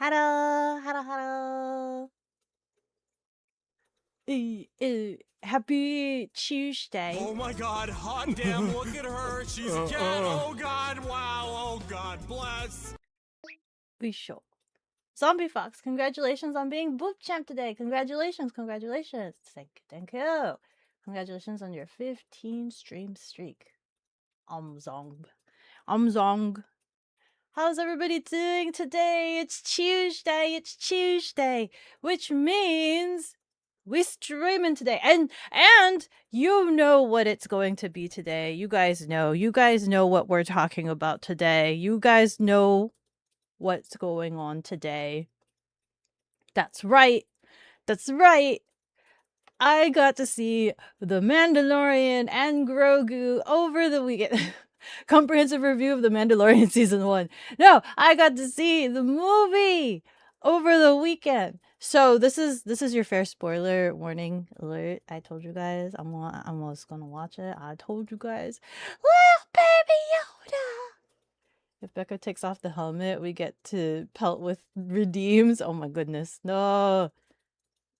Hello, hello, hello. Happy Tuesday. Oh my god, hot damn, look at her. She's a cat. Oh god, wow. Oh god, bless. Be sure. Zombie Fox, congratulations on being book champ today. Congratulations, congratulations. Thank you. Congratulations on your 15 stream streak. Zong. Zong. How's everybody doing today? It's Tuesday, which means we're streaming today. And you know what it's going to be today. You guys know what we're talking about today. You guys know what's going on today. That's right. I got to see The Mandalorian and Grogu over the weekend. Comprehensive review of The Mandalorian season 1. No, I got to see the movie over the weekend. So this is your fair spoiler warning alert. I told you guys I was gonna watch it. I told you guys. Little baby Yoda. If Beko takes off the helmet, we get to pelt with redeems. Oh my goodness. No.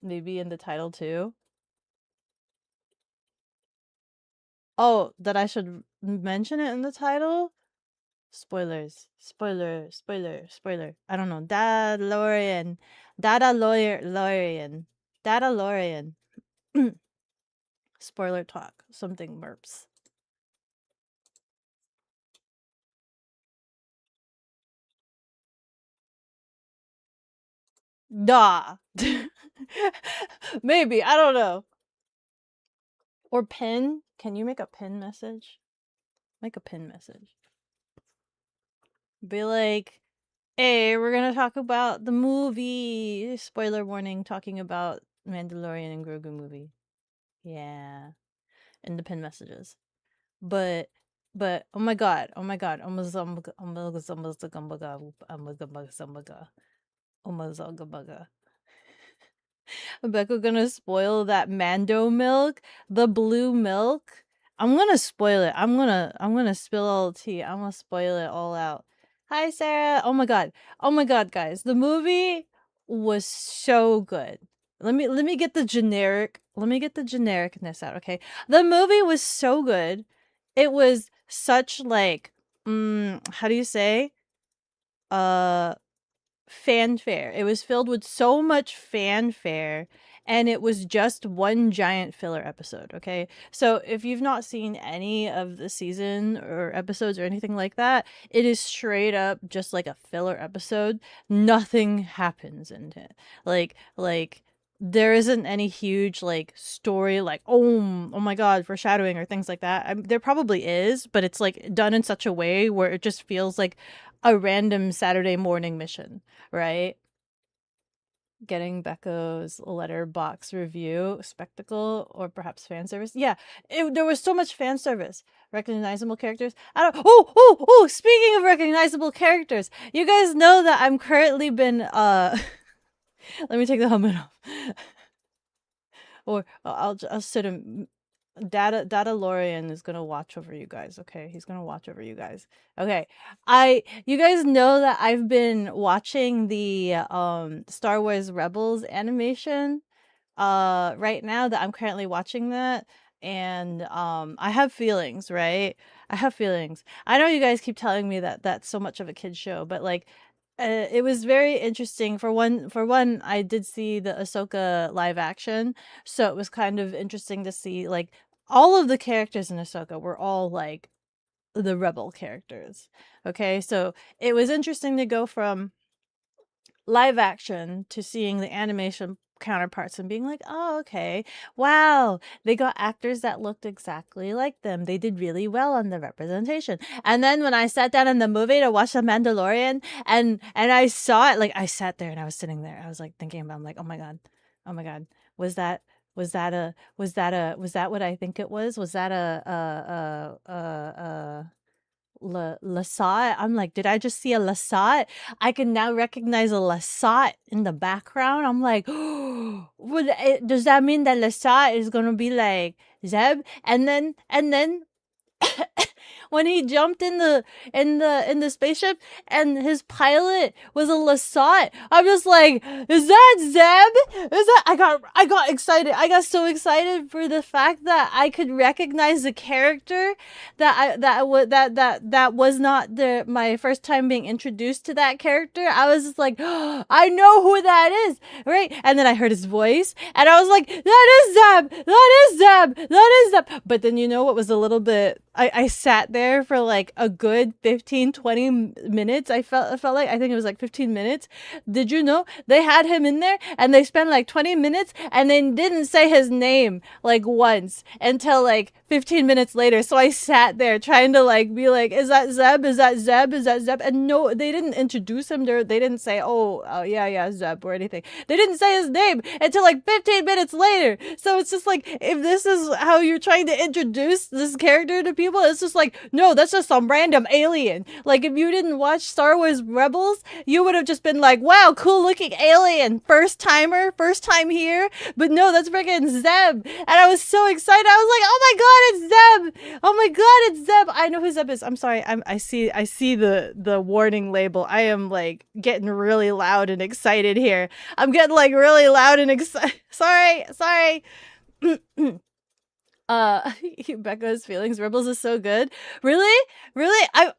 Maybe in the title too. Oh, that I should mention it in the title? Spoilers. Spoiler. I don't know. Dadlorian. Spoiler talk. Something merps. Duh. Maybe. I don't know. Or pin. Can you make a pin message? Make a pin message. Be like, hey, we're gonna talk about the movie. Spoiler warning, talking about Mandalorian and Grogu movie. Yeah. In the pin messages. But oh my god. Becca gonna spoil that Mando milk, the blue milk. I'm gonna spoil it. I'm gonna spill all the tea. I'm gonna spoil it all out. Hi Sarah. Oh my god, guys, the movie was so good. Let me get the genericness out, okay? The movie was so good. It was such like how do you say? Fanfare. It was filled with so much fanfare, and it was just one giant filler episode, okay? So if you've not seen any of the season or episodes or anything like that, it is straight up just like a filler episode. Nothing happens in it. Like there isn't any huge like story like oh my god foreshadowing or things like that. There probably is, but it's like done in such a way where it just feels like a random Saturday morning mission, right? Getting Beko's letterbox review spectacle or perhaps fan service. Yeah, there was so much fan service. Recognizable characters. I don't. Oh! Speaking of recognizable characters, you guys know that I'm currently been. Let me take the helmet off. Or I'll sit him. Dadlorian is gonna watch over you guys, okay? He's gonna watch over you guys. Okay. You guys know that I've been watching the Star Wars Rebels animation right now, that I'm currently watching that, and I have feelings, right? I have feelings. I know you guys keep telling me that that's so much of a kid's show, but like it was very interesting. For one, I did see the Ahsoka live action, so it was kind of interesting to see like all of the characters in Ahsoka were all like the rebel characters. Okay, so it was interesting to go from live action to seeing the animation counterparts and being like, oh, okay, wow, they got actors that looked exactly like them. They did really well on the representation. And then when I sat down in the movie to watch The Mandalorian and I saw it, like I sat there and I was sitting there, I was like thinking about, I'm like, oh my god, was that what I think it was? Was that a Lasat? I'm like, did I just see a Lasat? I can now recognize a Lasat in the background. I'm like, does that mean that Lasat is gonna be like Zeb? And then when he jumped in the spaceship and his pilot was a Lasat. I'm just like, is that Zeb? Is that I got excited. I got so excited for the fact that I could recognize the character that was not my first time being introduced to that character. I was just like, oh, I know who that is, right? And then I heard his voice, and I was like, that is Zeb, that is Zeb, that is Zeb. But then you know what was a little bit? I sat there for like a good 15, 20 minutes. I felt like I think it was like 15 minutes. Did you know they had him in there and they spent like 20 minutes and then didn't say his name like once until like 15 minutes later. So I sat there trying to like be like, is that Zeb? Is that Zeb? Is that Zeb? And no, they didn't introduce him there. They didn't say, oh yeah, Zeb or anything. They didn't say his name until like 15 minutes later. So it's just like, if this is how you're trying to introduce this character to people, it's just like, no, that's just some random alien. Like if you didn't watch Star Wars Rebels, you would have just been like, wow, cool looking alien, first timer, first time here. But no, that's freaking Zeb. And I was so excited. I was like, oh my god, it's Zeb. Oh my god, it's Zeb. I know who Zeb is. I'm sorry. I see the warning label. I am like getting really loud and excited here. I'm getting like really loud and excited. Sorry. Becca's feelings. Rebels is so good. Really? I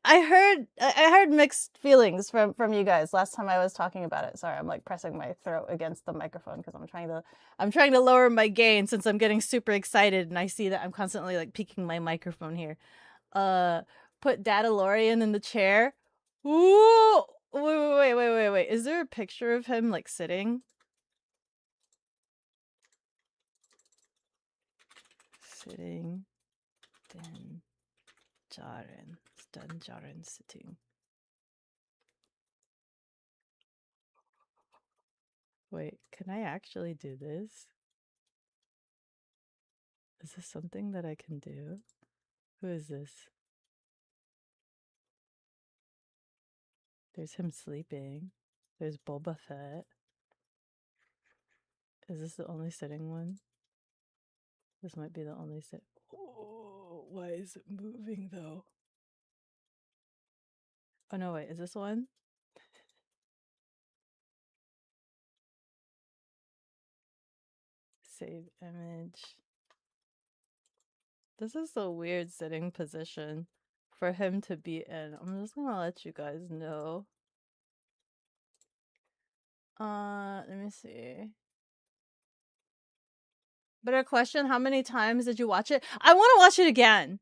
heard mixed feelings from you guys last time I was talking about it. Sorry, I'm like pressing my throat against the microphone because I'm trying to lower my gain since I'm getting super excited and I see that I'm constantly like peaking my microphone here. Put Dadlorian in the chair. Ooh, wait. Is there a picture of him like sitting? Sitting. Then Jaren. Done Jaren sitting. Wait, can I actually do this? Is this something that I can do? Who is this? There's him sleeping. There's Boba Fett. Is this the only sitting one? This might be the only sit. Oh, why is it moving though? Oh no, wait, is this one? Save image. This is a weird sitting position for him to be in. I'm just gonna let you guys know. Let me see. Better question, how many times did you watch it? I want to watch it again.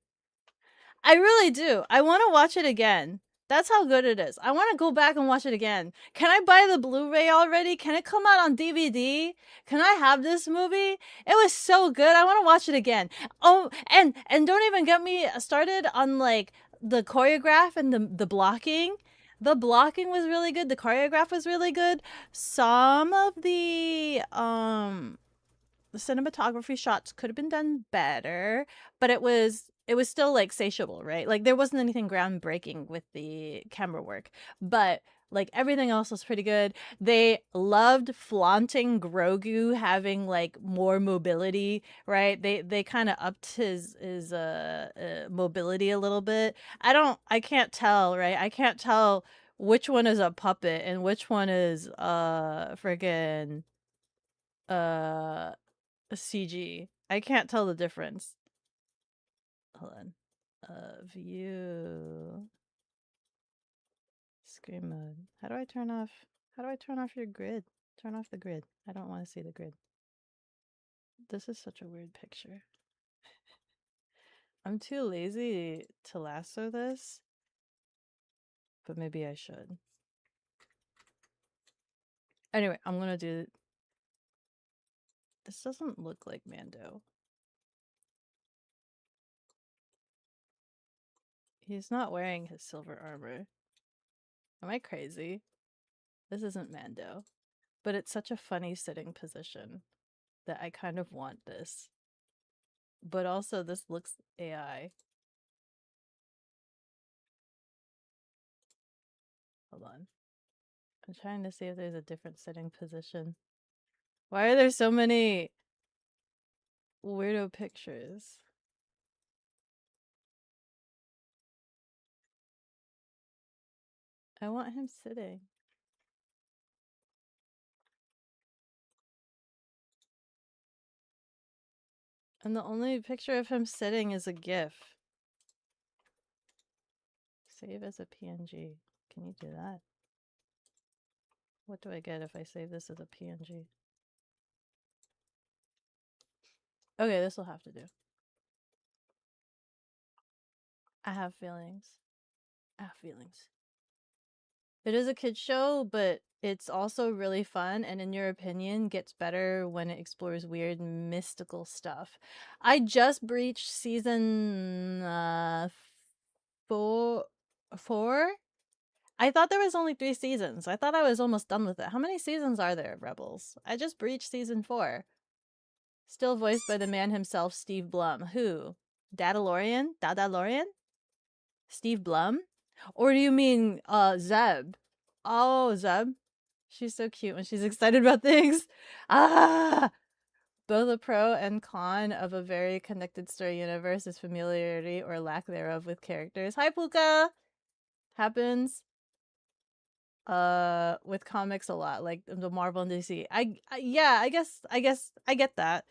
I really do. I want to watch it again. That's how good it is. I want to go back and watch it again. Can I buy the Blu-ray already? Can it come out on DVD? Can I have this movie? It was so good. I want to watch it again. Oh, and don't even get me started on like the choreograph and the blocking. The blocking was really good. The choreograph was really good. Some of the cinematography shots could have been done better, but it was still like satiable, right? Like there wasn't anything groundbreaking with the camera work, but like everything else was pretty good. They loved flaunting Grogu having like more mobility, right? They kind of upped his mobility a little bit. I can't tell, right? I can't tell which one is a puppet and which one is friggin' uh CG. I can't tell the difference. Hold on. View. Screen mode. How do I turn off your grid? Turn off the grid. I don't want to see the grid. This is such a weird picture. I'm too lazy to lasso this, but maybe I should. Anyway, I'm gonna do. This doesn't look like Mando. He's not wearing his silver armor. Am I crazy? This isn't Mando. But it's such a funny sitting position that I kind of want this. But also, this looks AI. Hold on. I'm trying to see if there's a different sitting position. Why are there so many weirdo pictures? I want him sitting. And the only picture of him sitting is a GIF. Save as a PNG. Can you do that? What do I get if I save this as a PNG? Okay, this will have to do. I have feelings. I have feelings. It is a kid's show, but it's also really fun, and in your opinion, gets better when it explores weird mystical stuff. I just breached season 4. I thought there was only 3 seasons. I thought I was almost done with it. How many seasons are there, Rebels? I just breached season 4. Still voiced by the man himself, Steve Blum. Who? Dadlorian? Dadlorian? Steve Blum? Or do you mean Zeb? Oh, Zeb. She's so cute when she's excited about things. Ah! Both a pro and con of a very connected story universe is familiarity or lack thereof with characters. Hi, Puka! Happens with comics a lot, like the Marvel and DC. Yeah, I guess I get that.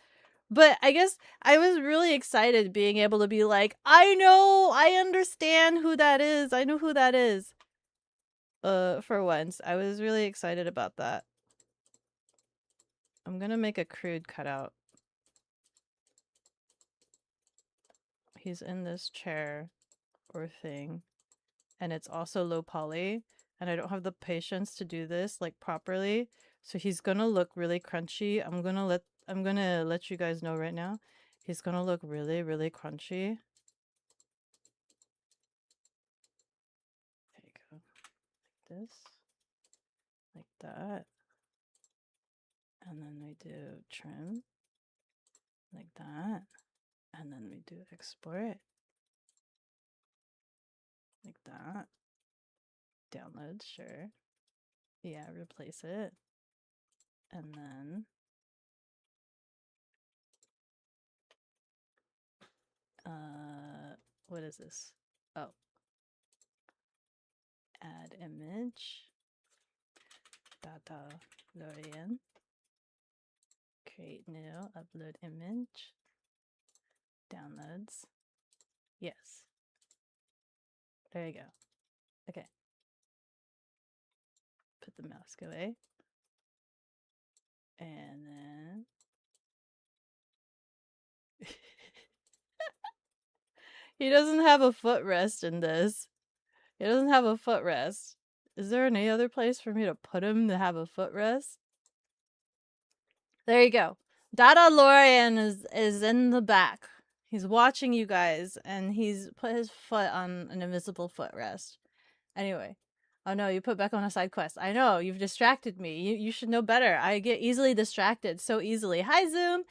But I guess I was really excited being able to be like, I understand who that is. I know who that is. For once. I was really excited about that. I'm gonna make a crude cutout. He's in this chair or thing. And it's also low poly. And I don't have the patience to do this like properly. So he's gonna look really crunchy. I'm gonna let you guys know right now. He's gonna look really, really crunchy. There you go. Like this. Like that. And then we do trim. Like that. And then we do export. Like that. Download, sure. Yeah, replace it. And then what is this? Oh. Add image. Dadlorian. Create new, upload image. Downloads. Yes. There you go. Okay. Put the mouse away. And then he doesn't have a footrest in this. He doesn't have a footrest. Is there any other place for me to put him to have a footrest? There you go. Dadlorian is in the back. He's watching you guys, and he's put his foot on an invisible footrest. Anyway. Oh no, you put Beko on a side quest. I know, you've distracted me. You should know better. I get easily distracted so easily. Hi, Zoom!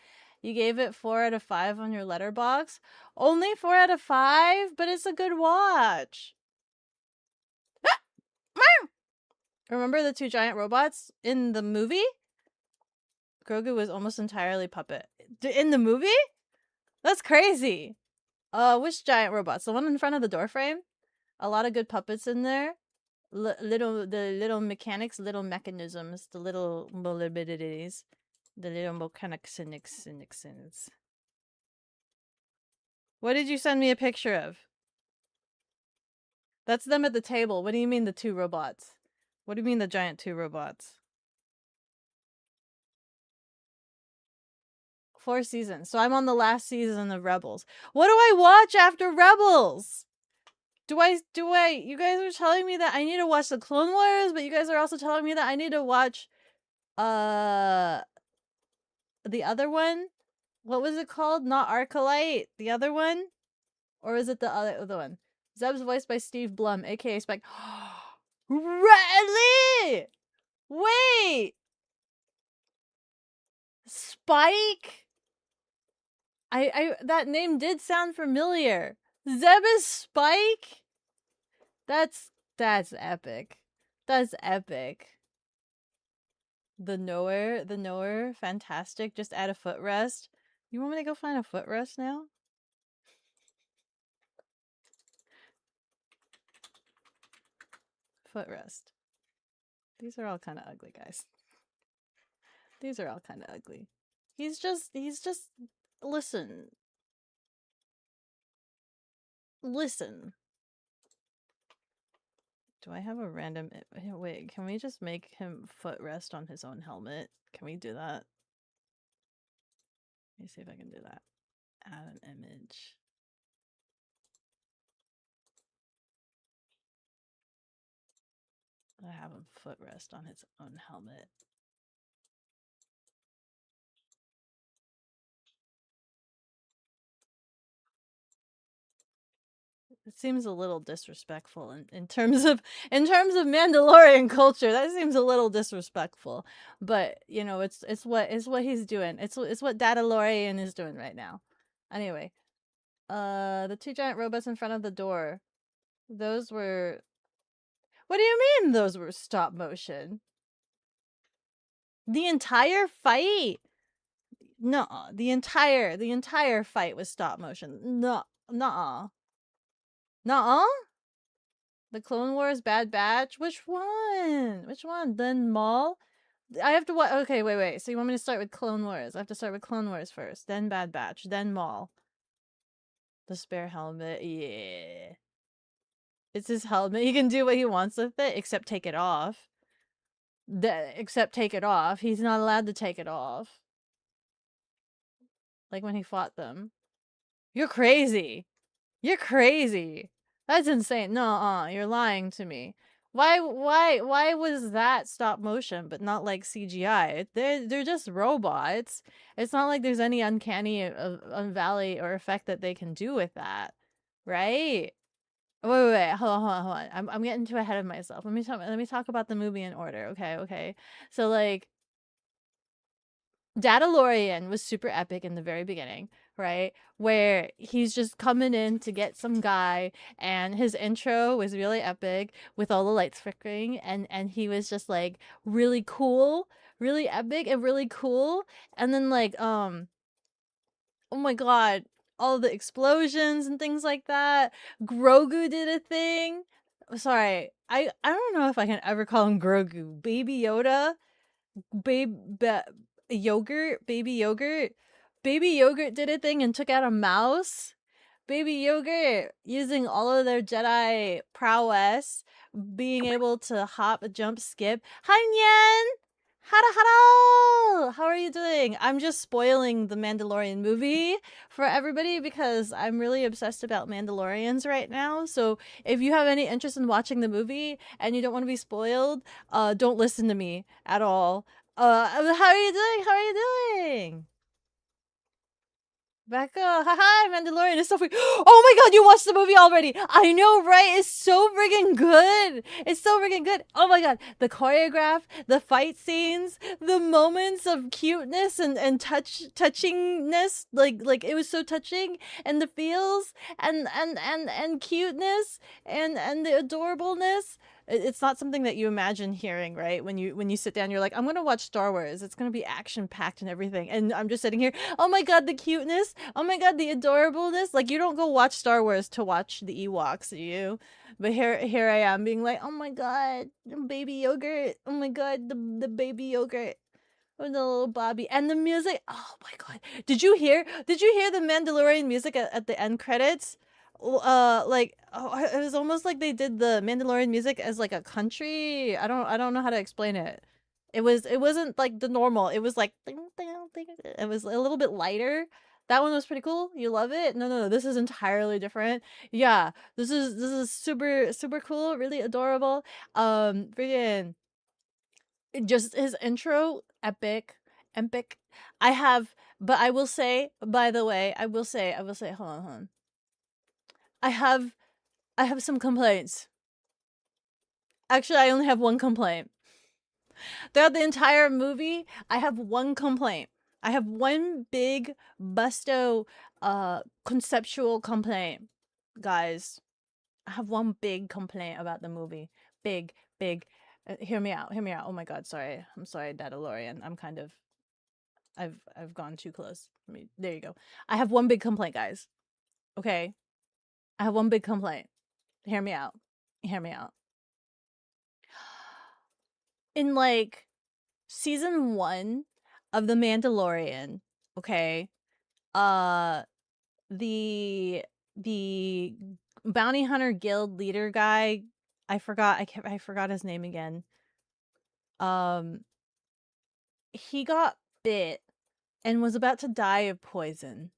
You gave it 4 out of 5 on your letterbox. Only 4 out of 5? But it's a good watch. Remember the 2 giant robots in the movie? Grogu was almost entirely puppet. In the movie? That's crazy. Which giant robots? The one in front of the doorframe? A lot of good puppets in there. The little mechanics, little mechanisms, the little mobilities, the little mechanics. What did you send me a picture of? That's them at the table. What do you mean the 2 robots? What do you mean the giant 2 robots? 4 seasons. So I'm on the last season of Rebels. What do I watch after Rebels? Do I, you guys are telling me that I need to watch the Clone Wars, but you guys are also telling me that I need to watch, the other one? What was it called? Not Arcalite. The other one? Or is it the other one? Zeb's voiced by Steve Blum, aka Spike. Really? Wait! Spike? That name did sound familiar. Zeb is Spike? That's epic. That's epic. The knower, fantastic. Just add a footrest. You want me to go find a footrest now? Footrest. These are all kind of ugly, guys. These are all kind of ugly. He's just listen. Listen. Do I have a random wait, can we just make him footrest on his own helmet? Can we do that? Let me see if I can do that. Add an image. I have him footrest on his own helmet. It seems a little disrespectful in terms of Mandalorian culture. That seems a little disrespectful, but you know, it's what he's doing. It's what Dadlorian is doing right now. Anyway, the two giant robots in front of the door. Those were. What do you mean? Those were stop motion? The entire fight? No, the entire fight was stop motion. No, nuh-uh. Nuh-uh? The Clone Wars Bad Batch? Which one? Which one? Then Maul? I have to what? Okay, wait. So you want me to start with Clone Wars? I have to start with Clone Wars first, then Bad Batch, then Maul. The spare helmet, yeah. It's his helmet. He can do what he wants with it, except take it off. Except take it off. He's not allowed to take it off. Like when he fought them. You're crazy. You're crazy. That's insane. No, you're lying to me. Why was that stop motion but not like CGI? They're just robots. It's not like there's any uncanny valley or effect that they can do with that, right? Wait. Hold on. I'm getting too ahead of myself. Let me talk about the movie in order. Okay. So like Dadlorian was super epic in the very beginning, right? Where he's just coming in to get some guy, and his intro was really epic with all the lights flickering, and he was just like really cool, really epic and really cool. And then like oh my god, all the explosions and things like that. Grogu did a thing. Sorry, I don't know if I can ever call him Grogu. Baby Yoda, baby yogurt did a thing and took out a mouse. Baby yogurt using all of their Jedi prowess, being able to hop, jump, skip. Hi Nyan, hara. How are you doing? I'm just spoiling the Mandalorian movie for everybody because I'm really obsessed about Mandalorians right now. So if you have any interest in watching the movie and you don't want to be spoiled, don't listen to me at all. How are you doing? How are you doing? Beko, hi, Mandalorian is so free. Oh my god, you watched the movie already. I know, right? It's so friggin' good. It's so friggin' good. Oh my god, the choreograph, the fight scenes, the moments of cuteness and touchingness, like it was so touching, and the feels and cuteness and the adorableness. It's not something that you imagine hearing, right? When you sit down, you're like, I'm gonna watch Star Wars. It's gonna be action packed and everything, and I'm just sitting here. Oh my god, the cuteness! Oh my god, the adorableness! Like you don't go watch Star Wars to watch the Ewoks, do you? But here I am being like, oh my god, baby yogurt! Oh my god, the baby yogurt. Or the little Bobby and the music. Oh my god! Did you hear? Did you hear the Mandalorian music at the end credits? Like it was almost like they did the Mandalorian music as like a country. I don't know how to explain it. It wasn't like the normal. It was like ding, ding, ding. It was a little bit lighter. That one was pretty cool. You love it? No. This is entirely different. Yeah, this is super cool. Really adorable. Freaking just his intro, epic. I have, but I will say, by the way, I will say, hold on. I have some complaints. Actually, I only have one complaint. Throughout the entire movie, I have one complaint. I have one big busto conceptual complaint. Guys, I have one big complaint about the movie. Big. Hear me out. Oh my god, sorry. I'm sorry, Dadlorian. I'm kind of I've gone too close. There you go. I have one big complaint, guys. Okay? I have one big complaint. Hear me out. in like season 1 of The Mandalorian, okay? Uh the the bounty hunter guild leader guy, I forgot his name again. Um he got bit and was about to die of poison.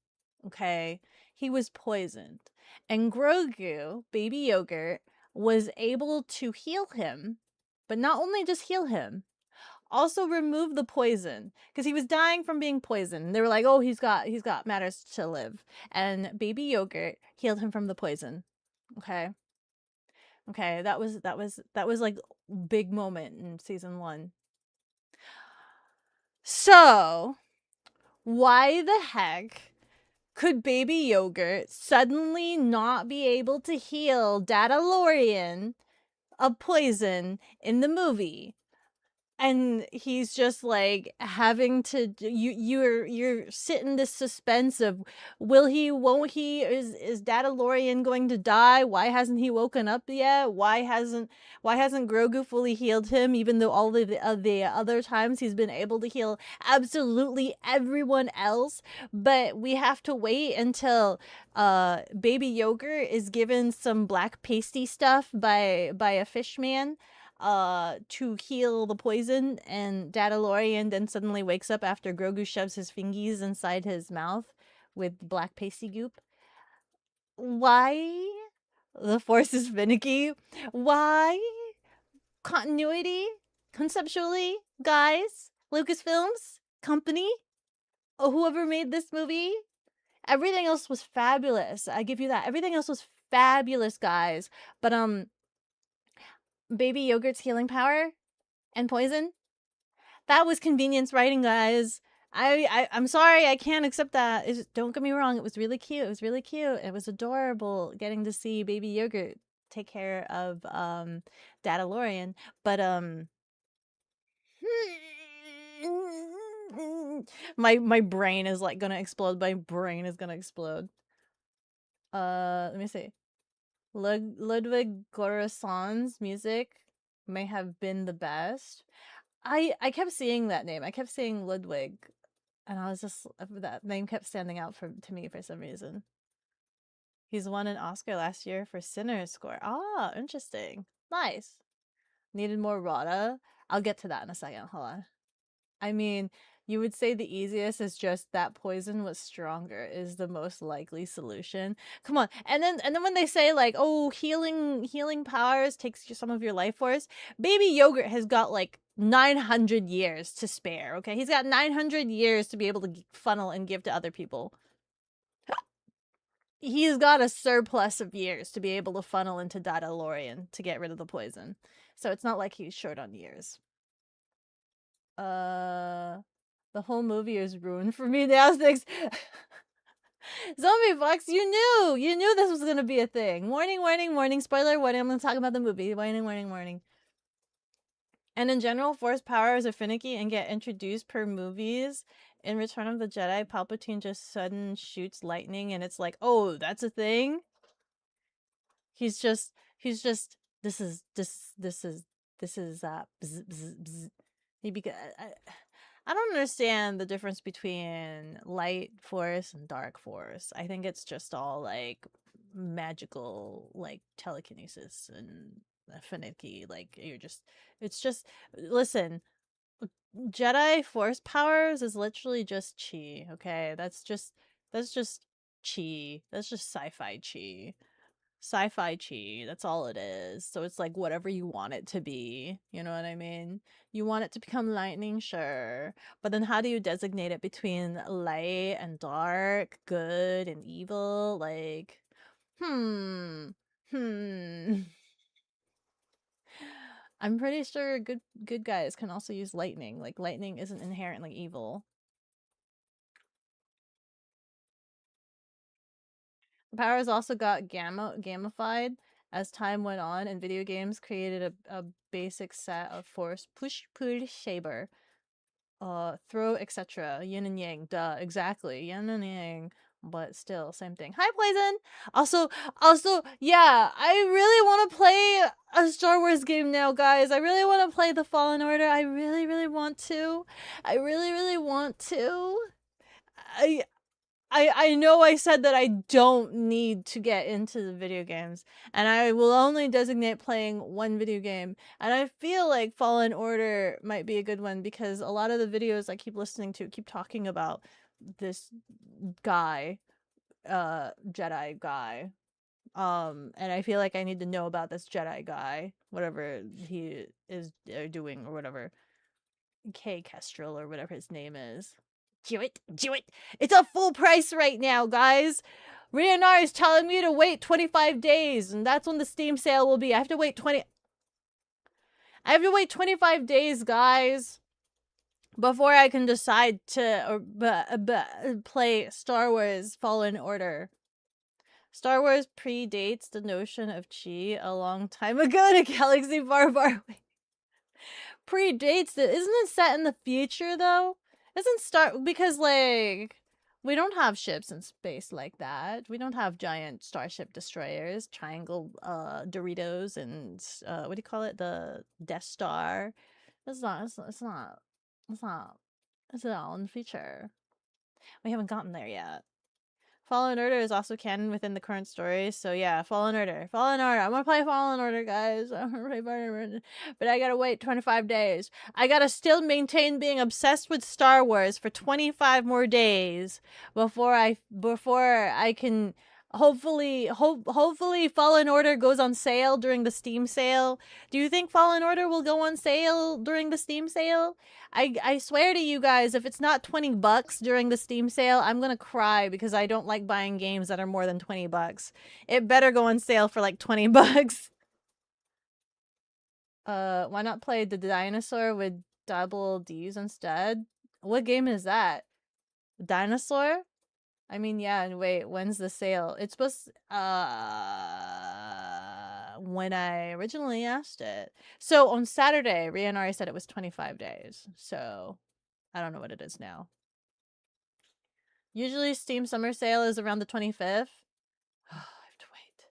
Okay? He was poisoned. And Grogu, baby yogurt, was able to heal him, but not only just heal him, also remove the poison because he was dying from being poisoned. They were like, "Oh, he's got matters to live," and baby yogurt healed him from the poison. Okay, okay, that was like big moment in season 1. So why the heck could baby yogurt suddenly not be able to heal Dadlorian of poison in the movie? And he's just like having to you're sitting this suspense of will he, won't he, is Dadalorian going to die? Why hasn't he woken up yet? Why hasn't Grogu fully healed him, even though all of the other times he's been able to heal absolutely everyone else? But we have to wait until baby yogurt is given some black pasty stuff by a fish man to heal the poison, and Dadalorian then suddenly wakes up after Grogu shoves his fingies inside his mouth with black pasty goop. Why? The force is finicky. Why? Continuity? Conceptually? Guys? Lucasfilms? Company? Whoever made this movie? Everything else was fabulous. I give you that. Everything else was fabulous, guys. But baby yogurt's healing power and poison, that was convenience writing, guys. I'm sorry, I can't accept that. Don't get me wrong, it was really cute. It was really cute. It was adorable getting to see baby yogurt take care of Dadalorian, but my brain is like gonna explode. My brain is gonna explode. Let me see. Ludwig Göransson's music may have been the best. I kept seeing that name. I kept seeing Ludwig, and I was just that name kept standing out to me for some reason. He's won an Oscar last year for Sinner's score. Ah, interesting. Nice. Needed more Rada. I'll get to that in a second. Hold on. I mean, you would say the easiest is just that poison was stronger is the most likely solution. Come on. And then when they say like, "Oh, healing powers takes some of your life force." Baby yogurt has got like 900 years to spare, okay? He's got 900 years to be able to funnel and give to other people. He's got a surplus of years to be able to funnel into Dadalorian to get rid of the poison. So it's not like he's short on years. The whole movie is ruined for me now. Zombie Fox, you knew this was gonna be a thing. Warning, warning, warning, spoiler warning, I'm gonna talk about the movie. Warning, warning, warning. And in general, force powers are finicky and get introduced per movies. In Return of the Jedi, Palpatine just sudden shoots lightning and it's like, oh, that's a thing? He's just this is bzz, bzz, bzz. I don't understand the difference between light force and dark force. I think it's just all like magical, like telekinesis and finicky. Like it's just, listen, Jedi force powers is literally just chi. Okay, that's just chi. That's just sci-fi chi. Sci-fi chi, that's all it is. So it's like whatever you want it to be, you know what I mean? You want it to become lightning, sure, but then how do you designate it between light and dark, good and evil? Like, hmm hmm I'm pretty sure good guys can also use lightning. Like lightning isn't inherently evil. The powers also got gamified as time went on, and video games created a basic set of force, push, pull, saber, throw, etc. Yin and yang. Duh, exactly. Yin and yang. But still, same thing. Hi, Poison. Also, yeah, I really want to play a Star Wars game now, guys. I really want to play the Fallen Order. I really, really want to. I really, really want to. I I know I said that I don't need to get into the video games, and I will only designate playing one video game. And I feel like Fallen Order might be a good one because a lot of the videos I keep listening to keep talking about this guy, Jedi guy. And I feel like I need to know about this Jedi guy, whatever he is doing or whatever. K Kestrel or whatever his name is. Do it. Do it. It's a full price right now, guys. Rionar is telling me to wait 25 days, and that's when the Steam sale will be. I have to wait 25 days, guys, before I can decide to play Star Wars Fallen Order. Star Wars predates the notion of chi a long time ago in a galaxy far, far away. Predates it. Isn't it set in the future, though? Isn't because, like, we don't have ships in space like that. We don't have giant starship destroyers, triangle Doritos, and what do you call it? The Death Star. It's not in the future. We haven't gotten there yet. Fallen Order is also canon within the current story, so yeah, Fallen Order. I'm gonna play Fallen Order, guys. I'm gonna play Fallen Order, but I gotta wait 25 days. I gotta still maintain being obsessed with Star Wars for 25 more days before I can hopefully Fallen Order goes on sale during the Steam sale. Do you think Fallen Order will go on sale during the Steam sale? I swear to you guys, if it's not $20 during the Steam sale, I'm gonna cry because I don't like buying games that are more than $20. It better go on sale for like $20. Why not play the dinosaur with double D's instead? What game is that? Dinosaur? I mean, yeah, and wait, when's the sale? It's supposed when I originally asked it. So on Saturday, Rianari said it was 25 days. So I don't know what it is now. Usually Steam summer sale is around the 25th. I have to wait.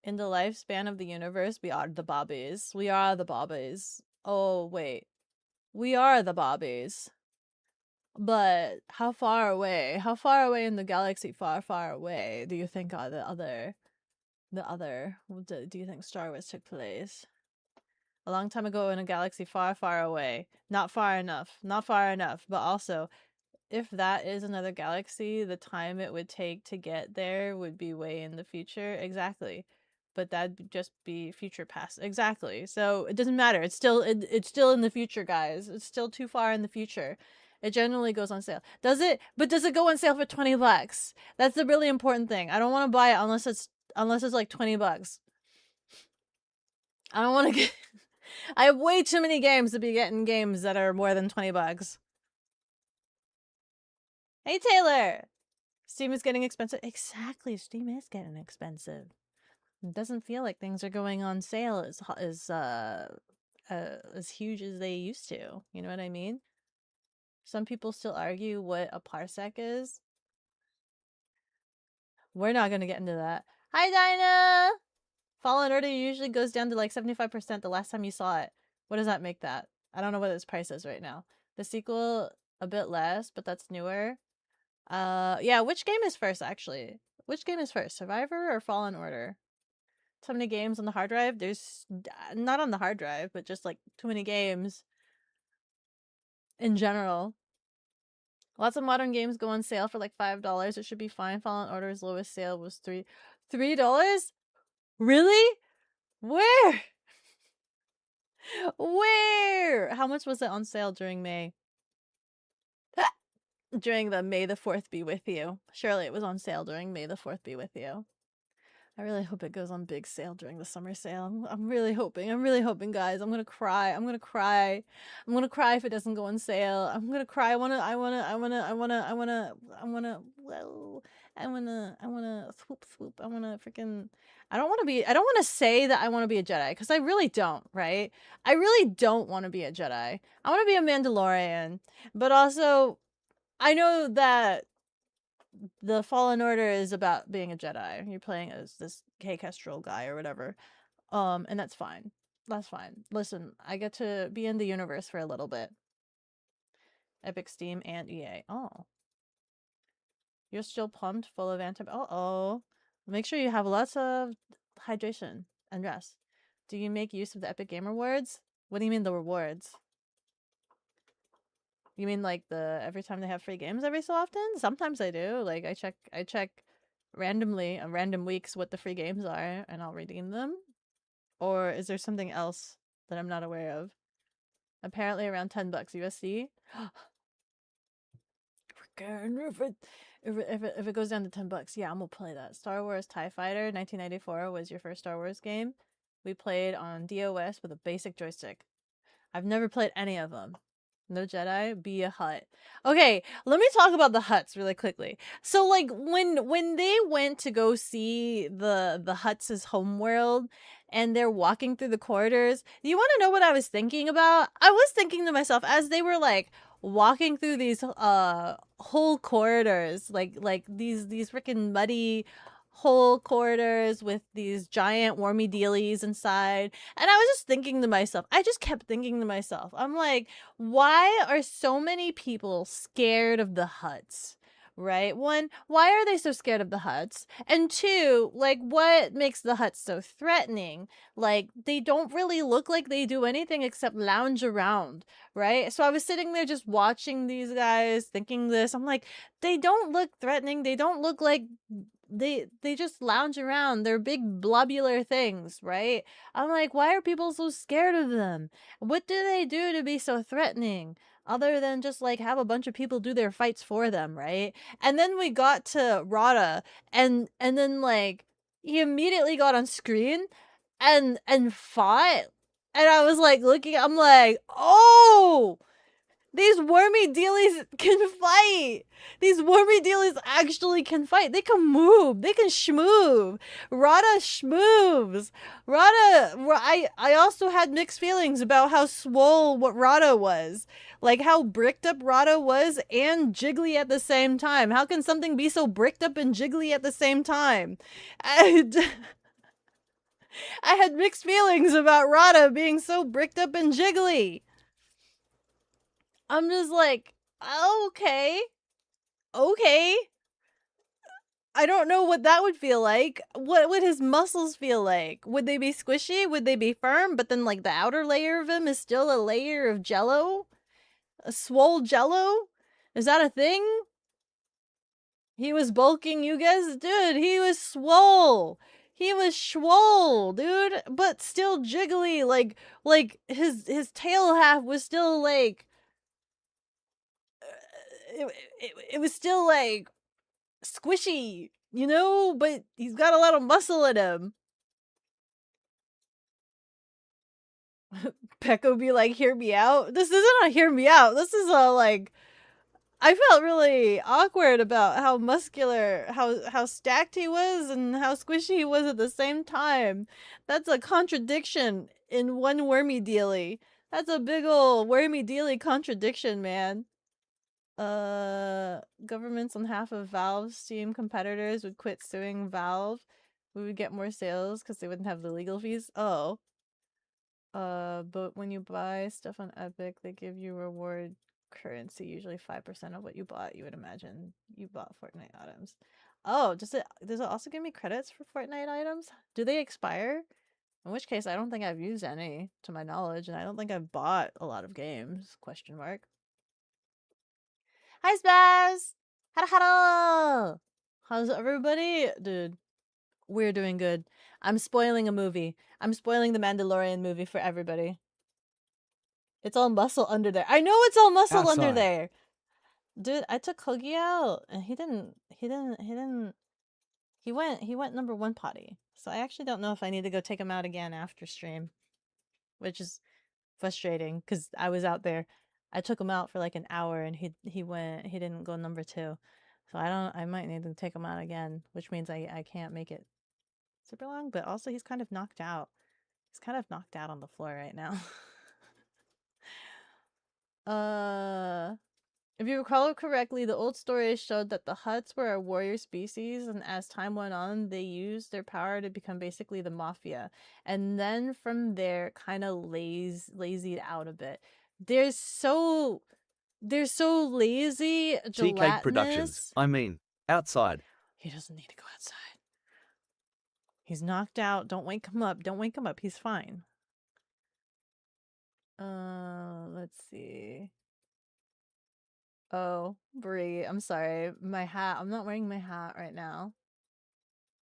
In the lifespan of the universe, we are the Bobbies. We are the Bobbies. Oh, wait. We are the Bobbies. But how far away? How far away in the galaxy, far, far away, do you think are the other? Do you think Star Wars took place? A long time ago in a galaxy far, far away. Not far enough. Not far enough. But also, if that is another galaxy, the time it would take to get there would be way in the future. Exactly. But that'd just be future past. Exactly. So it doesn't matter. It's still in the future, guys. It's still too far in the future. It generally goes on sale. Does it? But does it go on sale for $20? That's the really important thing. I don't want to buy it unless it's like $20. I don't want to get. I have way too many games to be getting games that are more than $20. Hey Taylor, Steam is getting expensive. Exactly, Steam is getting expensive. It doesn't feel like things are going on sale as huge as they used to. You know what I mean? Some people still argue what a parsec is. We're not gonna get into that. Hi, Dinah! Fallen Order usually goes down to like 75% the last time you saw it. What does that make that? I don't know what its price is right now. The sequel, a bit less, but that's newer. Yeah, which game is first, actually? Which game is first, Survivor or Fallen Order? So many games on the hard drive? There's... Not on the hard drive, but just like too many games. In general. Lots of modern games go on sale for like $5. It should be fine. Fallen Order's lowest sale was $3. Really? Where? Where? How much was it on sale during May? During the May the 4th be with you. Surely it was on sale during May the 4th be with you. I really hope it goes on big sale during the summer sale. I'm really hoping. I'm really hoping, guys. I'm gonna cry. I'm gonna cry. I'm gonna cry if it doesn't go on sale. I'm gonna cry. I wanna swoop. I wanna freaking... I don't wanna say that I wanna be a Jedi, because I really don't, right? I really don't wanna be a Jedi. I wanna be a Mandalorian. But also, I know that the Fallen Order is about being a Jedi. You're playing as this K Kestrel guy or whatever. And that's fine. That's fine. Listen, I get to be in the universe for a little bit. Epic, Steam, and EA. Oh. You're still pumped, full of oh. Make sure you have lots of hydration and rest. Do you make use of the Epic Game Rewards? What do you mean the rewards? You mean like the every time they have free games every so often? Sometimes I do. Like I check randomly on random weeks what the free games are and I'll redeem them. Or is there something else that I'm not aware of? Apparently around $10 USD. If it goes down to $10, yeah, I'm gonna play that. Star Wars TIE Fighter 1994 was your first Star Wars game. We played on DOS with a basic joystick. I've never played any of them. No Jedi, be a Hutt. Okay, let me talk about the Hutts really quickly. So like when they went to go see the Hutts' homeworld and they're walking through the corridors, you want to know what I was thinking about? I was thinking to myself as they were like walking through these whole corridors, like these freaking muddy whole corridors with these giant wormy dealies inside. And I was just thinking to myself, I just kept thinking to myself, I'm like, why are so many people scared of the Hutts? Right? One, why are they so scared of the Hutts? And two, like, what makes the Hutts so threatening? Like, they don't really look like they do anything except lounge around, right? So I was sitting there just watching these guys, thinking this. I'm like, they don't look threatening. They don't look like they just lounge around. They're big blobular things, right? I'm like, why are people so scared of them? What do they do to be so threatening? Other than just like have a bunch of people do their fights for them, right? And then we got to Rada and then like he immediately got on screen and fought. And I was like looking, I'm like, oh, these wormy dealies can fight. These wormy dealies actually can fight. They can move. They can schmoove. Rada schmoves. I also had mixed feelings about how swole what Rada was. Like how bricked up Rada was and jiggly at the same time. How can something be so bricked up and jiggly at the same time? And I had mixed feelings about Rada being so bricked up and jiggly. I'm just like, okay, okay. I don't know what that would feel like. What would his muscles feel like? Would they be squishy? Would they be firm? But then, like, the outer layer of him is still a layer of jello? A swole jello? Is that a thing? He was bulking, you guys? Dude, he was swole. He was swole, dude. But still jiggly. Like his tail half was still, like... it was still, like... squishy, you know, but he's got a lot of muscle in him. Beko be like, hear me out. This isn't a hear me out. This is a like I felt really awkward about how muscular, how stacked he was and how squishy he was at the same time. That's a contradiction in one wormy dealy. That's a big ol' wormy dealy contradiction, man. Governments on half of Valve's Steam competitors would quit suing Valve. We would get more sales because they wouldn't have the legal fees. Oh. But when you buy stuff on Epic, they give you reward currency, usually 5% of what you bought. You would imagine you bought Fortnite items. Oh, does it also give me credits for Fortnite items? Do they expire? In which case, I don't think I've used any, to my knowledge, and I don't think I've bought a lot of games. Question mark. Hi, Spaz! Hada hada! How's everybody? Dude, we're doing good. I'm spoiling a movie. I'm spoiling the Mandalorian movie for everybody. It's all muscle under there. I know it's all muscle under there. Dude, I took Hoagie out and he went number one potty. So I actually don't know if I need to go take him out again after stream, which is frustrating because I was out there. I took him out for like an hour and he didn't go number two. So I might need to take him out again, which means I can't make it super long, but also he's kind of knocked out. He's kind of knocked out on the floor right now. If you recall correctly, the old stories showed that the Hutts were a warrior species, and as time went on, they used their power to become basically the mafia. And then from there, kind of lazied out a bit. They're so they're so lazy, Cheesecake Productions. gelatinous. I mean, outside. He doesn't need to go outside. He's knocked out. Don't wake him up. Don't wake him up. He's fine. Let's see. Oh, Brie, I'm sorry. My hat. I'm not wearing my hat right now.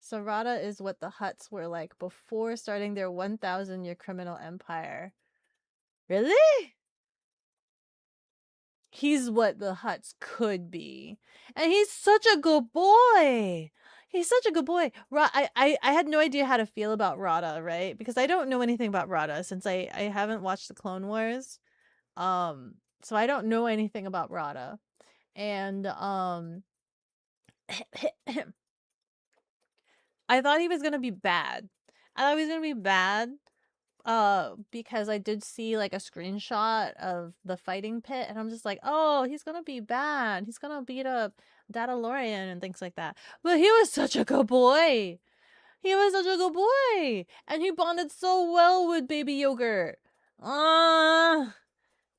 Sarada is what the Hutts were like before starting their 1,000-year criminal empire. Really? He's what the Hutts could be. And he's such a good boy. He's such a good boy. I had no idea how to feel about Rada, right? Because I don't know anything about Rada since I haven't watched the Clone Wars. So I don't know anything about Rada. And I thought he was gonna be bad. I thought he was gonna be bad. Because I did see like a screenshot of the fighting pit, and I'm just like, oh, he's gonna be bad. He's gonna beat up Dadlorian and things like that. But he was such a good boy. He was such a good boy, and he bonded so well with Baby Yogurt.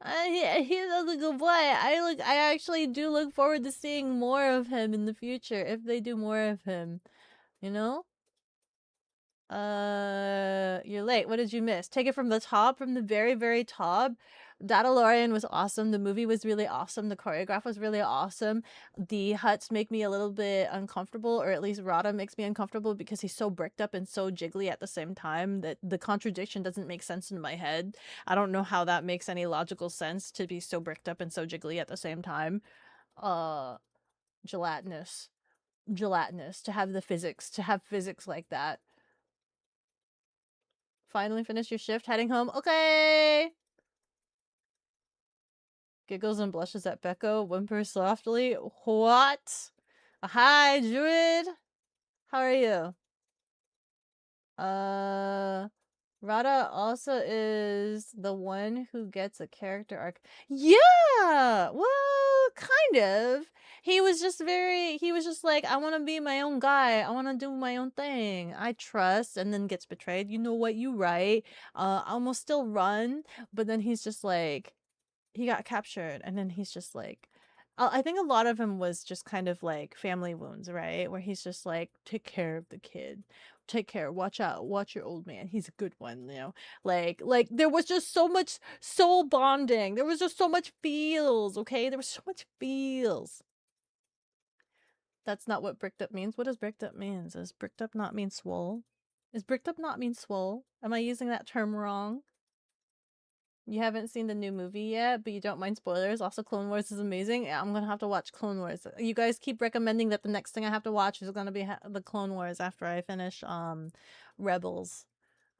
He's such a good boy. I actually do look forward to seeing more of him in the future if they do more of him. You know? You're late. What did you miss? Take it from the top, from the very, very top. Dadalorian was awesome. The movie was really awesome. The choreograph was really awesome. The Hutts make me a little bit uncomfortable, or at least Rada makes me uncomfortable because he's so bricked up and so jiggly at the same time that the contradiction doesn't make sense in my head. I don't know how that makes any logical sense to be so bricked up and so jiggly at the same time. Uh, gelatinous. Gelatinous. To have physics like that. Finally finished your shift, heading home. Okay! Giggles and blushes at Beko, whimpers softly. What? Hi, Druid! How are you? Rada also is the one who gets a character arc. Yeah! Well, kind of. He was just like, I want to be my own guy. I want to do my own thing. I trust, and then gets betrayed. You know what? You right. I almost still run, but then he's just like, he got captured, and then he's just like, I think a lot of him was just kind of like family wounds, right? Where he's just like, take care of the kid, take care, watch out, watch your old man. He's a good one, you know. Like there was just so much soul bonding. There was just so much feels. Okay, there was so much feels. That's not what bricked up means. What does bricked up means? Does bricked up not mean swole? Is bricked up not mean swole? Am I using that term wrong? You haven't seen the new movie yet, but you don't mind spoilers. Also, Clone Wars is amazing. I'm gonna have to watch Clone Wars. You guys keep recommending that the next thing I have to watch is gonna be the Clone Wars after I finish Rebels.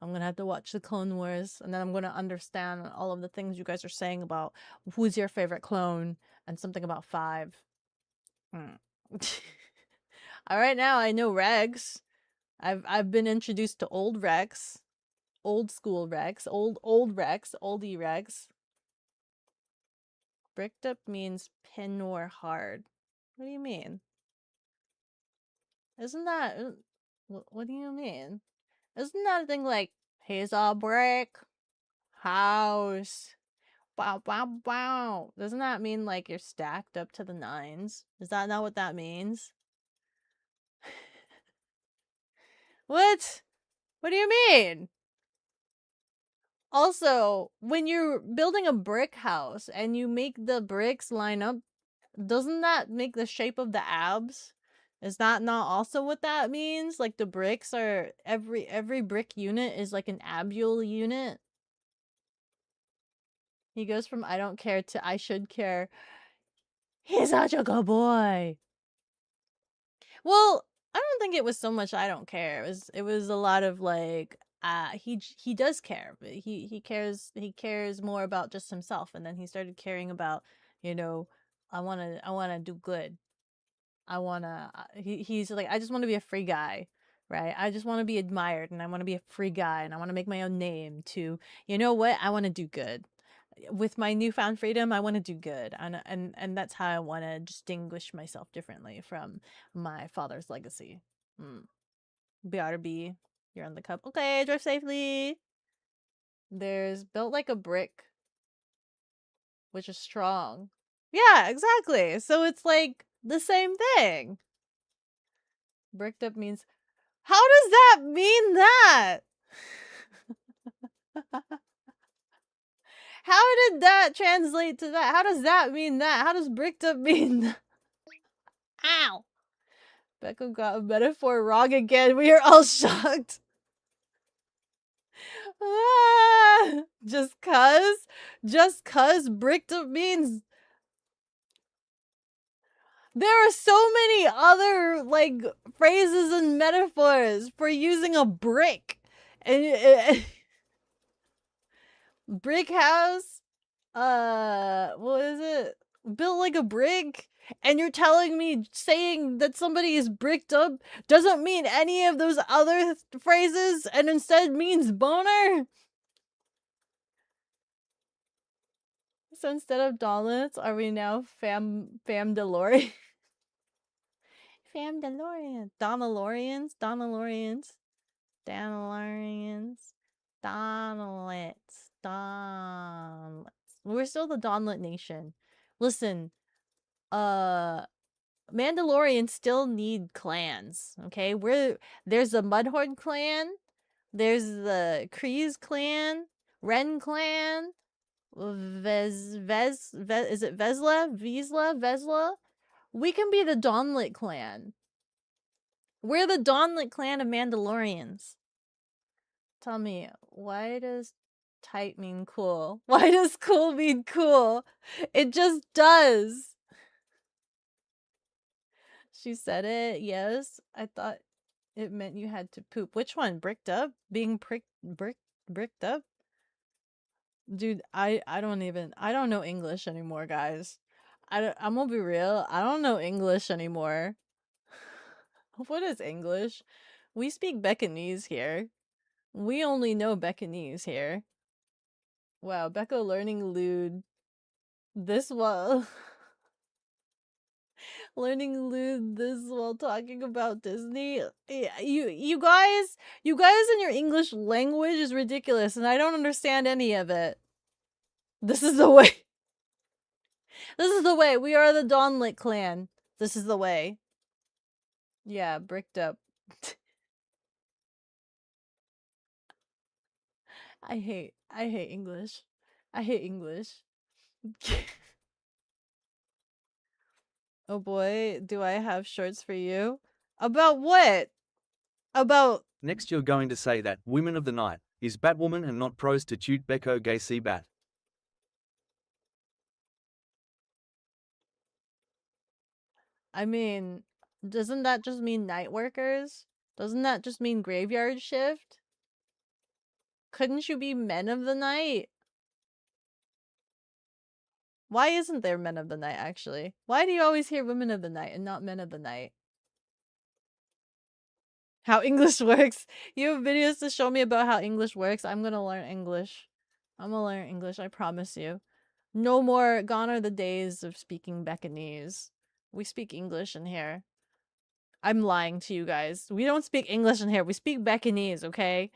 I'm gonna have to watch the Clone Wars, and then I'm gonna understand all of the things you guys are saying about who's your favorite clone and something about 5. All right, now I know Rex. I've been introduced to old Rex. Old school Rex, old Rex, oldie Rex. Bricked up means pin or hard. What do you mean? Isn't that what do you mean? Isn't that a thing like here's a brick house? Bow bow bow. Doesn't that mean like you're stacked up to the nines? Is that not what that means? What? What do you mean? Also, when you're building a brick house and you make the bricks line up, doesn't that make the shape of the abs? Is that not also what that means? Like the bricks are every brick unit is like an abule unit. He goes from I don't care to I should care. He's such a good boy. Well, I don't think it was so much I don't care. It was a lot of like he does care, but he cares more about just himself, and then he started caring about, you know, I want to do good. I want to he's like I just want to be a free guy, right? I just want to be admired, and I want to be a free guy, and I want to make my own name too. You know what? I want to do good. with my newfound freedom, I want to do good, and that's how I want to distinguish myself differently from my father's legacy. BRB, you're on the cup. Okay, drive safely. There's built like a brick, which is strong. Yeah, exactly. So it's like the same thing. Bricked up means. How does that mean that? How did that translate to that? How does that mean that? How does bricked up mean that? Ow! Beko got a metaphor wrong again. We are all shocked. Ah, just cuz bricked up means there are so many other like phrases and metaphors for using a brick. And brick house, what is it? Built like a brick. And you're telling me saying that somebody is bricked up doesn't mean any of those other phrases and instead means boner? So instead of Donlets, are we now Famdalorian? Famdalorian. Donalorians? Donalorians. Donalorians. Donlets. Donlets. We're still the Donlet Nation. Listen, Mandalorians still need clans, okay? There's the Mudhorn clan, there's the Kryze clan, Ren clan, is it Vesla? We can be the Dawnlit clan. We're the Dawnlit clan of Mandalorians. Tell me, why does tight mean cool? Why does cool mean cool? It just does. She said it, yes. I thought it meant you had to poop. Which one? Bricked up? Being bricked up? Dude, I don't know English anymore, guys. I'm gonna be real. I don't know English anymore. What is English? We speak Bekonese here. We only know Bekonese here. Wow, Beko learning lewd. This while learning lewd this while talking about Disney. You guys and your English language is ridiculous, and I don't understand any of it. This is the way. This is the way. We are the Dawnlit clan. This is the way. Yeah, bricked up. I hate English. I hate English. Oh boy, do I have shorts for you? About what? About Next you're going to say that Women of the Night is Batwoman and not prostitute Beko gay see bat. I mean, doesn't that just mean night workers? Doesn't that just mean graveyard shift? Couldn't you be men of the night? Why isn't there men of the night, actually? Why do you always hear women of the night and not men of the night? How English works. You have videos to show me about how English works. I'm gonna learn English. I'm gonna learn English, I promise you. No more, gone are the days of speaking Bekonese. We speak English in here. I'm lying to you guys. We don't speak English in here. We speak Bekonese, okay?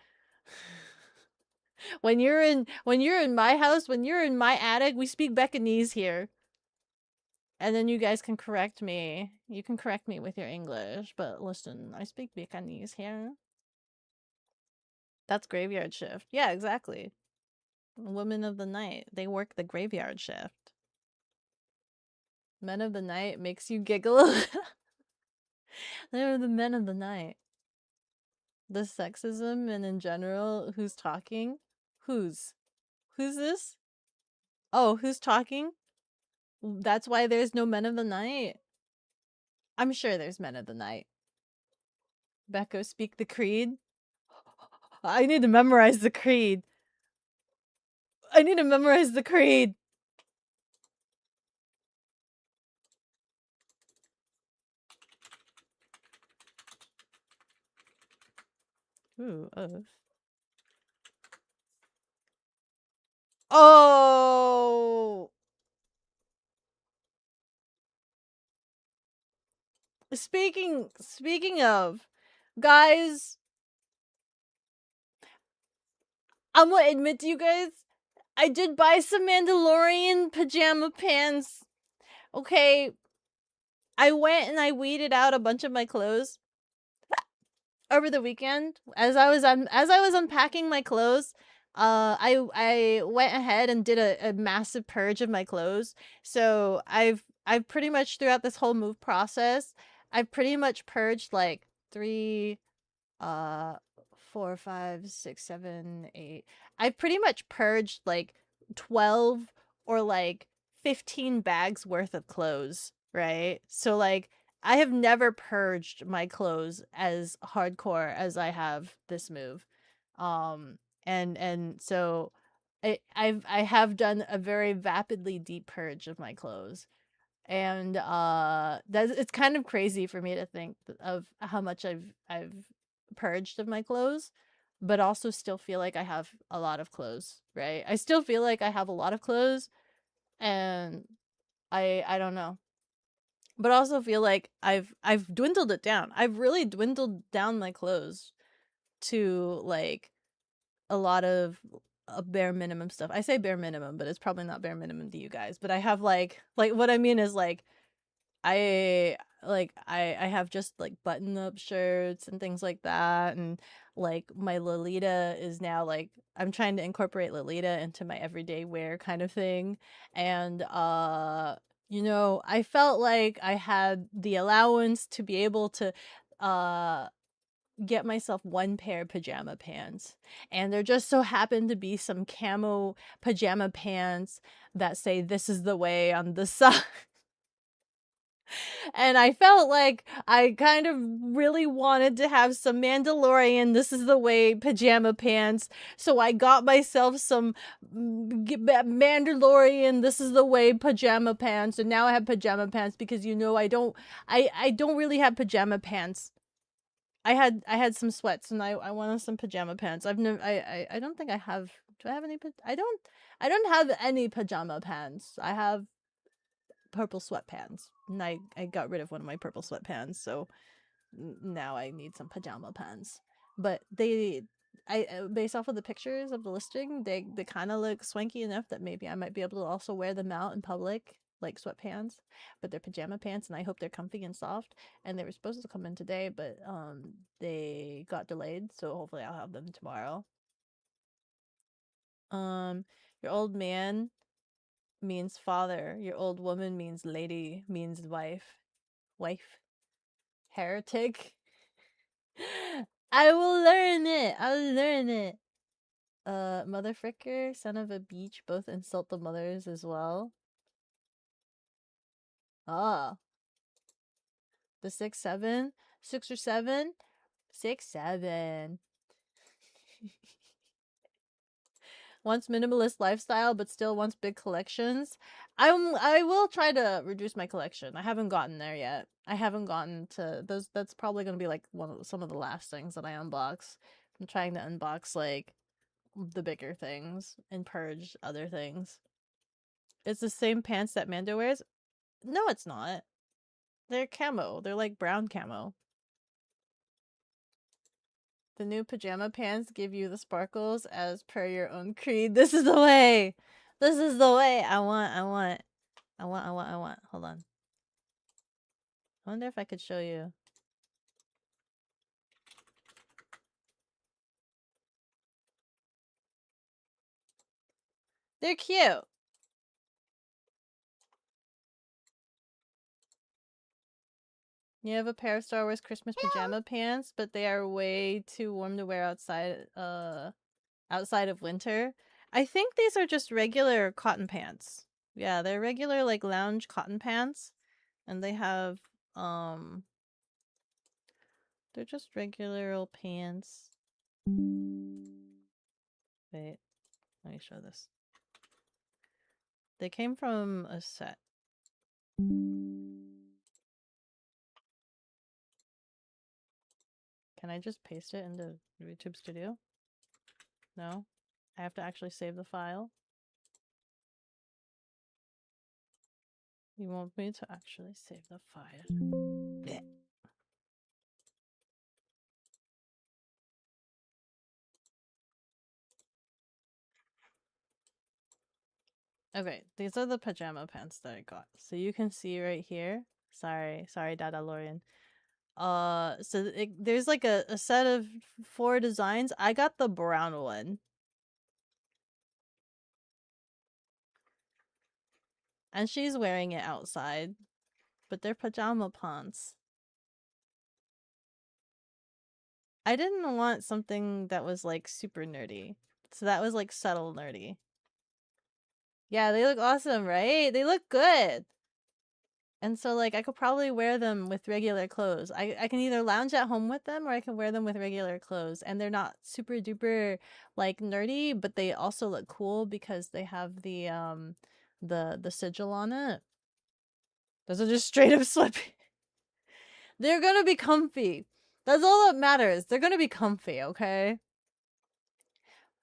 When you're in my house, when you're in my attic, we speak Bekonese here. And then you guys can correct me. You can correct me with your English, but listen, I speak Bekonese here. That's graveyard shift. Yeah, exactly. Women of the night. They work the graveyard shift. Men of the night makes you giggle. They're the men of the night. The sexism and in general, who's talking? Who's this? Oh, who's talking? That's why there's no men of the night? I'm sure there's men of the night. Beko, speak the creed? I need to memorize the creed. I need to memorize the creed. Ooh, Oh, speaking of, guys, I'm gonna admit to you guys, I did buy some Mandalorian pajama pants. Okay, I went and I weeded out a bunch of my clothes over the weekend as I was unpacking my clothes. I went ahead and did a massive purge of my clothes. So I've pretty much throughout this whole move process, I've pretty much purged like three, uh, 4, 5, 6, 7, 8. I pretty much purged like 12 or like 15 bags worth of clothes, right? So like I have never purged my clothes as hardcore as I have this move. Um and so I have done a very rapidly deep purge of my clothes. And that's it's kind of crazy for me to think of how much I've purged of my clothes, but also still feel like I have a lot of clothes, right? I still feel like I have a lot of clothes, and I don't know, but also feel like I've dwindled it down. I've really dwindled down my clothes to like a lot of a bare minimum stuff. I say bare minimum, but it's probably not bare minimum to you guys. But I have like what I mean is like I have just like button up shirts and things like that, and like my Lolita is now like I'm trying to incorporate Lolita into my everyday wear kind of thing. And you know, I felt like I had the allowance to be able to uh get myself one pair of pajama pants, and there just so happened to be some camo pajama pants that say "this is the way" on the side. And I felt like I kind of really wanted to have some Mandalorian "this is the way" pajama pants. So I got myself some Mandalorian "this is the way" pajama pants, and now I have pajama pants because you know I don't really have pajama pants. I had some sweats and I wanted some pajama pants. I've no I don't think I have. Do I have any? I don't have any pajama pants. I have purple sweatpants. And I got rid of one of my purple sweatpants, so now I need some pajama pants. But based off of the pictures of the listing, they kind of look swanky enough that maybe I might be able to also wear them out in public like sweatpants, but they're pajama pants and I hope they're comfy and soft. And they were supposed to come in today, but they got delayed, so hopefully I'll have them tomorrow. Um your old man means father. Your old woman means lady, means wife. Wife. Heretic. I will learn it. I'll learn it. Mother fricker, son of a beach, both insult the mothers as well. Ah, the 6'7", 6 or 7, 6'7". Wants minimalist lifestyle, but still wants big collections. I will try to reduce my collection. I haven't gotten there yet. I haven't gotten to those. That's probably gonna be like some of the last things that I unbox. I'm trying to unbox like the bigger things and purge other things. It's the same pants that Mando wears. No, it's not. They're camo. They're like brown camo. The new pajama pants give you the sparkles as per your own creed. This is the way. This is the way. I want. Hold on. I wonder if I could show you. They're cute. You have a pair of Star Wars Christmas pajama pants, but they are way too warm to wear outside of winter. I think these are just regular cotton pants. Yeah, they're regular like lounge cotton pants, and they have they're just regular old pants. Wait, let me show this. They came from a set. Can I just paste it into YouTube Studio? No? I have to actually save the file? You want me to actually save the file? Blech. Okay, these are the pajama pants that I got. So you can see right here. Sorry, Dadlorian. So there's like a set of 4 designs. I got the brown one. And she's wearing it outside. But they're pajama pants. I didn't want something that was like super nerdy. So that was like subtle nerdy. Yeah, they look awesome, right? They look good. And so like I could probably wear them with regular clothes. I can either lounge at home with them or I can wear them with regular clothes. And they're not super duper like nerdy, but they also look cool because they have the sigil on it. Those are just straight up sweatpants. They're gonna be comfy. That's all that matters. They're gonna be comfy, okay?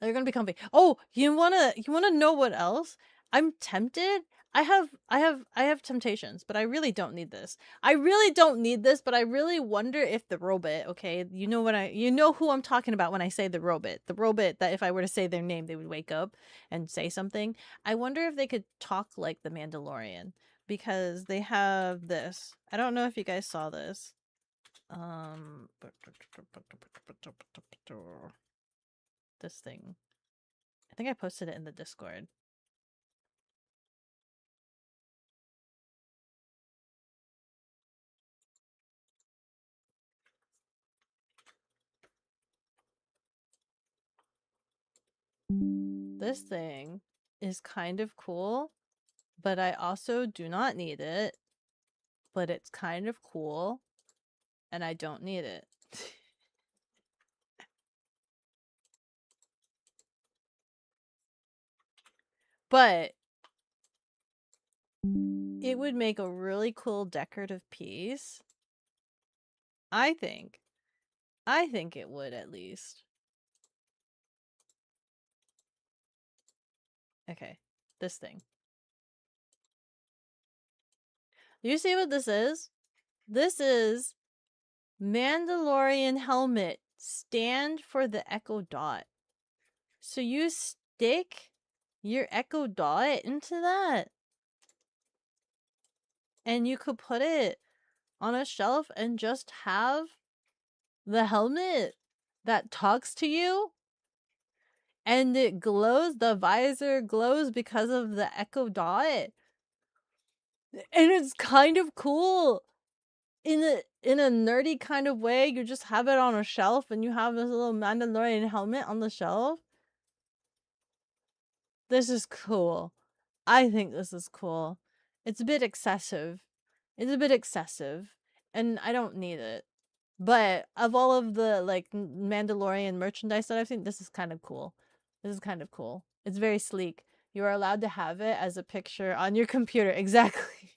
They're gonna be comfy. Oh, you wanna know what else? I'm tempted. I have temptations, but I really don't need this. I really don't need this, but I really wonder if the robot, okay, you know who I'm talking about when I say the robot. The robot that if I were to say their name, they would wake up and say something. I wonder if they could talk like the Mandalorian because they have this. I don't know if you guys saw this. This thing. I think I posted it in the Discord. This thing is kind of cool, but I also do not need it. But it's kind of cool, and I don't need it. But it would make a really cool decorative piece. I think. I think it would at least. Okay, this thing. You see what this is? This is Mandalorian helmet. Stand for the Echo Dot. So you stick your Echo Dot into that. And you could put it on a shelf and just have the helmet that talks to you. And it glows, the visor glows because of the Echo Dot. And it's kind of cool. In a nerdy kind of way, you just have it on a shelf and you have this little Mandalorian helmet on the shelf. This is cool. I think this is cool. It's a bit excessive. It's a bit excessive. And I don't need it. But of all of the like Mandalorian merchandise that I've seen, this is kind of cool. This is kind of cool. It's very sleek. You are allowed to have it as a picture on your computer. Exactly.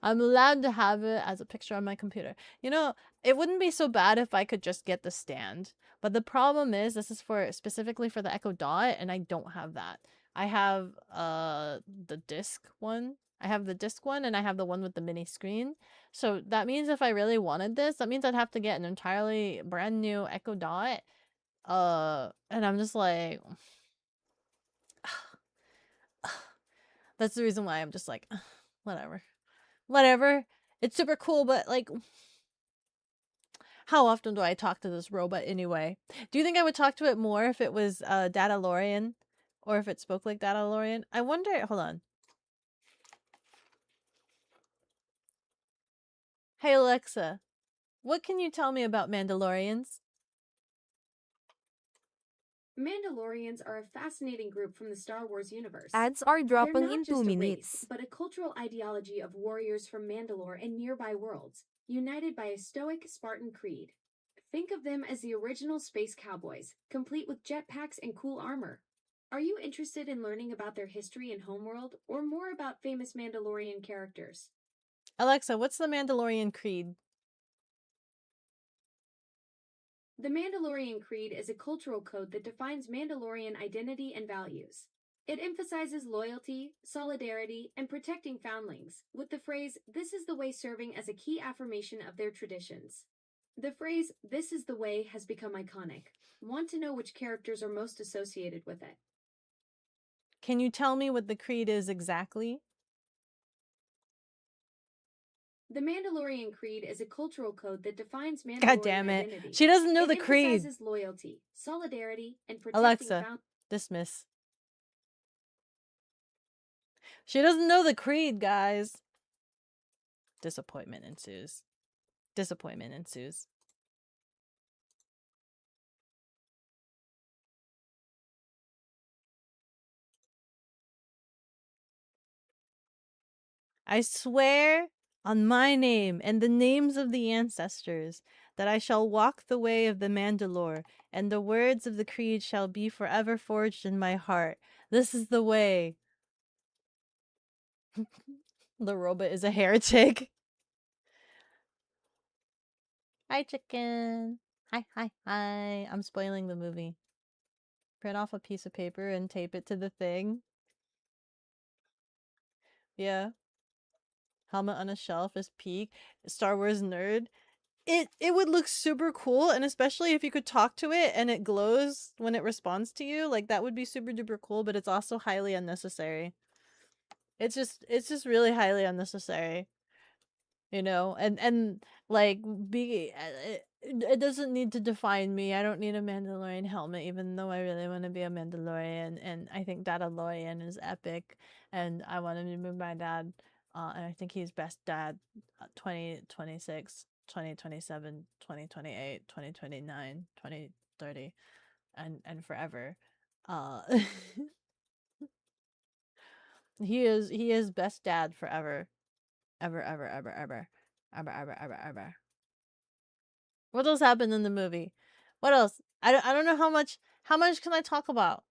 I'm allowed to have it as a picture on my computer. You know, it wouldn't be so bad if I could just get the stand. But the problem is this is for specifically for the Echo Dot and I don't have that. I have the disc one. I have the disc one and I have the one with the mini screen. So that means if I really wanted this, that means I'd have to get an entirely brand new Echo Dot. And I'm just like that's the reason why I'm just like whatever. Whatever. It's super cool, but like how often do I talk to this robot anyway? Do you think I would talk to it more if it was Dadlorian? Or if it spoke like Dadlorian? I wonder, hold on. Hey Alexa, what can you tell me about Mandalorians? Mandalorians are a fascinating group from the Star Wars universe. Ads are They're dropping not in just 2 a minutes. race, but a cultural ideology of warriors from Mandalore and nearby worlds, united by a stoic Spartan creed. Think of them as the original space cowboys, complete with jetpacks and cool armor. Are you interested in learning about their history and homeworld, or more about famous Mandalorian characters? Alexa, what's the Mandalorian creed? The Mandalorian Creed is a cultural code that defines Mandalorian identity and values. It emphasizes loyalty, solidarity, and protecting foundlings, with the phrase, "This is the way," serving as a key affirmation of their traditions. The phrase, "This is the way," has become iconic. Want to know which characters are most associated with it? Can you tell me what the creed is exactly? The Mandalorian Creed is a cultural code that defines God Mandalorian damn it. identity. She doesn't know It the creed. emphasizes loyalty, solidarity, and protecting Alexa, dismiss. She doesn't know the creed, guys. Disappointment ensues. Disappointment ensues. I swear on my name and the names of the ancestors that I shall walk the way of the Mandalore, and the words of the creed shall be forever forged in my heart. This is the way. The robot is a heretic. Hi, chicken. Hi, hi, hi. I'm spoiling the movie. Print off a piece of paper and tape it to the thing. Yeah. Helmet on a shelf is peak. Star Wars nerd. It would look super cool, and especially if you could talk to it and it glows when it responds to you, like that would be super duper cool, but it's also highly unnecessary. It's just really highly unnecessary. You know, and like it doesn't need to define me. I don't need a Mandalorian helmet, even though I really want to be a Mandalorian, and I think Dadlorian is epic, and I want to be my dad. And I think he's best dad 2026, 2027, 2028, 2029, 2030, and forever. Uh he is best dad forever. Ever, ever, ever, ever. Ever, ever, ever, ever. What else happened in the movie? What else? I don't know how much can I talk about?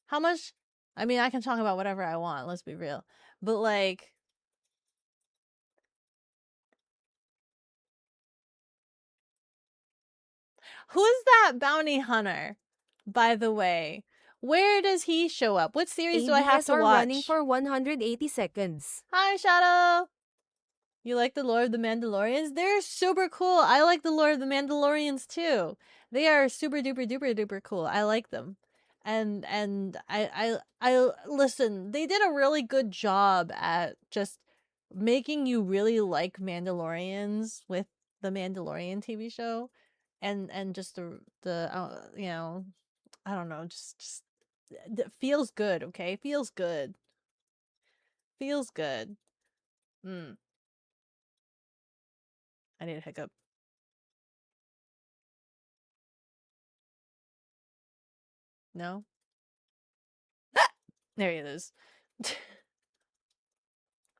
How much I mean I can talk about whatever I want, let's be real. But like who's that bounty hunter, by the way? Where does he show up? What series do I have ABS to are running watch? for 180 seconds. Hi, Shadow! You like the lore of the Mandalorians? They're super cool. I like the lore of the Mandalorians too. They are super duper duper duper cool. I like them. And I listen, they did a really good job at just making you really like Mandalorians with the Mandalorian TV show and just the you know, I don't know, just it feels good, okay? Feels good. Feels good. Mm. I need a hiccup. No? There he is.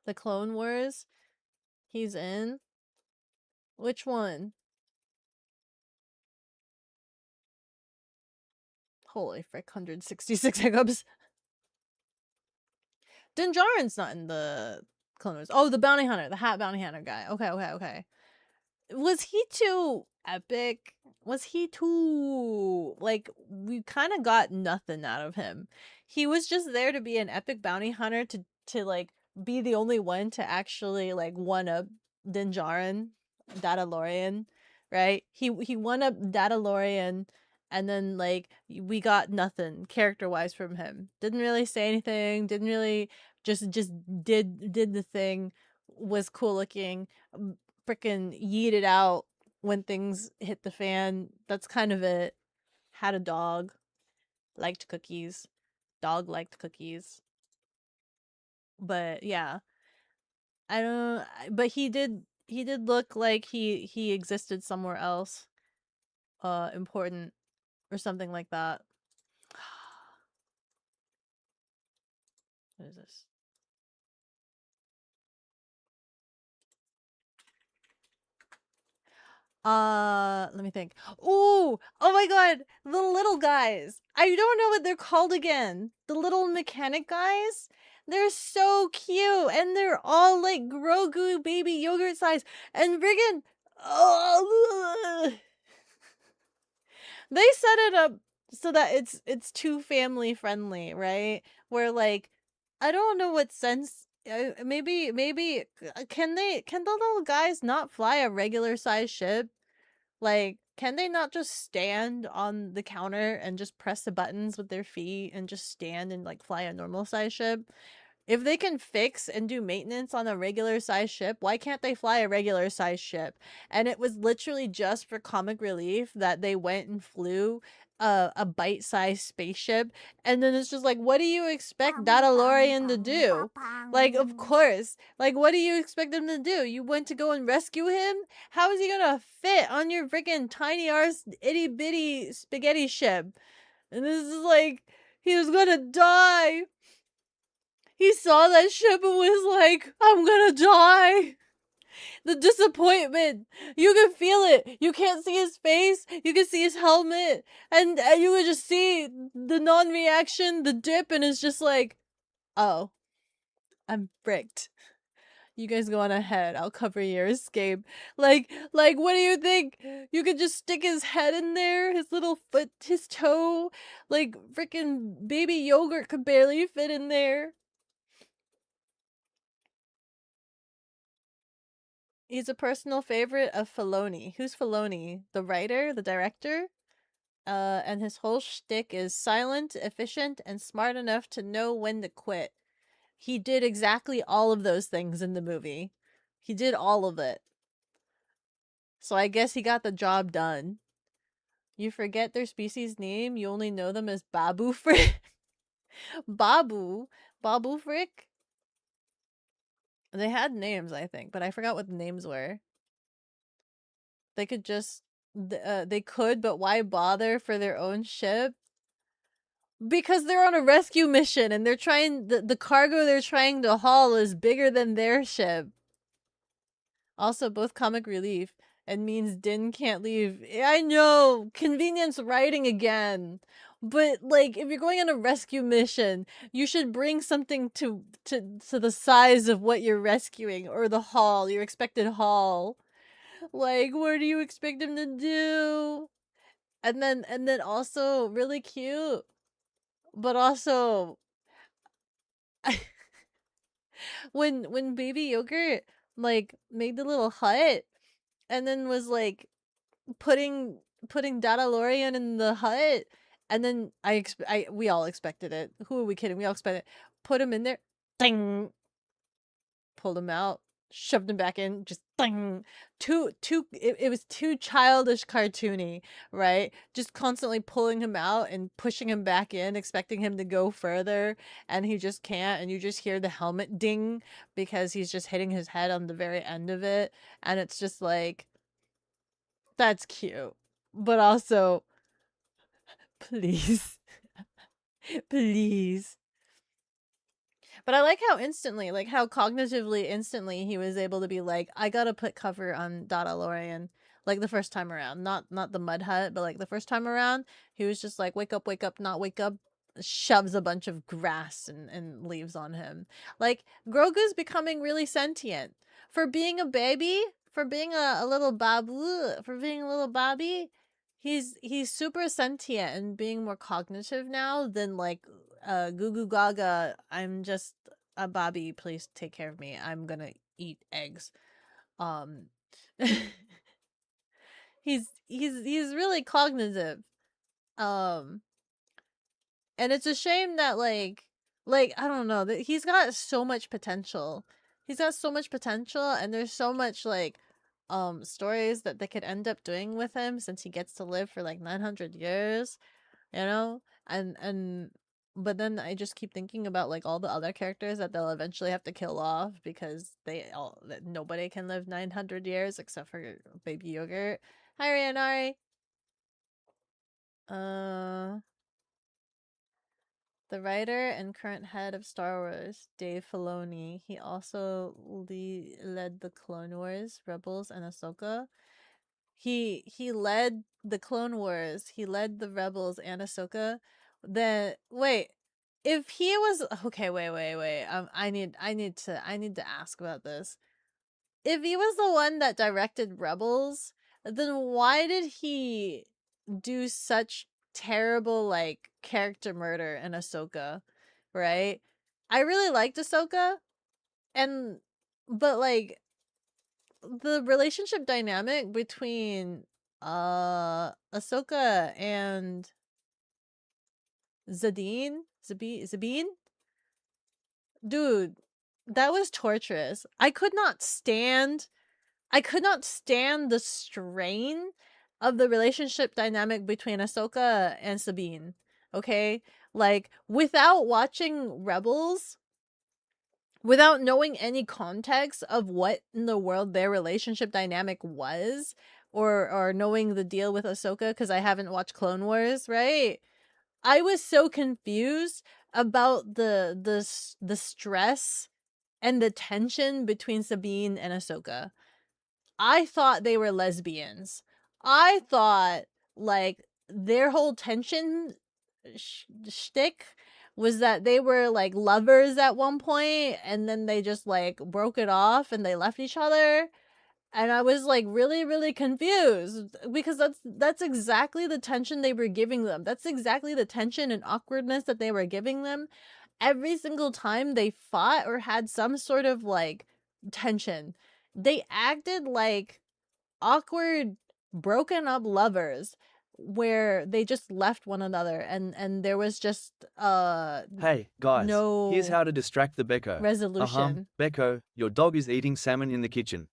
The Clone Wars? He's in? Which one? Holy frick, 166 hiccups. Din Djarin's not in the Clone Wars. Oh, the bounty hunter, the hat bounty hunter guy. Okay, okay, okay. Was he too epic? Was he too like we kind of got nothing out of him. He was just there to be an epic bounty hunter to like be the only one to actually like one up Din Djarin, Dadalorian, right? He one up Dadalorian and then like we got nothing character-wise from him. Didn't really say anything, didn't really just did the thing, was cool looking, freaking yeeted out when things hit the fan. That's kind of it. Had a dog, liked cookies. Dog liked cookies. But yeah, I don't. But he did look like he existed somewhere else, important or something like that. What is this? Let me think. Ooh, oh my god, the little guys. I don't know what they're called again. The little mechanic guys. They're so cute, and they're all like Grogu baby yogurt size, and friggin' oh, they set it up so that it's too family friendly, right? Where like I don't know what sense maybe can the little guys not fly a regular size ship? Like, can they not just stand on the counter and just press the buttons with their feet and just stand and like fly a normal size ship? If they can fix and do maintenance on a regular size ship, why can't they fly a regular size ship? And it was literally just for comic relief that they went and flew a bite-sized spaceship, and then it's just like, what do you expect Dadlorian to do? Like, of course, like, what do you expect him to do? You went to go and rescue him? How is he gonna fit on your freaking tiny arse itty bitty spaghetti ship? And this is like, he was gonna die. He saw that ship and was like, I'm gonna die. The disappointment. You can feel it. You can't see his face. You can see his helmet. And you can just see the non-reaction, the dip, and it's just like, oh, I'm bricked. You guys go on ahead. I'll cover your escape. Like, what do you think? You could just stick his head in there, his little foot, his toe. Like, freaking baby yogurt could barely fit in there. He's a personal favorite of Filoni. Who's Filoni? The writer? The director? And his whole shtick is silent, efficient, and smart enough to know when to quit. He did exactly all of those things in the movie. He did all of it. So I guess he got the job done. You forget their species name, you only know them as Babu Frick. Babu Frick? They had names, I think, but I forgot what the names were. They could just they could, but why bother for their own ship? Because they're on a rescue mission and they're trying the cargo they're trying to haul is bigger than their ship. Also, both comic relief and means Din can't leave. I know, convenience writing again. But like, if you're going on a rescue mission, you should bring something to the size of what you're rescuing or the haul, your expected haul. Like, what do you expect him to do? And then also really cute, but also when baby yogurt like made the little hut and then was like putting Dadalorian in the hut, and then we all expected it. Who are we kidding? We all expected it. Put him in there, ding, pulled him out, shoved him back in, just ding. It was too childish cartoony, right? Just constantly pulling him out and pushing him back in, expecting him to go further, and he just can't, and you just hear the helmet ding because he's just hitting his head on the very end of it, and it's just like, that's cute. But also, please. Please. But I like how instantly, like how cognitively instantly he was able to be like, I gotta put cover on Dadalorian. Like the first time around. Not the mud hut, but like the first time around, he was just like, wake up, not wake up. Shoves a bunch of grass and leaves on him. Like, Grogu's becoming really sentient. For being a baby, for being a little babu, for being a little babby, he's super sentient and being more cognitive now than like Goo Goo Gaga. I'm just a Bobby, please take care of me. I'm gonna eat eggs. Um he's really cognitive. Um and it's a shame that like I don't know, that he's got so much potential. He's got so much potential, and there's so much like stories that they could end up doing with him since he gets to live for like 900 years, you know? And but then I just keep thinking about like all the other characters that they'll eventually have to kill off because that nobody can live 900 years except for baby yogurt. Hi Rianari. The writer and current head of Star Wars, Dave Filoni, he also led the Clone Wars, Rebels, and Ahsoka. He led the Clone Wars, he led the Rebels and Ahsoka. Then wait, if he was okay, wait. I need to ask about this. If he was the one that directed Rebels, then why did he do such terrible like character murder in Ahsoka, right? I really liked Ahsoka, and but like the relationship dynamic between Ahsoka and Zabine, dude, that was torturous. I could not stand the strain of the relationship dynamic between Ahsoka and Sabine. Okay? Like, without watching Rebels, without knowing any context of what in the world their relationship dynamic was, or knowing the deal with Ahsoka, because I haven't watched Clone Wars, right? I was so confused about the stress and the tension between Sabine and Ahsoka. I thought they were lesbians. I thought like their whole tension shtick was that they were like lovers at one point, and then they just like broke it off and they left each other. And I was like really, really confused because that's exactly the tension they were giving them. That's exactly the tension and awkwardness that they were giving them every single time they fought or had some sort of like tension. They acted like awkward broken up lovers where they just left one another, and there was just Hey, guys, here's no how to distract the Beko. resolution. Beko, your dog is eating salmon in the kitchen.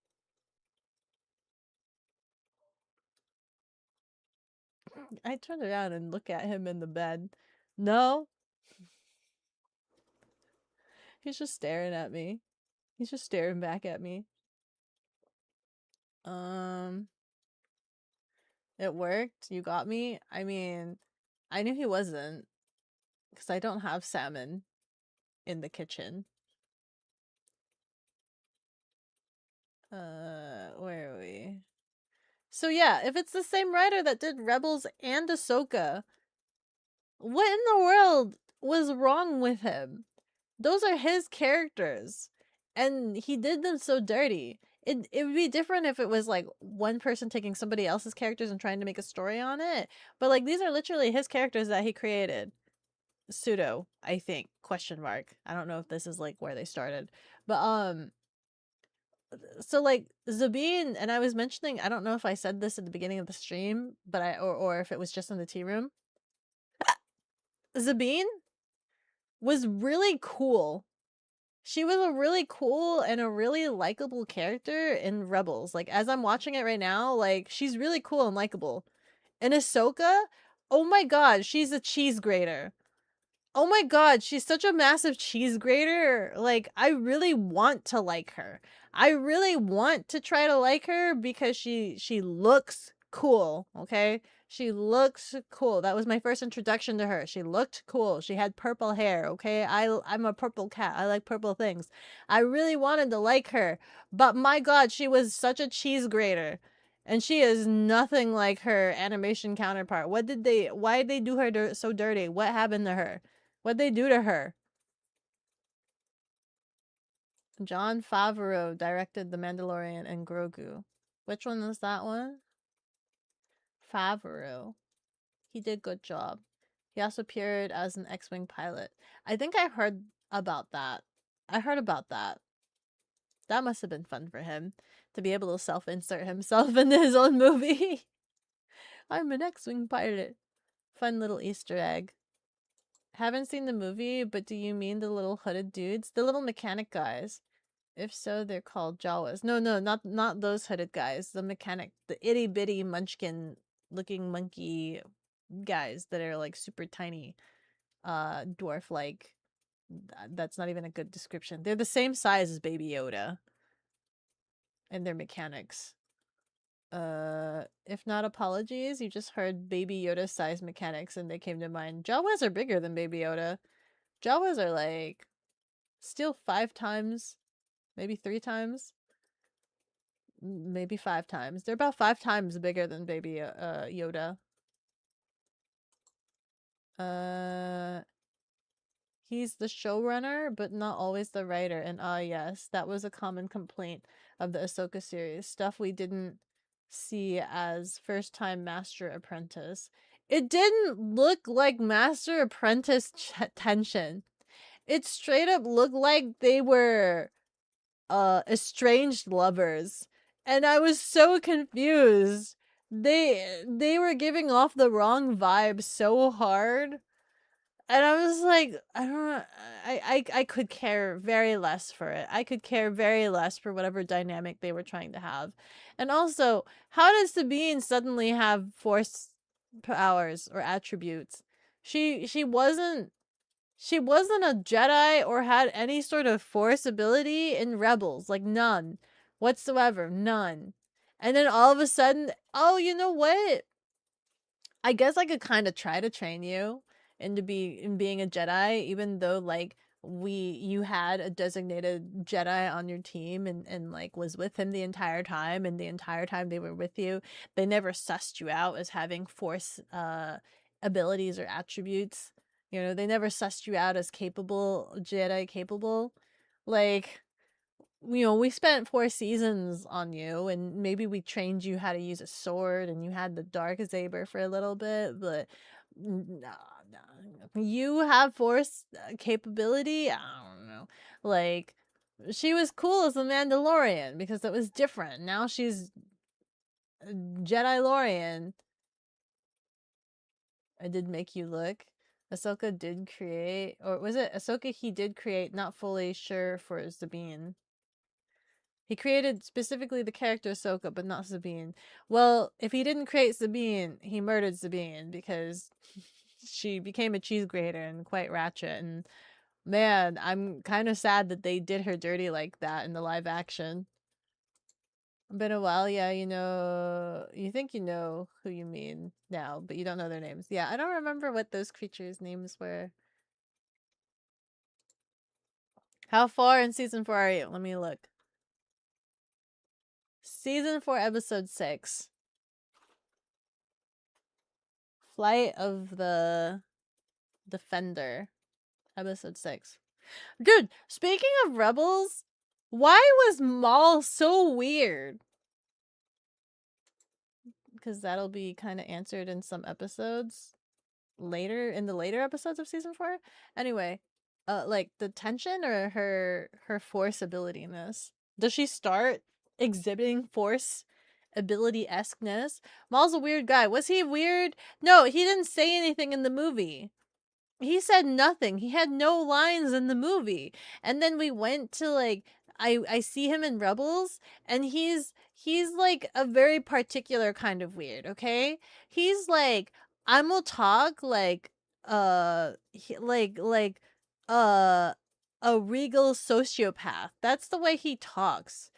I turned around and look at him in the bed. No, he's just staring at me. He's just staring back at me. It worked. You got me. I mean, I knew he wasn't because I don't have salmon in the kitchen. Where are we? So yeah, if it's the same writer that did Rebels and Ahsoka, what in the world was wrong with him? Those are his characters, and he did them so dirty. It would be different if it was like one person taking somebody else's characters and trying to make a story on it. But like these are literally his characters that he created. Pseudo, I think. Question mark. I don't know if this is like where they started. But so like Zabine, and I was mentioning, I don't know if I said this at the beginning of the stream, but or if it was just in the tea room. Zabine was really cool. She was a really cool and a really likable character in Rebels. Like as I'm watching it right now, like she's really cool and likable. And Ahsoka, oh my god, she's a cheese grater. Oh my god, she's such a massive cheese grater. Like, I really want to like her. I really want to try to like her because she looks cool, okay? She looks cool. That was my first introduction to her. She looked cool. She had purple hair, okay? I'm a purple cat. I like purple things. I really wanted to like her, but my god, she was such a cheese grater. And she is nothing like her animation counterpart. Why did they do her so dirty? What happened to her? What'd they do to her? Jon Favreau directed The Mandalorian and Grogu. Which one is that one? Favreau. He did good job. He also appeared as an X-Wing pilot. I think I heard about that. I heard about that. That must have been fun for him to be able to self-insert himself into his own movie. I'm an X-Wing pilot. Fun little Easter egg. Haven't seen the movie, but do you mean the little hooded dudes? The little mechanic guys. If so, they're called Jawas. No, not those hooded guys. The mechanic, the itty bitty munchkin looking monkey guys that are like super tiny, dwarf like. That's not even a good description. They're the same size as Baby Yoda, and they're mechanics. If not apologies, you just heard Baby Yoda size mechanics and they came to mind. Jawas are bigger than Baby Yoda. Jawas are like still 5 times, maybe 3 times, maybe 5 times. They're about 5 times bigger than Baby Yoda. He's the showrunner, but not always the writer. And yes, that was a common complaint of the Ahsoka series. Stuff we didn't see as first-time master apprentice. It didn't look like master apprentice tension. It straight up looked like they were estranged lovers, and I was so confused. They were giving off the wrong vibe so hard, and I was like, I don't know, I could care very less for it. I could care very less for whatever dynamic they were trying to have. And also, how does Sabine suddenly have force powers or attributes? She wasn't a Jedi or had any sort of force ability in Rebels, like none whatsoever, none. And then all of a sudden, oh, you know what? I guess I could kind of try to train you in being a Jedi, even though like you had a designated Jedi on your team and like was with him the entire time, and the entire time they were with you, they never sussed you out as having force abilities or attributes. You know, they never sussed you out as capable Jedi capable. Like, you know, we spent 4 seasons on you, and maybe we trained you how to use a sword, and you had the dark saber for a little bit, but no, no. You have force capability? I don't know. Like, she was cool as a Mandalorian because it was different. Now she's Jedi-Lorian. I did make you look. Ahsoka did create, or was it Ahsoka he did create, not fully sure for Sabine. He created specifically the character Ahsoka, but not Sabine. Well, if he didn't create Sabine, he murdered Sabine because she became a cheese grater and quite ratchet. And man, I'm kind of sad that they did her dirty like that in the live action. Been a while, yeah, you think you know who you mean now, but you don't know their names. Yeah, I don't remember what those creatures' names were. How far in season 4 are you? Let me look. Season 4, episode 6. Flight of the Defender, episode 6. Dude, speaking of Rebels, why was Maul so weird? Because that'll be kind of answered in some episodes later, in the later episodes of season 4. Anyway, like the tension or her force ability in this. Does she start exhibiting force ability-esqueness? Maul's a weird guy. Was he weird? No, he didn't say anything in the movie. He said nothing. He had no lines in the movie. And then we went to like I see him in Rebels, and he's like a very particular kind of weird, okay? He's like, I'm gonna talk like like uh a regal sociopath. That's the way he talks.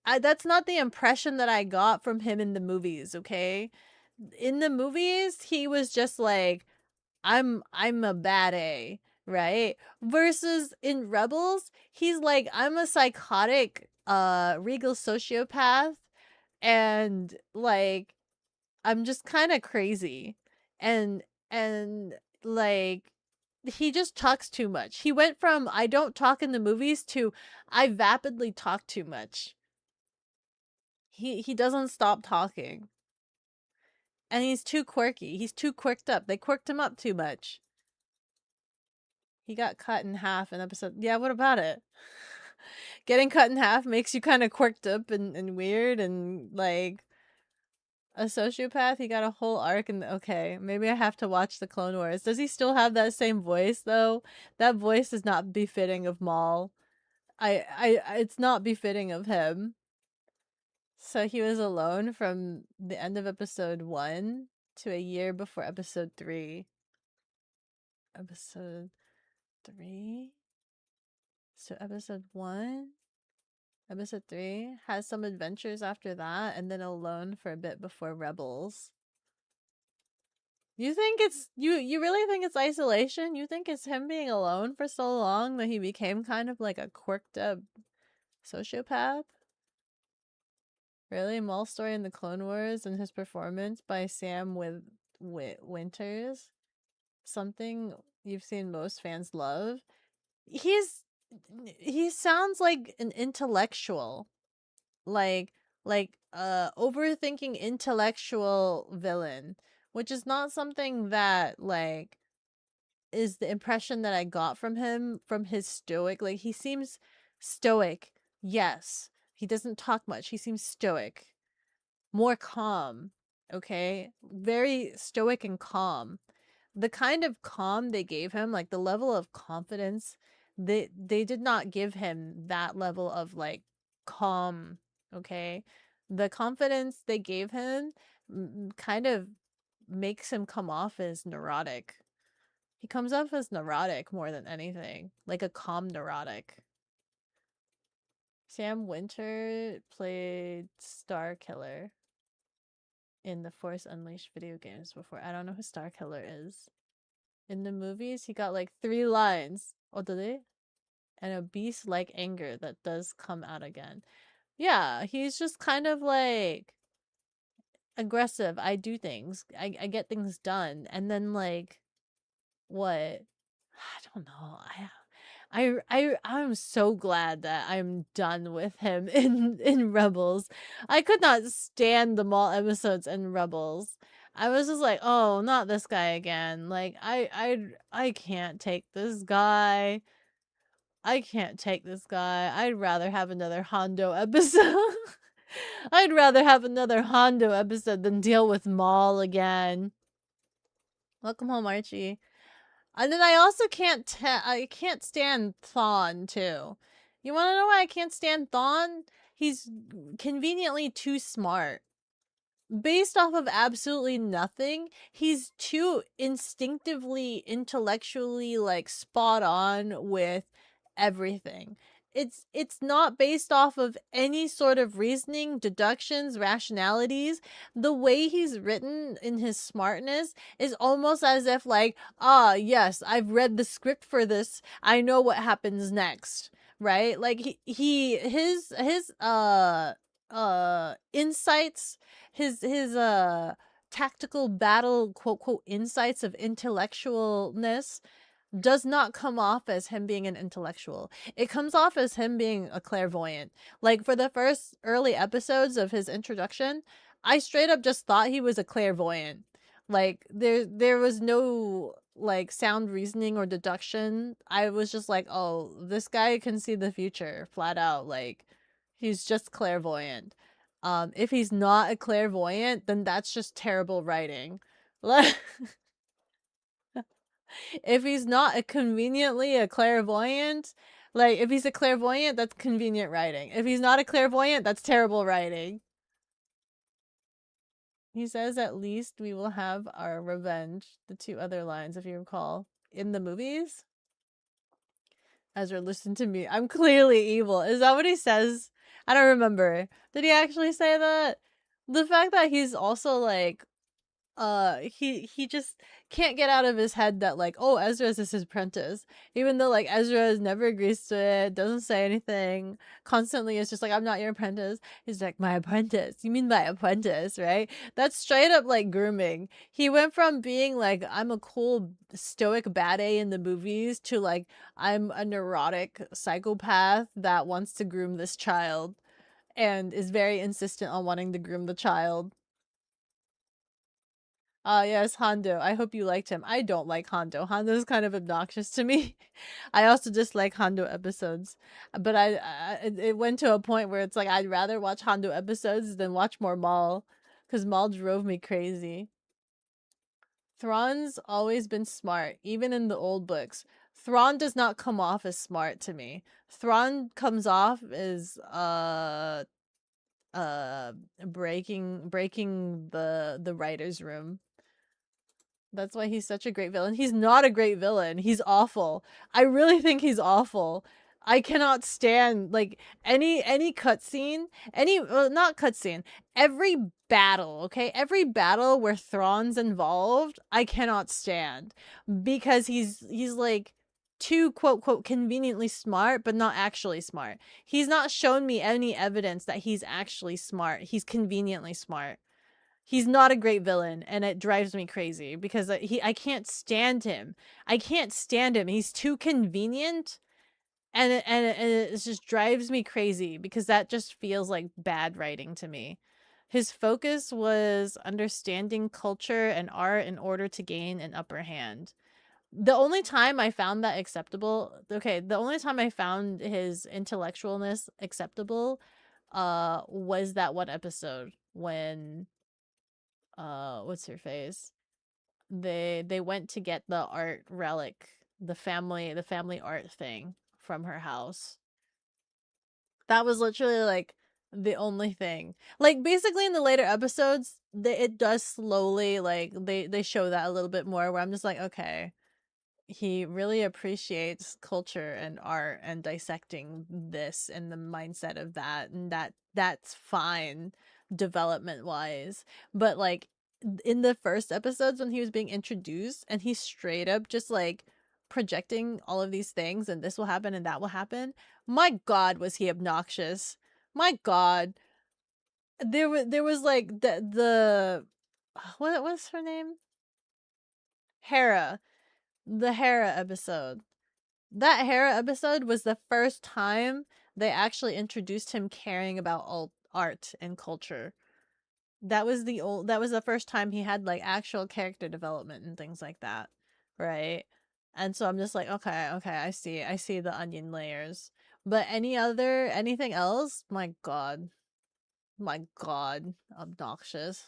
That's not the impression that I got from him in the movies, okay? In the movies, he was just like, I'm a bad A, right? Versus in Rebels, he's like, I'm a psychotic regal sociopath, and like I'm just kind of crazy. And like he just talks too much. He went from I don't talk in the movies to I vapidly talk too much. He doesn't stop talking. And he's too quirky. He's too quirked up. They quirked him up too much. He got cut in half in episode. Yeah, what about it? Getting cut in half makes you kind of quirked up and weird and like a sociopath. He got a whole arc, and okay, maybe I have to watch the Clone Wars. Does he still have that same voice though? That voice is not befitting of Maul. It's not befitting of him. So he was alone from the end of episode 1 to a year before episode 3. Episode 3? So episode 1, episode 3 has some adventures after that, and then alone for a bit before Rebels. You think it's you really think it's isolation? You think it's him being alone for so long that he became kind of like a quirked up sociopath? Really? Maul's story in the Clone Wars and his performance by Sam with Winters? Something you've seen most fans love? He sounds like an intellectual, like overthinking intellectual villain which is not something that like is the impression that I got from him from his stoic. Like he seems stoic. Yes. He doesn't talk much. He seems stoic. More calm. Okay? Very stoic and calm. The kind of calm they gave him, like the level of confidence, they did not give him that level of like calm, okay? The confidence they gave him kind of makes him come off as neurotic. He comes off as neurotic more than anything, like a calm neurotic. Sam Winter played Star Killer in the Force Unleashed video games before. I don't know who Star Killer is. In the movies, he got like 3 lines. Oh, did they? And a beast-like anger that does come out again. Yeah, he's just kind of like aggressive. I do things. I get things done. And then like what? I don't know. I'm so glad that I'm done with him in Rebels. I could not stand the Maul episodes in Rebels. I was just like, oh, not this guy again. Like I can't take this guy. I can't take this guy. I'd rather have another Hondo episode. I'd rather have another Hondo episode than deal with Maul again. Welcome home, Archie. And then I also I can't stand Thawne too. You want to know why I can't stand Thawne? He's conveniently too smart. Based off of absolutely nothing, he's too instinctively, intellectually like spot on with everything. It's not based off of any sort of reasoning, deductions, rationalities. The way he's written in his smartness is almost as if like, ah, yes, I've read the script for this. I know what happens next, right? Like his insights, his tactical battle quote insights of intellectualness does not come off as him being an intellectual. It comes off as him being a clairvoyant. Like for the first early episodes of his introduction, I straight up just thought he was a clairvoyant. Like there was no like sound reasoning or deduction. I was just like, oh, this guy can see the future flat out. Like he's just clairvoyant. If he's not a clairvoyant, then that's just terrible writing. If he's not conveniently a clairvoyant, like if he's a clairvoyant, that's convenient writing. If he's not a clairvoyant, that's terrible writing. He says at least we will have our revenge. The 2 other lines, if you recall, in the movies. Ezra, listen to me. I'm clearly evil. Is that what he says? I don't remember. Did he actually say that? The fact that he's also like he just can't get out of his head that like, oh, Ezra's is his apprentice, even though like Ezra never agrees to it, doesn't say anything, constantly is just like, I'm not your apprentice. He's like, my apprentice, you mean my apprentice, right? That's straight up like grooming. He went from being like, I'm a cool stoic bad A in the movies to like, I'm a neurotic psychopath that wants to groom this child and is very insistent on wanting to groom the child. Yes, Hondo. I hope you liked him. I don't like Hondo. Hondo's kind of obnoxious to me. I also dislike Hondo episodes. But it went to a point where it's like, I'd rather watch Hondo episodes than watch more Maul. Because Maul drove me crazy. Thrawn's always been smart, even in the old books. Thrawn does not come off as smart to me. Thrawn comes off as, breaking the writer's room. That's why he's such a great villain. He's not a great villain. He's awful. I really think he's awful. I cannot stand like any cutscene, not cutscene, every battle, okay? Every battle where Thrawn's involved, I cannot stand because he's like too quote conveniently smart but not actually smart. He's not shown me any evidence that he's actually smart. He's conveniently smart. He's not a great villain, and it drives me crazy because I can't stand him. I can't stand him. He's too convenient, and it just drives me crazy because that just feels like bad writing to me. His focus was understanding culture and art in order to gain an upper hand. The only time I found that acceptable, okay, the only time I found his intellectualness acceptable was that one episode when what's her face? They went to get the art relic, the family art thing from her house. That was literally like the only thing. Like basically in the later episodes, it does slowly like they show that a little bit more where I'm just like, okay, he really appreciates culture and art and dissecting this and the mindset of that, and that's fine development wise. But like in the first episodes when he was being introduced and he's straight up just like projecting all of these things and this will happen and that will happen, my god, was he obnoxious. My god. There was like the what was her name, Hera, the Hera episode. That Hera episode was the first time they actually introduced him caring about art and culture. That was the first time he had like actual character development and things like that, right? And so I'm just like, okay, I see the onion layers. But anything else, my god, obnoxious.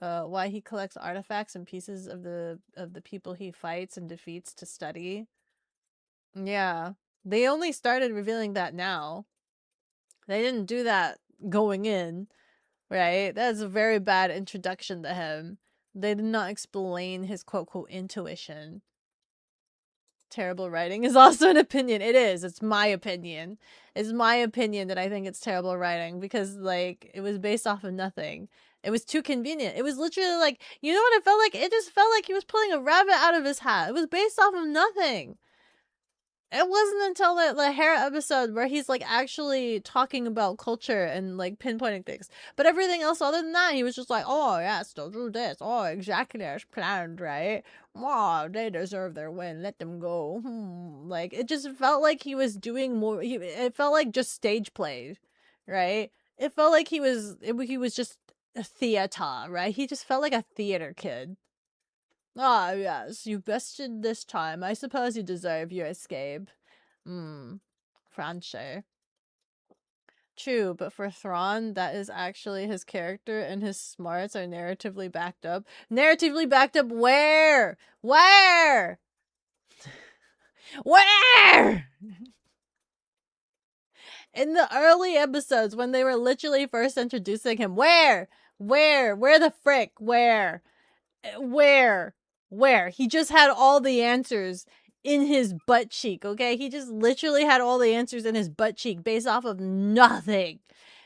Why he collects artifacts and pieces of the people he fights and defeats to study. Yeah. They only started revealing that now. They didn't do that going in, right? That's a very bad introduction to him. They did not explain his quote quote intuition. Terrible writing is also an opinion. It is. It's my opinion. It's my opinion that I think it's terrible writing because, like, it was based off of nothing. It was too convenient. It was literally like, you know what it felt like? It just felt like he was pulling a rabbit out of his hat. It was based off of nothing. It wasn't until the Hera episode where he's like actually talking about culture and like pinpointing things. But everything else other than that, he was just like, oh yes, they'll do this. Oh, exactly as planned, right? Oh, they deserve their win. Let them go. Like it just felt like he was doing more. It felt like just stage play, right? It felt like he was just a theater, right? He just felt like a theater kid. Ah, yes, you bested this time. I suppose you deserve your escape. Franche. True, but for Thrawn, that is actually his character and his smarts are narratively backed up. Narratively backed up where? Where? Where? In the early episodes when they were literally first introducing him. Where? Where the frick? Where? Where? Where? He just had all the answers in his butt cheek, okay? He just literally had all the answers in his butt cheek based off of nothing.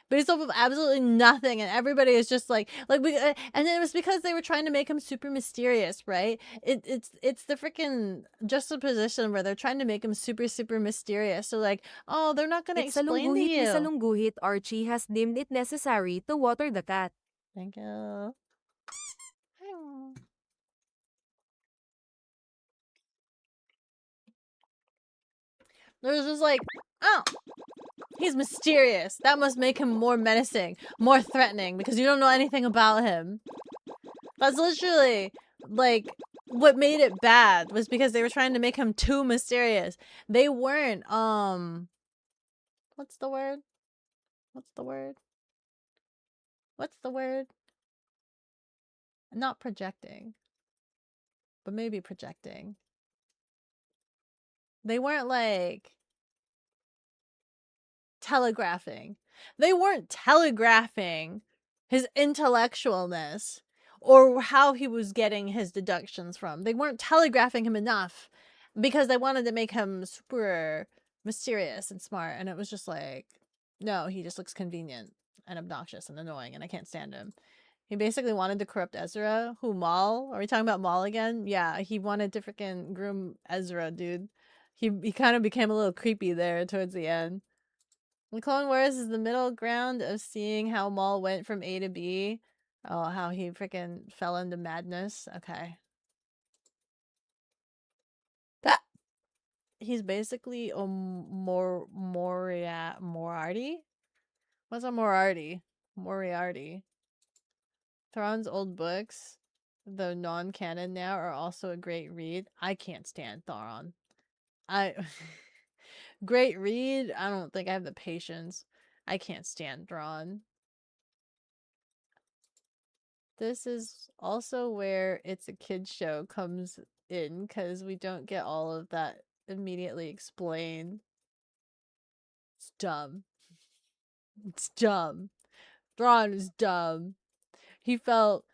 Based off of absolutely nothing, and everybody is just like and it was because they were trying to make him super mysterious, right? It's the freaking juxtaposition where they're trying to make him super mysterious. So like, oh, they're not gonna explain to Itsalungguhit ni you. Salungguhit Archie has deemed it necessary to water the cat. Thank you. There's just like, oh, he's mysterious. That must make him more menacing, more threatening, because you don't know anything about him. That's literally, like, what made it bad was because they were trying to make him too mysterious. They weren't, what's the word? What's the word? What's the word? Not projecting, but maybe projecting. They weren't, like, telegraphing. They weren't telegraphing his intellectualness or how he was getting his deductions from. They weren't telegraphing him enough because they wanted to make him super mysterious and smart. And it was just like, no, he just looks convenient and obnoxious and annoying, and I can't stand him. He basically wanted to corrupt Ezra. Who, Maul? Are we talking about Maul again? Yeah, he wanted to freaking groom Ezra, dude. He kind of became a little creepy there towards the end. The Clone Wars is the middle ground of seeing how Maul went from A to B. Oh, how he freaking fell into madness. Okay. That he's basically a Moriarty. What's a Moriarty? Moriarty. Thrawn's old books, though non-canon now, are also a great read. I can't stand Thrawn. I great read. I don't think I have the patience. I can't stand Thrawn. This is also where It's a Kid Show comes in, because we don't get all of that immediately explained. It's dumb. It's dumb. Thrawn is dumb. He felt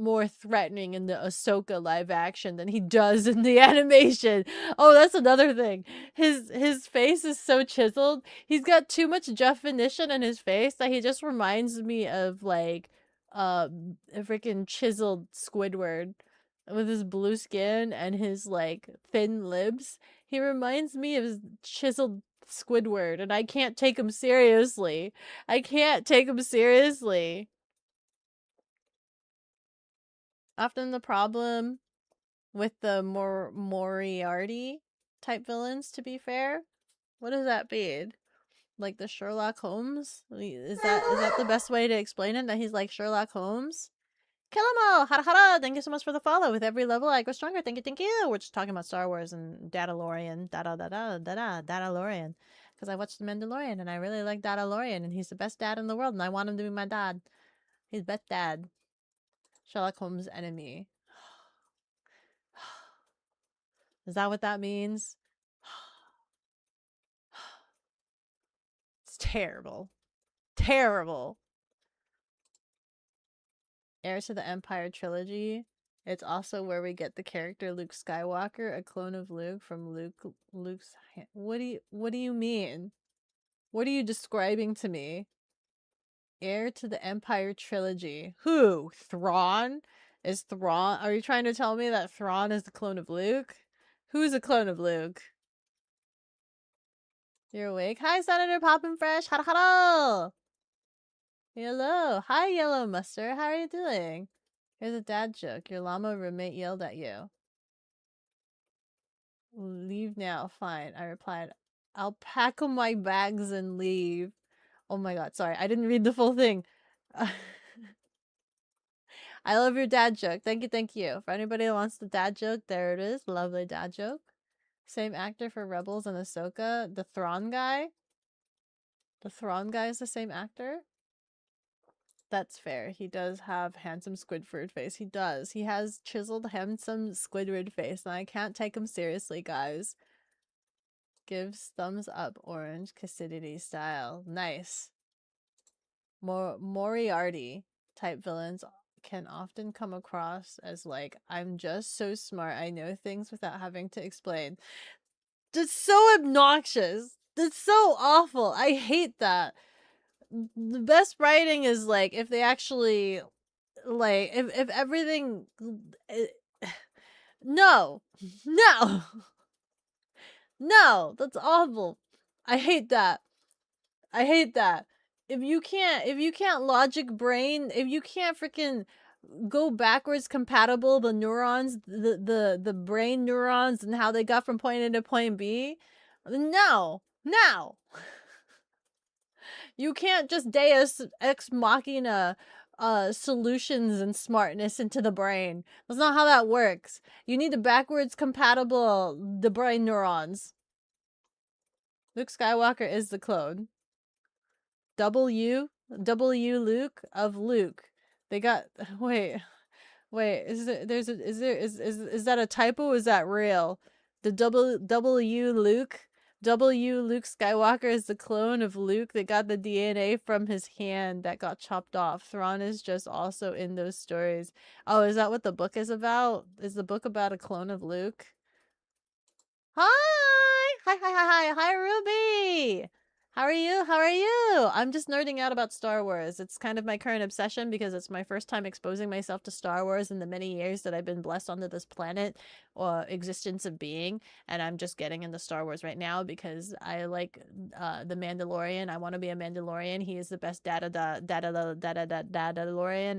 more threatening in the Ahsoka live action than he does in the animation. Oh, that's another thing. His face is so chiseled. He's got too much definition in his face that he just reminds me of like a freaking chiseled Squidward with his blue skin and his like thin lips. He reminds me of his chiseled Squidward, and I can't take him seriously. I can't take him seriously. Often the problem with the Moriarty type villains, to be fair. What does that mean? Like the Sherlock Holmes? Is that the best way to explain it? That he's like Sherlock Holmes? Kill 'em all! Hara hara! Thank you so much for the follow. With every level I grow stronger. Thank you, thank you! We're just talking about Star Wars and Dadlorian. Dadlorian. Because I watched The Mandalorian and I really like Dadlorian and he's the best dad in the world and I want him to be my dad. He's best dad. Sherlock Holmes' enemy. Is that what that means? It's terrible. Terrible. Heir to the Empire trilogy. It's also where we get the character Luke Skywalker, a clone of Luke from Luke's. What do you mean? What are you describing to me? Heir to the Empire trilogy. Who? Thrawn? Is Thrawn? Are you trying to tell me that Thrawn is the clone of Luke? Who's a clone of Luke? You're awake? Hi, Senator Poppin' Fresh. Hello, hello. Hello. Hi, Yellow Mustard. How are you doing? Here's a dad joke. Your llama roommate yelled at you. Leave now. Fine. I replied, I'll pack up my bags and leave. Oh my god. Sorry. I didn't read the full thing. I love your dad joke. Thank you. Thank you. For anybody who wants the dad joke, there it is. Lovely dad joke. Same actor for Rebels and Ahsoka. The Thrawn guy. The Thrawn guy is the same actor? That's fair. He does have handsome Squidward face. He does. He has chiseled handsome Squidward face, and I can't take him seriously, guys. Gives thumbs up orange Cassidity style. Nice. Moriarty type villains can often come across as like, I'm just so smart, I know things without having to explain. That's so obnoxious. That's so awful. I hate that. The best writing is like if they actually like if everything no no, that's awful. I hate that. I hate that. If you can't logic brain, if you can't freaking go backwards compatible the neurons, the brain neurons and how they got from point A to point B, no. You can't just deus ex machina solutions and smartness into the brain. That's not how that works. You need the backwards compatible the brain neurons. Luke Skywalker is the clone. W Luke of Luke. They got wait. Is that a typo? Is that real? The W Luke Luke Skywalker is the clone of Luke that got the DNA from his hand that got chopped off. Thrawn is just also in those stories. Oh, is that what the book is about? Is the book about a clone of Luke? Hi, Ruby! How are you? I'm just nerding out about Star Wars. It's kind of my current obsession because it's my first time exposing myself to Star Wars in the many years that I've been blessed onto this planet or existence of being. And I'm just getting into Star Wars right now because I like the Mandalorian. I want to be a Mandalorian. He is the best Dadalorian,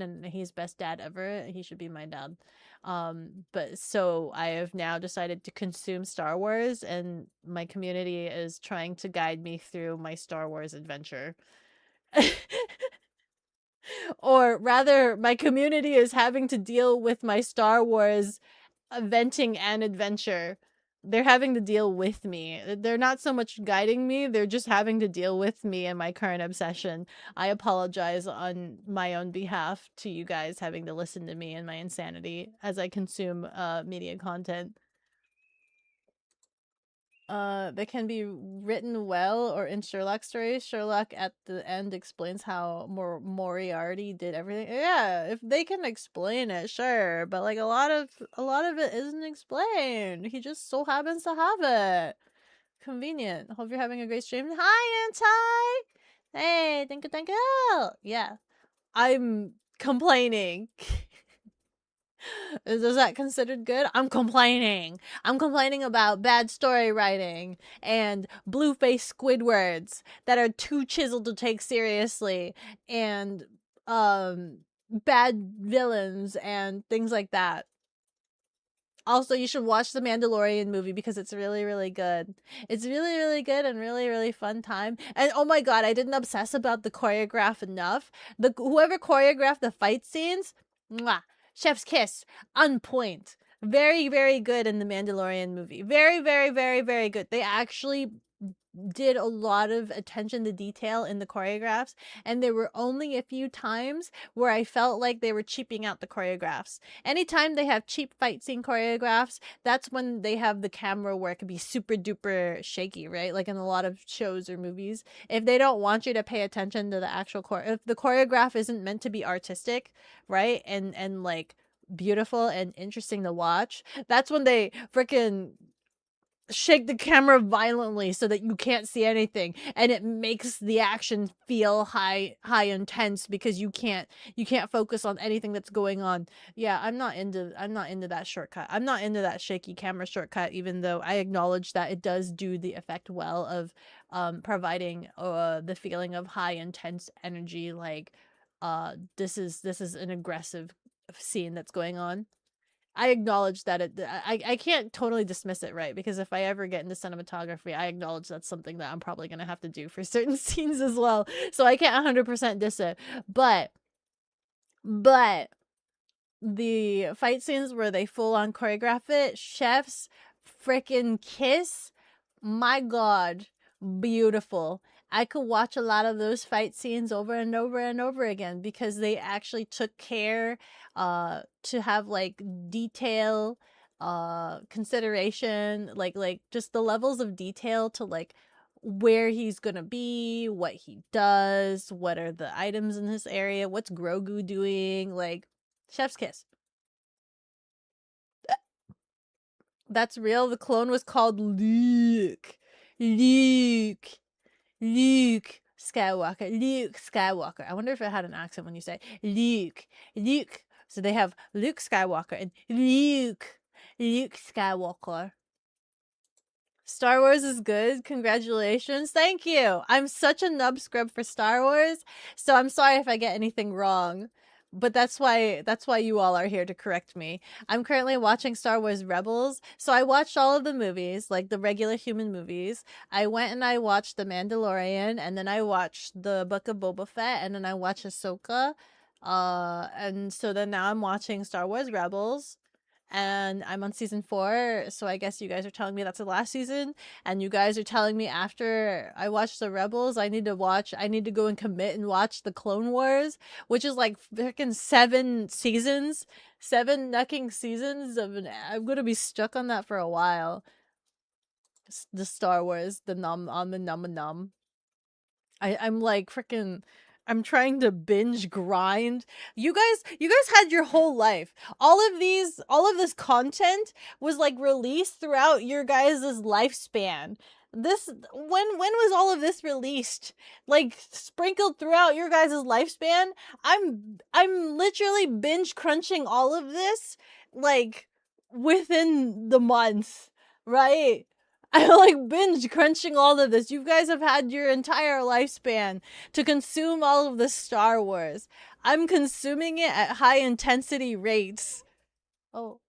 and he's best dad ever. He should be my dad. But so I have now decided to consume Star Wars, and my community is trying to guide me through my Star Wars adventure. Or rather, my community is having to deal with my Star Wars venting and adventure. They're having to deal with me. They're not so much guiding me, they're just having to deal with me and my current obsession. I apologize on my own behalf to you guys having to listen to me and my insanity as I consume media content. They can be written well, or in Sherlock stories, Sherlock at the end explains how Moriarty did everything. Yeah, if they can explain it, sure, but like a lot of it isn't explained. He just so happens to have it. Convenient. Hope you're having a great stream. Hi, Anti. Hey, thank you, thank you. Yeah, I'm complaining. Is that considered good? I'm complaining. I'm complaining about bad story writing and blue-faced Squidwards that are too chiseled to take seriously, and bad villains and things like that. Also, you should watch the Mandalorian movie because it's really, really good. It's really, really good and really, really fun time. And oh my god, I didn't obsess about the choreograph enough. The whoever choreographed the fight scenes, mwah, chef's kiss, on point. Very, very good in the Mandalorian movie. Very, very, very, very good. They actually did a lot of attention to detail in the choreographs, and there were only a few times where I felt like they were cheaping out the choreographs. Anytime they have cheap fight scene choreographs, that's when they have the camera work be super duper shaky, right? Like in a lot of shows or movies. If they don't want you to pay attention to the actual if the choreograph isn't meant to be artistic, right? And like beautiful and interesting to watch, that's when they freaking shake the camera violently so that you can't see anything, and it makes the action feel high intense because you can't focus on anything that's going on. Yeah, I'm not into that shortcut. I'm not into that shaky camera shortcut, even though I acknowledge that it does do the effect well of providing the feeling of high intense energy, like this is an aggressive scene that's going on. I acknowledge that I can't totally dismiss it, right? Because if I ever get into cinematography, I acknowledge that's something that I'm probably going to have to do for certain scenes as well. So I can't 100% diss it. But the fight scenes where they full on choreograph it, chef's freaking kiss, my god, beautiful. I could watch a lot of those fight scenes over and over and over again because they actually took care to have like detail, consideration, like just the levels of detail to like where he's gonna be, what he does, what are the items in this area, what's Grogu doing, like chef's kiss. That's real. The clone was called Luke. Luke. Luke Skywalker. Luke Skywalker. I wonder if it had an accent when you say Luke. Luke. So they have Luke Skywalker and Luke. Luke Skywalker. Star Wars is good. Congratulations. Thank you. I'm such a nub scrub for Star Wars, so I'm sorry if I get anything wrong. But that's why you all are here to correct me. I'm currently watching Star Wars Rebels. So I watched all of the movies, like the regular human movies. I went and I watched The Mandalorian, and then I watched the Book of Boba Fett, and then I watched Ahsoka. And so then now I'm watching Star Wars Rebels, and I'm on season 4, so I guess you guys are telling me that's the last season, and you guys are telling me after I watch the Rebels, I need to go and commit and watch the Clone Wars, which is like freaking 7 seasons, 7 nucking seasons I'm gonna be stuck on that for a while. The Star Wars, the num. I'm like freaking I'm trying to binge grind. You guys had your whole life. All of this content was like released throughout your guys' lifespan. This when was all of this released? Like sprinkled throughout your guys' lifespan? I'm literally binge crunching all of this like within the month, right? I'm like binge crunching all of this. You guys have had your entire lifespan to consume all of the Star Wars. I'm consuming it at high intensity rates. Oh,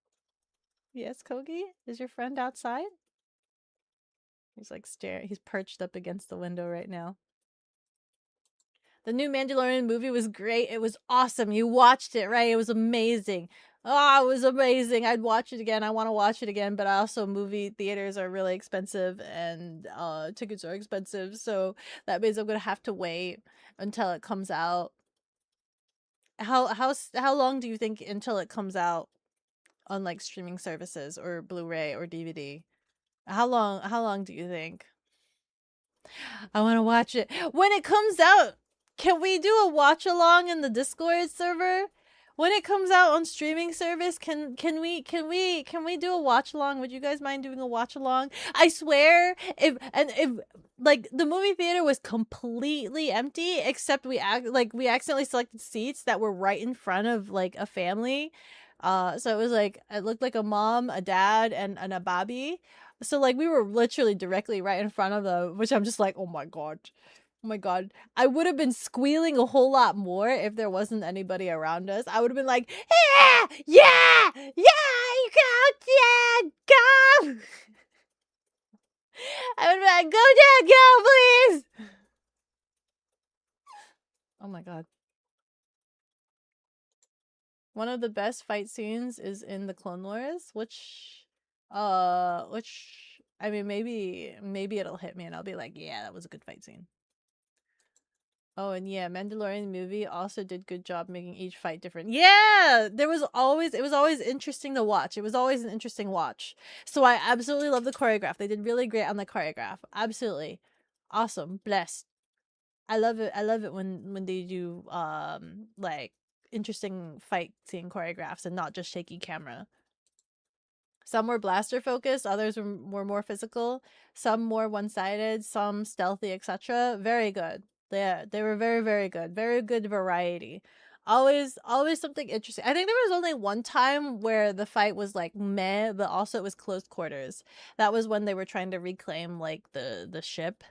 yes, Kogi? Is your friend outside? He's like staring. He's perched up against the window right now. The new Mandalorian movie was great. It was awesome. You watched it, right? It was amazing. Oh, it was amazing. I'd watch it again. I want to watch it again, but also movie theaters are really expensive and tickets are expensive, so that means I'm gonna have to wait until it comes out. How long do you think until it comes out on like streaming services or Blu-ray or DVD? How long do you think? I want to watch it. When it comes out, can we do a watch along in the Discord server? When it comes out on streaming service, can we do a watch along? Would you guys mind doing a watch along? I swear, if like the movie theater was completely empty except we accidentally selected seats that were right in front of like a family. So it was like it looked like a mom, a dad, and a Bobby. So like we were literally directly right in front of them, which I'm just like, oh my god. Oh my god. I would have been squealing a whole lot more if there wasn't anybody around us. I would have been like, yeah, yeah, yeah, you go, Dad, go. I would be like, go, Dad, go, please. Oh my god. One of the best fight scenes is in the Clone Wars, which I mean maybe it'll hit me and I'll be like, yeah, that was a good fight scene. Oh, and yeah, Mandalorian movie also did good job making each fight different. Yeah, it was always interesting to watch. It was always an interesting watch. So I absolutely love the choreograph. They did really great on the choreograph. Absolutely. Awesome. Blessed. I love it. I love it when they do like interesting fight scene choreographs and not just shaky camera. Some were blaster focused, others were more physical, some more one-sided, some stealthy, etc. Very good. They were very, very good. Very good variety. Always something interesting. I think there was only one time where the fight was like meh, but also it was close quarters. That was when they were trying to reclaim like the ship.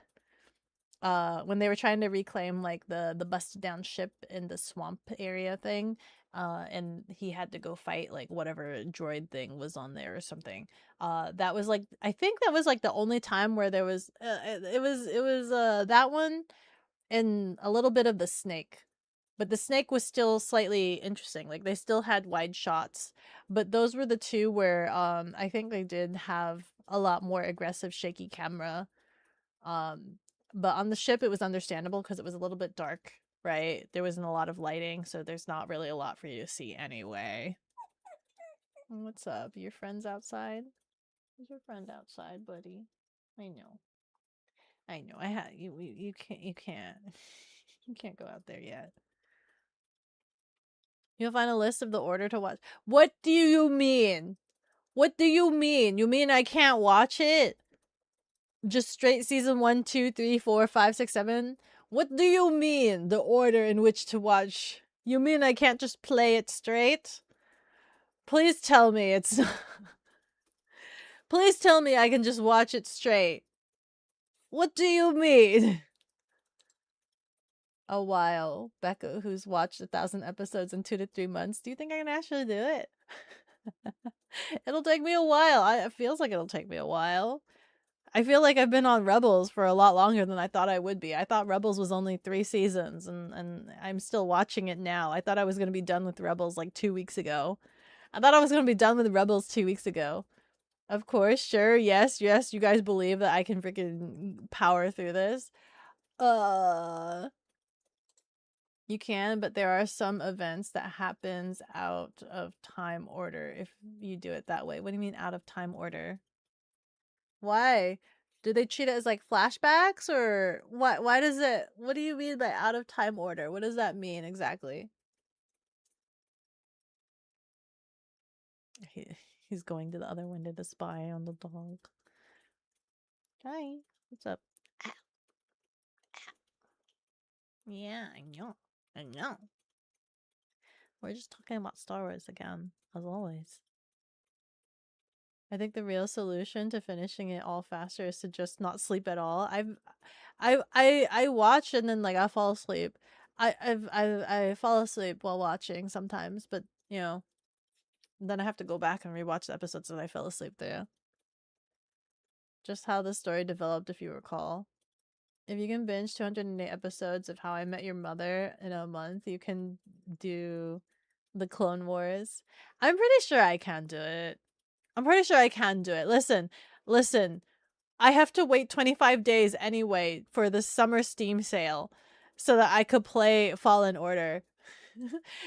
When they were trying to reclaim like the busted down ship in the swamp area thing, and he had to go fight like whatever droid thing was on there or something. That was like I think that was like the only time where there was it was that one and a little bit of the snake. But the snake was still slightly interesting. Like they still had wide shots, but those were the two where I think they did have a lot more aggressive shaky camera. um but on the ship it was understandable because it was a little bit dark, right? There wasn't a lot of lighting, so there's not really a lot for you to see anyway. What's up? Your friend's outside? Is your friend outside, buddy? I know. I know. You can't you can't go out there yet. You'll find a list of the order to watch. What do you mean? What do you mean? You mean I can't watch it? Just straight season 1, 2, 3, 4, 5, 6, 7? What do you mean, the order in which to watch? You mean I can't just play it straight? Please tell me it's... Please tell me I can just watch it straight. What do you mean? A while. Beko, who's watched 1,000 episodes in 2 to 3 months. Do you think I can actually do it? It'll take me a while. It feels like it'll take me a while. I feel like I've been on Rebels for a lot longer than I thought I would be. I thought Rebels was only 3 seasons, and I'm still watching it now. I thought I was going to be done with Rebels like 2 weeks ago. I thought I was going to be done with Rebels 2 weeks ago. Of course, sure, yes, you guys believe that I can freaking power through this. You can, but there are some events that happens out of time order if you do it that way. What do you mean out of time order? Why? Do they treat it as like flashbacks or what? Why does it? What do you mean by out of time order? What does that mean exactly? He's going to the other window to spy on the dog. Hi, what's up? Yeah, I know. I know. We're just talking about Star Wars again, as always. I think the real solution to finishing it all faster is to just not sleep at all. I watch and then like I fall asleep. I fall asleep while watching sometimes, but you know, then I have to go back and rewatch the episodes that I fell asleep through. Just how the story developed, if you recall. if you can binge 208 episodes of How I Met Your Mother in a month, you can do the Clone Wars. I'm pretty sure I can do it. I'm pretty sure I can do it. Listen. I have to wait 25 days anyway for the summer Steam sale so that I could play Fallen Order.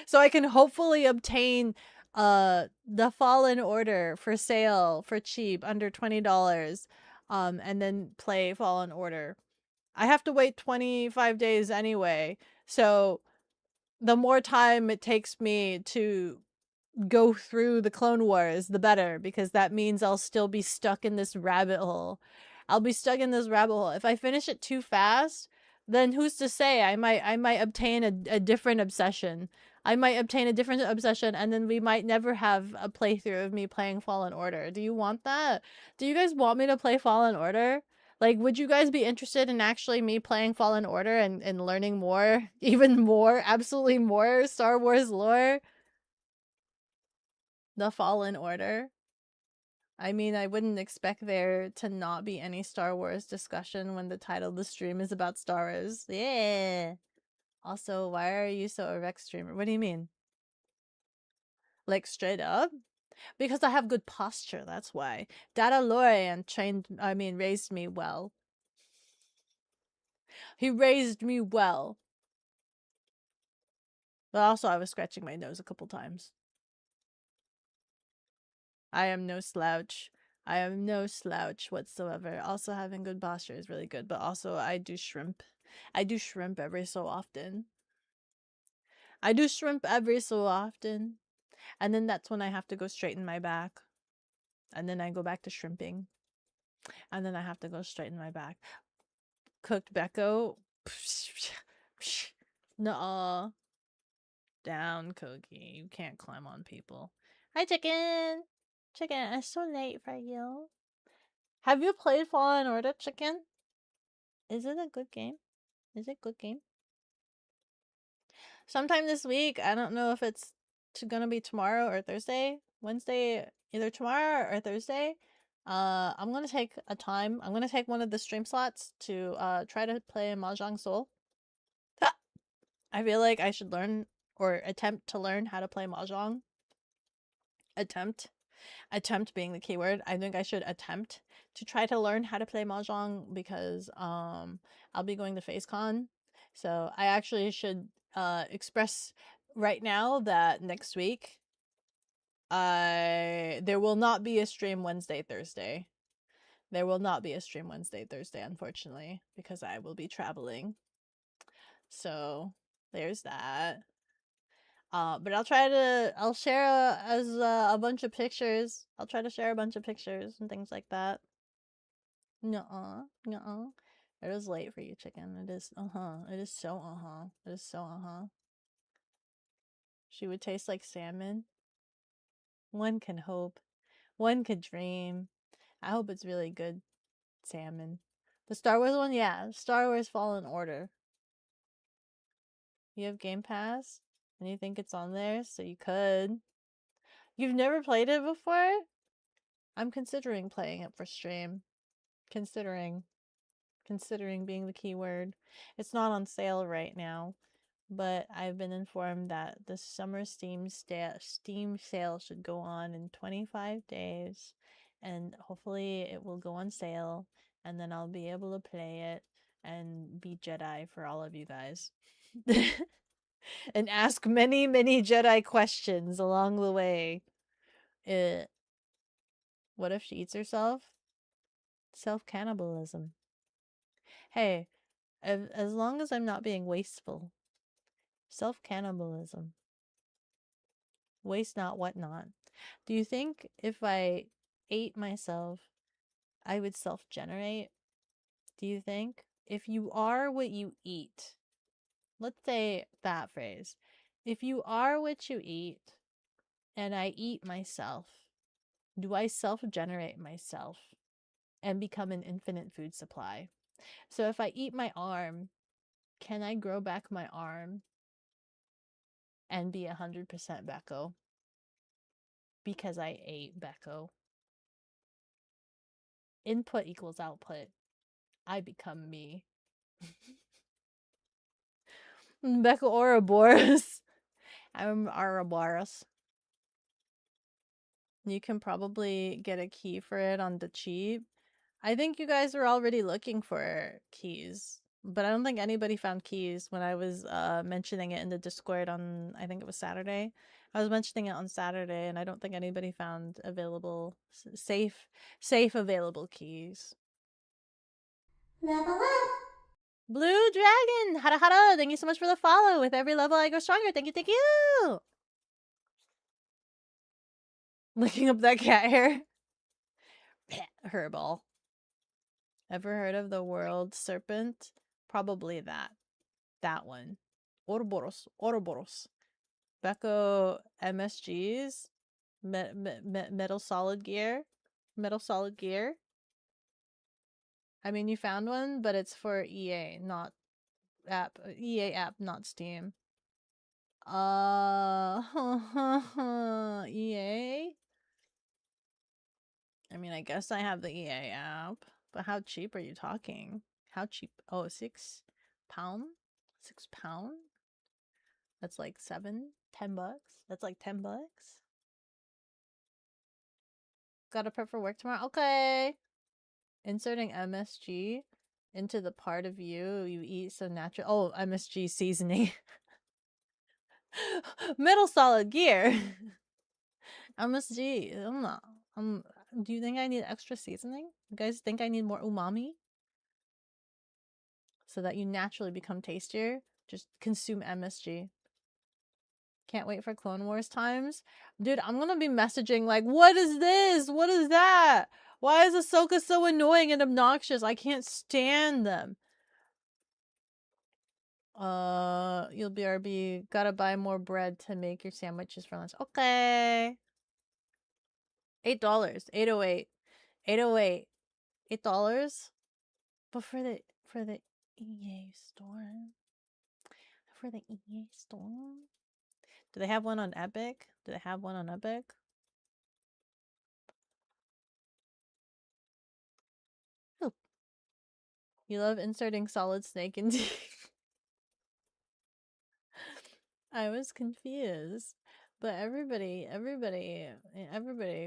So I can hopefully obtain the Fallen Order for sale for cheap under $20 and then play Fallen Order. I have to wait 25 days anyway. So the more time it takes me to go through the Clone Wars, the better, because that means I'll still be stuck in this rabbit hole. I'll be stuck in this rabbit hole. If I finish it too fast, then who's to say I might obtain a different obsession. I might obtain a different obsession, and then we might never have a playthrough of me playing Fallen Order. Do you want that? Do you guys want me to play Fallen Order? Like, would you guys be interested in actually me playing Fallen Order and learning more, even more, absolutely more Star Wars lore? The Fallen Order. I mean, I wouldn't expect there to not be any Star Wars discussion when the title of the stream is about Star Wars. Yeah. Also, why are you so erect, streamer? What do you mean? Like, straight up? Because I have good posture, that's why. Dadlorian raised me well. He raised me well. But also, I was scratching my nose a couple times. I am no slouch. I am no slouch whatsoever. Also, having good posture is really good, but also I do shrimp. I do shrimp every so often. I do shrimp every so often. And then that's when I have to go straighten my back. And then I go back to shrimping. And then I have to go straighten my back. Cooked Beko. Nuh-uh. Down, Cookie. You can't climb on people. Hi, chicken. Chicken, it's so late for you. Have you played Fallen Order, chicken? Is it a good game? Is it a good game? Sometime this week, I don't know if it's gonna be tomorrow or Thursday, Wednesday, either tomorrow or Thursday. I'm gonna take a time. I'm gonna take one of the stream slots to try to play Mahjong Soul. I feel like I should learn or attempt to learn how to play Mahjong. Attempt being the keyword. I think I should attempt to try to learn how to play Mahjong because I'll be going to FaceCon. So I actually should express right now that next week there will not be a stream Wednesday, Thursday. There will not be a stream Wednesday, Thursday, unfortunately, because I will be traveling. So there's that. But I'll share a bunch of pictures. I'll try to share a bunch of pictures and things like that. Nuh-uh, nuh-uh. It is late for you, chicken. It is, It is so, It is so, She would taste like salmon. One can hope. One could dream. I hope it's really good salmon. The Star Wars one? Yeah. Star Wars Fallen Order. You have Game Pass? And you think it's on there? So you could. You've never played it before? I'm considering playing it for stream. Considering being the key word. It's not on sale right now, but I've been informed that the summer Steam sale should go on in 25 days, and hopefully it will go on sale, and then I'll be able to play it and be Jedi for all of you guys. And ask many, many Jedi questions along the way. What if she eats herself? Self-cannibalism. Hey, as long as I'm not being wasteful. Self-cannibalism. Waste not, what not. Do you think if I ate myself, I would self-generate? Do you think? If you are what you eat. Let's say that phrase. If you are what you eat, and I eat myself, do I self-generate myself and become an infinite food supply? So if I eat my arm, can I grow back my arm and be 100% Beko? Because I ate Beko. Input equals output. I become me. Beko Ouroboros. I'm Ouroboros. You can probably get a key for it on the cheap. I think you guys were already looking for keys, but I don't think anybody found keys when I was mentioning it in the Discord on, I think it was Saturday. I was mentioning it on Saturday, and I don't think anybody found available safe available keys. Level up. Blue Dragon, hara hara! Thank you so much for the follow. With every level, I go stronger. Thank you, thank you. Looking up that cat hair. Herbal. Ever heard of the world serpent? Probably that. That one. Ouroboros. Ouroboros. Beko MSGs. Metal Solid Gear. Metal Solid Gear. I mean, you found one, but it's for EA, not app. EA app, not Steam. EA? I mean, I guess I have the EA app, but how cheap are you talking? How cheap? Oh, £6? £6? That's like $10. That's like $10. Gotta prep for work tomorrow. Okay. Inserting MSG into the part of you eat so natural. Oh, MSG seasoning. Metal Solid Gear. MSG. I'm not. Do you think I need extra seasoning? You guys think I need more umami? So that you naturally become tastier? Just consume MSG. Can't wait for Clone Wars times. Dude, I'm gonna be messaging like, what is this? What is that? Why is Ahsoka so annoying and obnoxious? I can't stand them. You'll be RB. Gotta buy more bread to make your sandwiches for lunch. Okay. $8. 808. 808. $8. But for the EA store. For the EA store. Do they have one on Epic? Do they have one on Epic? Oh. You love inserting Solid Snake into. I was confused. But everybody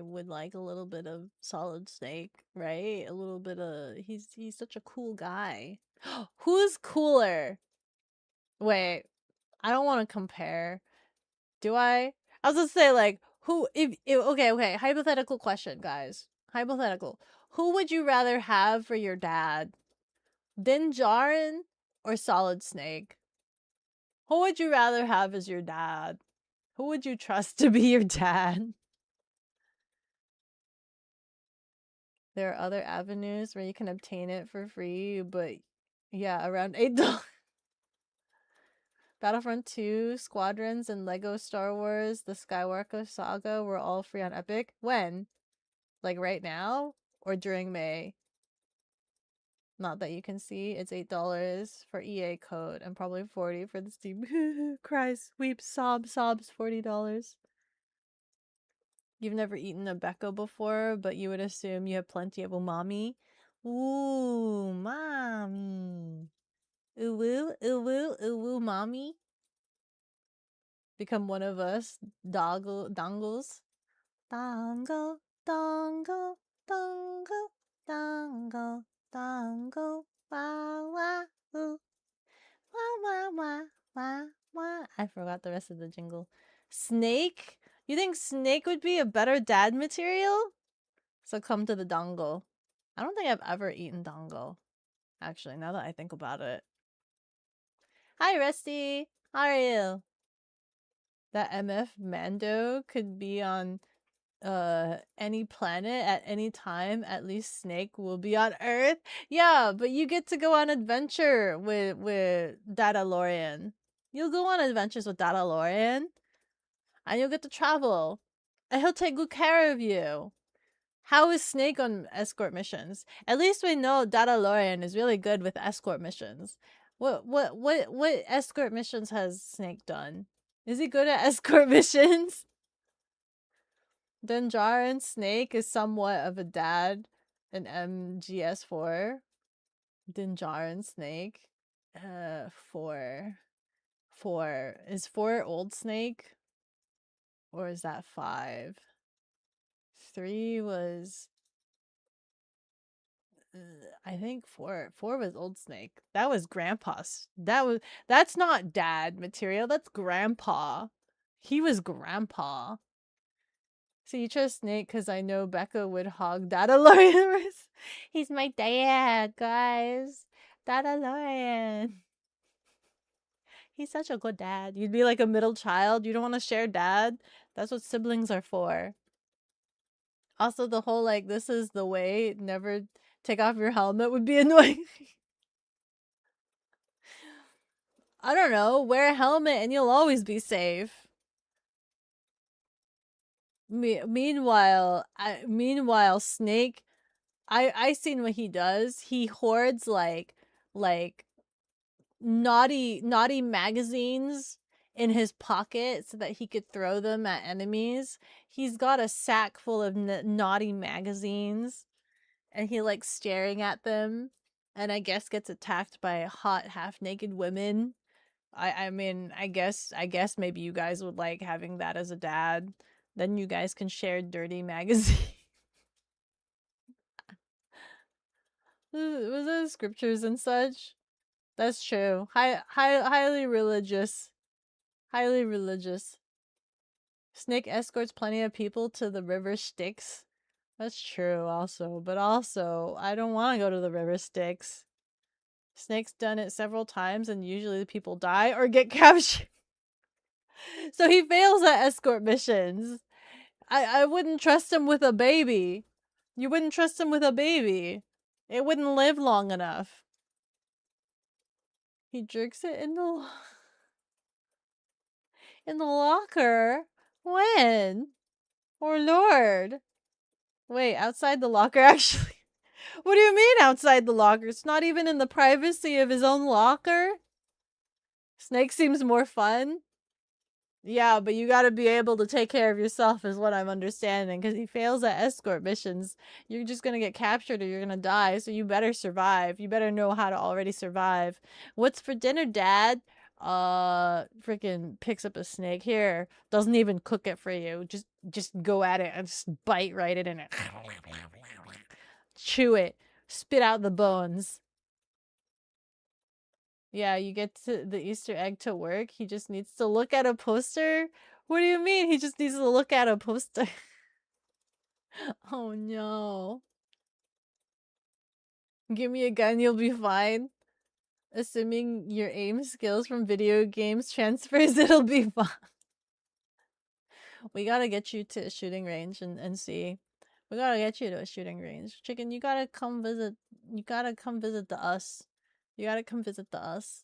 would like a little bit of Solid Snake, right? A little bit of he's such a cool guy. Who's cooler? Wait, I don't want to compare. Do I? I was gonna say like who if okay, hypothetical question, guys. Hypothetical. Who would you rather have for your dad? Din Djarin or Solid Snake? Who would you rather have as your dad? Who would you trust to be your dad? There are other avenues where you can obtain it for free, but yeah, around $8. Battlefront 2, Squadrons, and Lego Star Wars, The Skywalker Saga were all free on Epic. When? Like right now? Or during May? Not that you can see. It's $8 for EA code and probably $40 for the Steam. Cries, weeps, sobs, $40. You've never eaten a Beko before, but you would assume you have plenty of umami. Ooh, mommy. Ooh, mommy. Become one of us. Dongles. Dongle, dongle, dongle, dongle, dongle. Wah, wah, ooh. Wah, wah, wah, wah, wah. I forgot the rest of the jingle. Snake? You think Snake would be a better dad material? So come to the dongle. I don't think I've ever eaten dongle. Actually, now that I think about it. Hi, Rusty. How are you? That MF Mando could be on any planet at any time. At least Snake will be on Earth. Yeah, but you get to go on adventure with Dadlorian. You'll go on adventures with Dadlorian, and you'll get to travel, and he'll take good care of you. How is Snake on escort missions? At least we know Dadlorian is really good with escort missions. What escort missions has Snake done? Is he good at escort missions? Din Djarin Snake is somewhat of a dad in MGS4. Din Djarin Snake. 4. 4. Is 4 old snake? Or is that 5? 3 was I think 4 was old snake. That was grandpa's. That's not dad material. That's grandpa. He was grandpa. So you chose snake because I know Becca would hog Dadlorian. He's my dad, guys. Dadlorian. He's such a good dad. You'd be like a middle child. You don't want to share dad. That's what siblings are for. Also, the whole like, this is the way, never take off your helmet would be annoying. I don't know. Wear a helmet and you'll always be safe. Meanwhile, Snake, I seen what he does. He hoards like naughty magazines in his pocket so that he could throw them at enemies. He's got a sack full of naughty magazines, and he likes staring at them, and I guess gets attacked by hot half-naked women. I mean, I guess maybe you guys would like having that as a dad. Then you guys can share dirty magazine. Was it scriptures and such? That's true. Highly religious. Highly religious. Snake escorts plenty of people to the river Styx. That's true also, but also I don't want to go to the river Styx. Snake's done it several times and usually the people die or get captured. So he fails at escort missions. I wouldn't trust him with a baby. You wouldn't trust him with a baby. It wouldn't live long enough. He jerks it in the locker? When? Oh Lord. Wait, outside the locker actually? What do you mean outside the locker? It's not even in the privacy of his own locker? Snake seems more fun. Yeah, but you gotta be able to take care of yourself is what I'm understanding, because he fails at escort missions. You're just gonna get captured or you're gonna die, so you better survive. You better know how to already survive. What's for dinner, Dad? Freaking picks up a snake. Here, doesn't even cook it for you. Just go at it and just bite right in it. Chew it. Spit out the bones. Yeah, you get to the Easter egg to work. He just needs to look at a poster. What do you mean? He just needs to look at a poster. Oh no. Give me a gun, you'll be fine. Assuming your aim skills from video games transfers, it'll be fine. We gotta get you to a shooting range and see. We gotta get you to a shooting range. Chicken, you gotta come visit. You gotta come visit the us. You gotta come visit the us.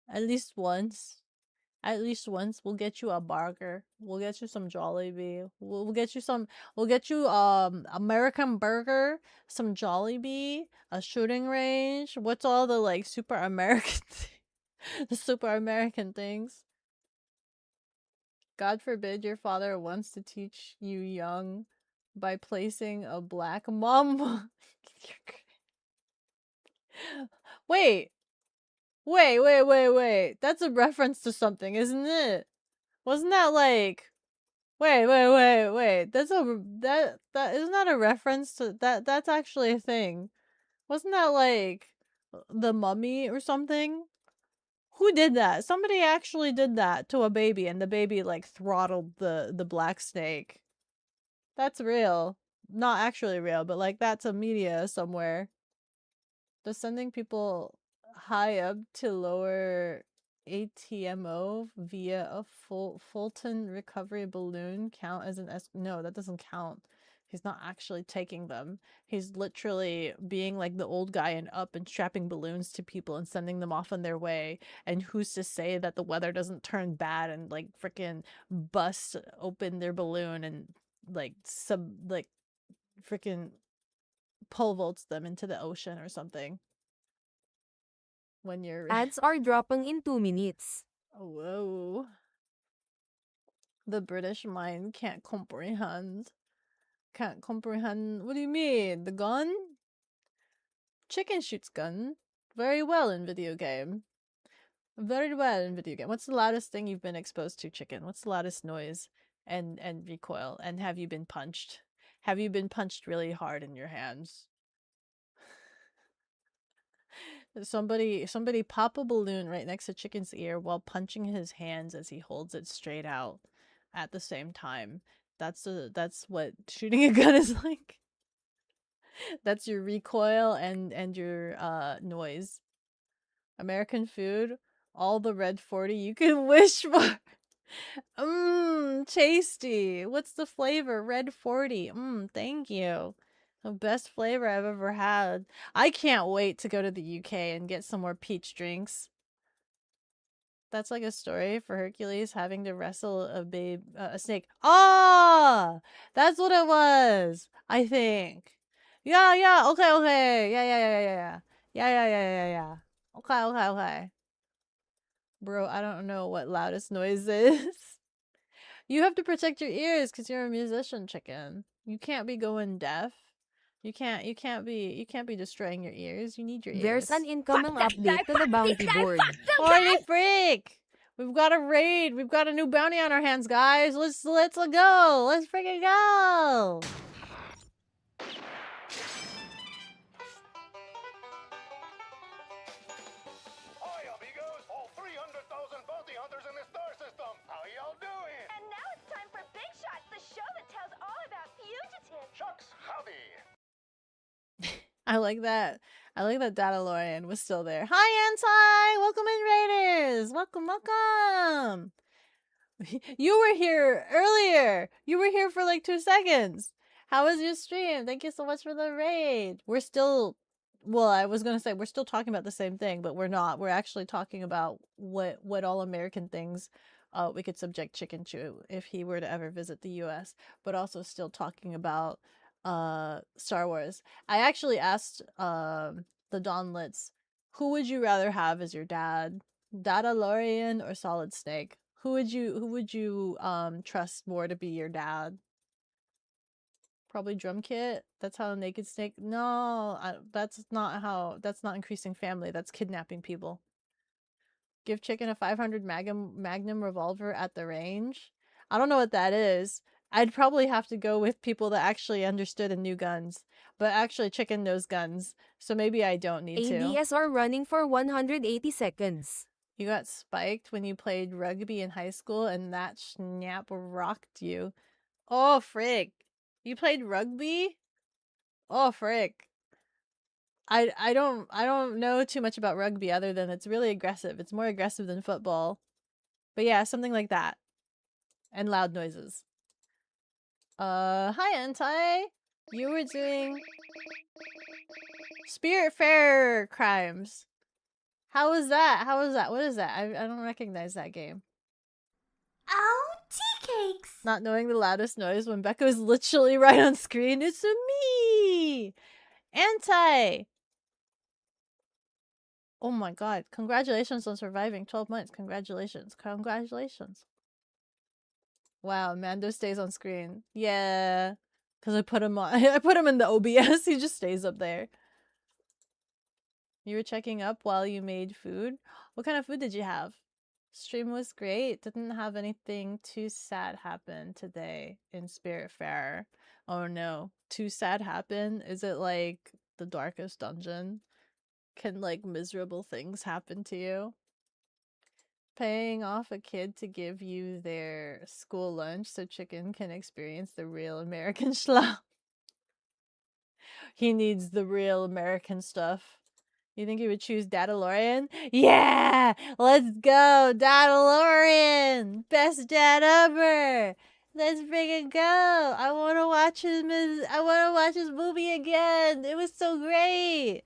At least once. At least once. We'll get you a burger. We'll get you some Jollibee. We'll get you some. We'll get you American burger, some Jollibee, a shooting range. What's all the like super American the super American things? God forbid your father wants to teach you young by placing a black mom. Wait. Wait. That's a reference to something, isn't it? Wasn't that like Wait. That's that isn't that a reference to that's actually a thing. Wasn't that like the Mummy or something? Who did that? Somebody actually did that to a baby and the baby like throttled the black snake. That's real. Not actually real, but like that's a media somewhere. Does sending people high up to lower ATMO via a Fulton recovery balloon count as an No, that doesn't count. He's not actually taking them. He's literally being like the old guy and up and strapping balloons to people and sending them off on their way. And who's to say that the weather doesn't turn bad and like freaking bust open their balloon and like freaking pole vaults them into the ocean or something. When you're Ads are dropping in 2 minutes. whoa. The British mind can't comprehend. What do you mean? The gun? Chicken shoots gun. very well in video game. Very well in video game. What's the loudest thing you've been exposed to, chicken? What's the loudest noise and recoil? And have you been punched? Have you been punched really hard in your hands? Somebody pop a balloon right next to Chicken's ear while punching his hands as he holds it straight out at the same time. That's what shooting a gun is like. That's your recoil and your noise. American food, all the red 40 you can wish for. Tasty. What's the flavor? Red 40. Thank you. The best flavor I've ever had. I can't wait to go to the UK and get some more peach drinks. That's like a story for Hercules having to wrestle a snake. Ah, that's what it was. I think. Yeah. Okay. Yeah. Okay. Bro, I don't know what loudest noise is. You have to protect your ears because you're a musician, chicken. You can't be going deaf. You can't be destroying your ears. You need your ears. There's an incoming update to the bounty board. Holy freak! We've got a raid. We've got a new bounty on our hands, guys. Let's go. Let's freaking go. Hi, amigos! All 300,000 bounty hunters in the star system! How y'all doing? And now it's time for Big Shots, the show that tells all about fugitives. Shucks, howdy! I like that. I like that Dadlorian was still there. Hi, Anti! Welcome in, Raiders! Welcome! You were here earlier! You were here for like 2 seconds! How was your stream? Thank you so much for the raid! We're still... Well, I was gonna say, we're still talking about the same thing, but we're not. We're actually talking about what all American things we could subject Chicken to if he were to ever visit the US, but also still talking about Star Wars. I actually asked the Dawnlets, who would you rather have as your dad? Dadlorian or Solid Snake? Who would you trust more to be your dad? Probably Drum Kit. That's how Naked Snake. No, that's not increasing family. That's kidnapping people. Give Chicken a 500 Magnum revolver at the range. I don't know what that is. I'd probably have to go with people that actually understood and knew guns. But actually, Chicken knows guns, so maybe I don't need to. ADSR running for 180 seconds. You got spiked when you played rugby in high school, and that snap rocked you. Oh, frick. You played rugby? Oh, frick. I don't know too much about rugby other than it's really aggressive. It's more aggressive than football. But yeah, something like that. And loud noises. Hi, Anti. You were doing Spirit Fair crimes. How was that? What is that? I don't recognize that game. Oh, tea cakes! Not knowing the loudest noise when Beko is literally right on screen. It's me! Anti! Oh my god. Congratulations on surviving 12 months. Congratulations. Wow, Mando stays on screen. Yeah. Because I put him on. I put him in the OBS. He just stays up there. You were checking up while you made food? What kind of food did you have? Stream was great. Didn't have anything too sad happen today in Spiritfarer. Oh no. Too sad happen? Is it like the darkest dungeon? Can like miserable things happen to you? Paying off a kid to give you their school lunch so Chicken can experience the real American schlaf. He needs the real American stuff. You think he would choose Dadlorian? Yeah! Let's go! Dadlorian! Best dad ever! Let's freaking go! I wanna watch his movie again! It was so great!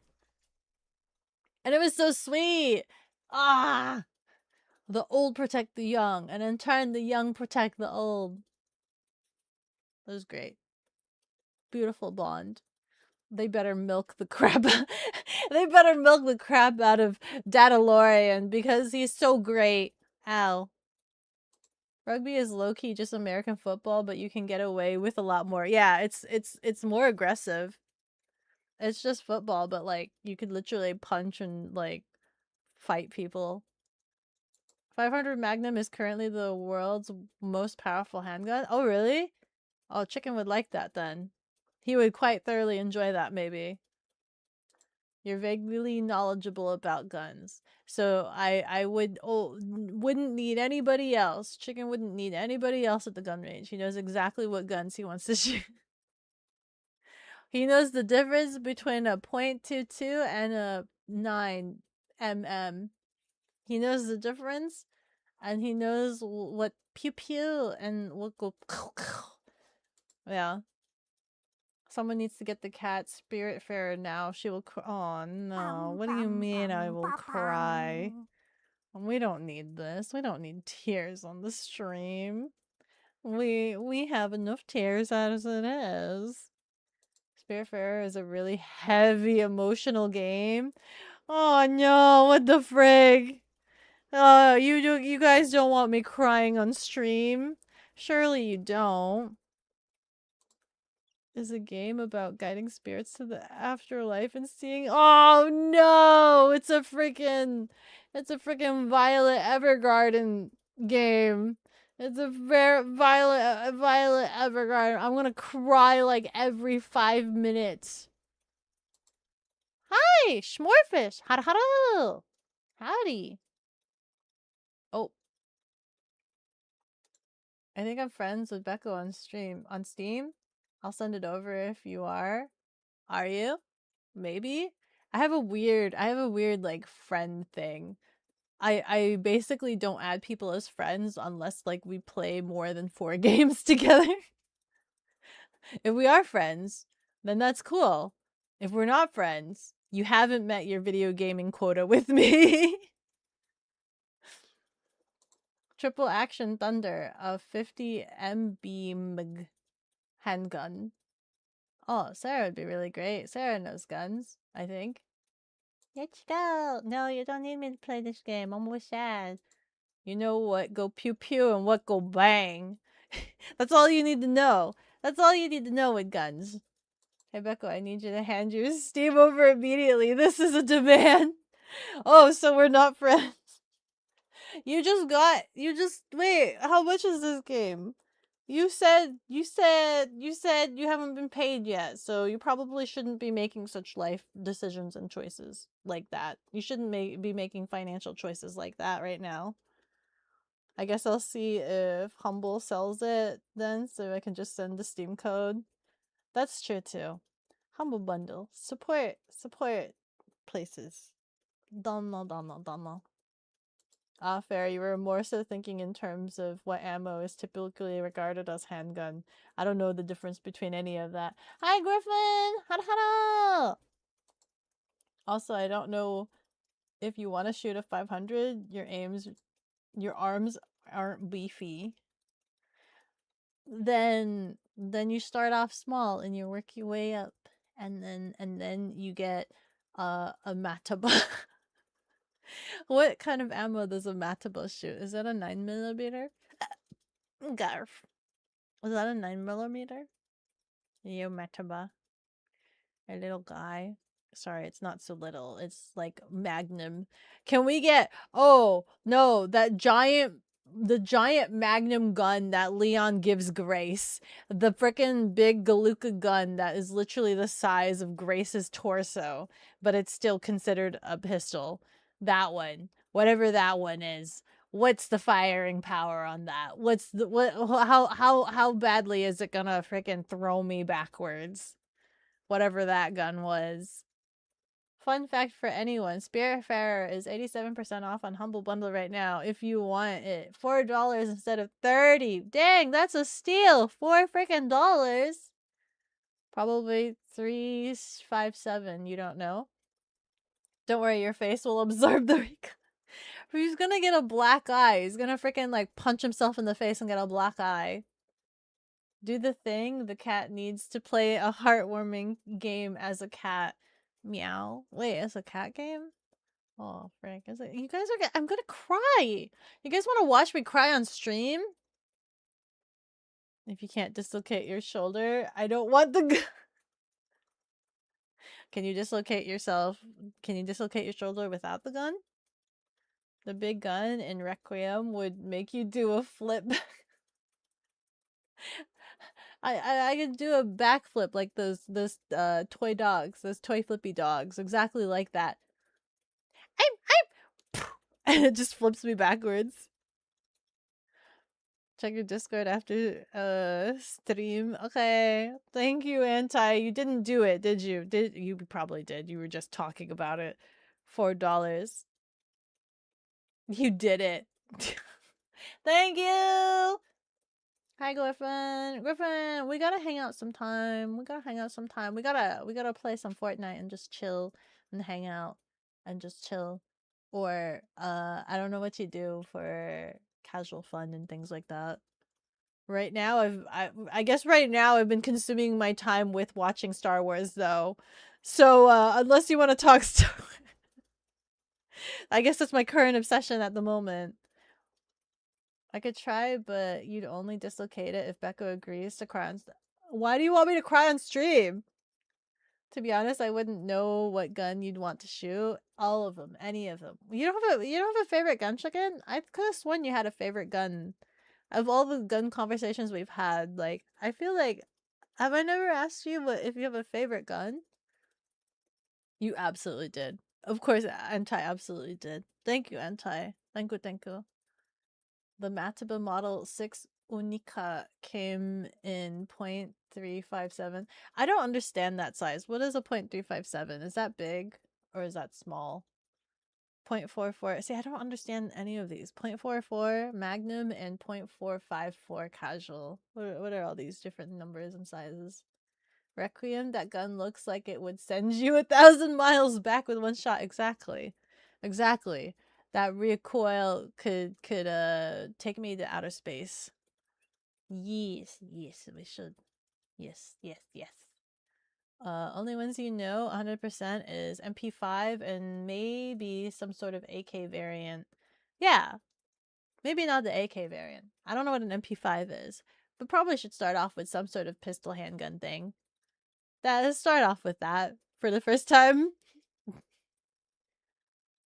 And it was so sweet! Ah! The old protect the young, and in turn the young protect the old. It was great. Beautiful bond. They better milk the crap. They better milk the crap out of Dadlorian because he's so great. Ow. Rugby is low-key just American football, but you can get away with a lot more. Yeah, it's more aggressive. It's just football, but like you could literally punch and like fight people. 500 Magnum is currently the world's most powerful handgun. Oh, really? Oh, Chicken would like that then. He would quite thoroughly enjoy that, maybe. You're vaguely knowledgeable about guns. So I wouldn't need anybody else. Chicken wouldn't need anybody else at the gun range. He knows exactly what guns he wants to shoot. He knows the difference between a .22 and a 9mm. He knows the difference, and he knows what pew pew and what go. Yeah. Someone needs to get the cat Spiritfarer now. She will oh no. What do you mean I will cry? We don't need this. We don't need tears on the stream. We have enough tears as it is. Spiritfarer is a really heavy emotional game. Oh no, what the frig? You guys don't want me crying on stream. Surely you don't. Is a game about guiding spirits to the afterlife and seeing. Oh no! It's a freaking Violet Evergarden game. It's a very Violet Evergarden. I'm gonna cry like every 5 minutes. Hi, Schmorfish. Hello. Howdy. Oh, I think I'm friends with Beko on Steam. I'll send it over if you are. Are you? Maybe. I have a weird like friend thing. I basically don't add people as friends unless like we play more than 4 games together. If we are friends, then that's cool. If we're not friends, you haven't met your video gaming quota with me. Triple Action Thunder, a 50 MB handgun. Oh, Sarah would be really great. Sarah knows guns, I think. Let's go. No, you don't need me to play this game. I'm almost sad. You know what go pew pew and what go bang. That's all you need to know. That's all you need to know with guns. Hey, Beko, I need you to hand your Steam over immediately. This is a demand. Oh, so we're not friends. Wait, how much is this game? You said you haven't been paid yet, so you probably shouldn't be making such life decisions and choices like that. You shouldn't be making financial choices like that right now. I guess I'll see if Humble sells it then, so I can just send the Steam code. That's true too. Humble Bundle. Support places. Dono. Ah, fair. You were more so thinking in terms of what ammo is typically regarded as handgun. I don't know the difference between any of that. Hi, Griffin! Hada! Also, I don't know if you want to shoot a 500, your arms aren't beefy. Then you start off small and you work your way up, and then you get a Mataba. What kind of ammo does a Mataba shoot? Is that a 9mm? Garf. Was that a 9mm? Yo, Mataba. A little guy. Sorry, it's not so little. It's like Magnum. Can we get... Oh, no, the giant Magnum gun that Leon gives Grace. The frickin' big Galuka gun that is literally the size of Grace's torso, but it's still considered a pistol. That one. Whatever that one is. What's the firing power on that? How badly is it gonna frickin' throw me backwards? Whatever that gun was. Fun fact for anyone, Spiritfarer is 87% off on Humble Bundle right now if you want it. $4 instead of $30. Dang, that's a steal. $4 freaking dollars. Probably $3.57, you don't know. Don't worry, your face will absorb the He's gonna get a black eye. He's gonna freaking like punch himself in the face and get a black eye. Do the thing. The cat needs to play a heartwarming game as a cat. Meow. Wait, it's a cat game? Oh, frick. Is it? You guys are I'm gonna cry. You guys want to watch me cry on stream? If you can't dislocate your shoulder, I don't want the Can you dislocate yourself? Can you dislocate your shoulder without the gun? The big gun in Requiem would make you do a flip. I could do a backflip like those toy dogs, those toy flippy dogs, exactly like that. I'm and it just flips me backwards. Check your Discord after stream. Okay. Thank you, Anti. You didn't do it, did you? You probably did. You were just talking about it. $4. You did it. Thank you. Hi, Griffin. Griffin, we gotta hang out sometime. We gotta play some Fortnite and just chill and hang out and just chill. Or I don't know what you do for casual fun and things like that. Right now, I guess right now I've been consuming my time with watching Star Wars though. So unless you want to talk Star Wars, I guess that's my current obsession at the moment. I could try, but you'd only dislocate it if Beko agrees to cry on. Why do you want me to cry on stream? To be honest, I wouldn't know what gun you'd want to shoot. All of them, any of them. You don't have a favorite gun, chicken? I could have sworn you had a favorite gun. Of all the gun conversations we've had, like I feel like, have I never asked you if you have a favorite gun? You absolutely did. Of course, Anti absolutely did. Thank you, Anti. Thank you, thank you. The Matiba Model 6 Unica came in 0.357. I don't understand that size. What is a 0.357? Is that big or is that small? 0.44. See, I don't understand any of these. 0.44 Magnum and 0.454 Casual. What are all these different numbers and sizes? Requiem, that gun looks like it would send you 1,000 miles back with one shot. Exactly. Exactly. That recoil could take me to outer space. Yes, we should. Yes. Only ones you know 100% is MP5 and maybe some sort of AK variant. Yeah, maybe not the AK variant. I don't know what an MP5 is, but probably should start off with some sort of pistol handgun thing. Let's start off with that for the first time.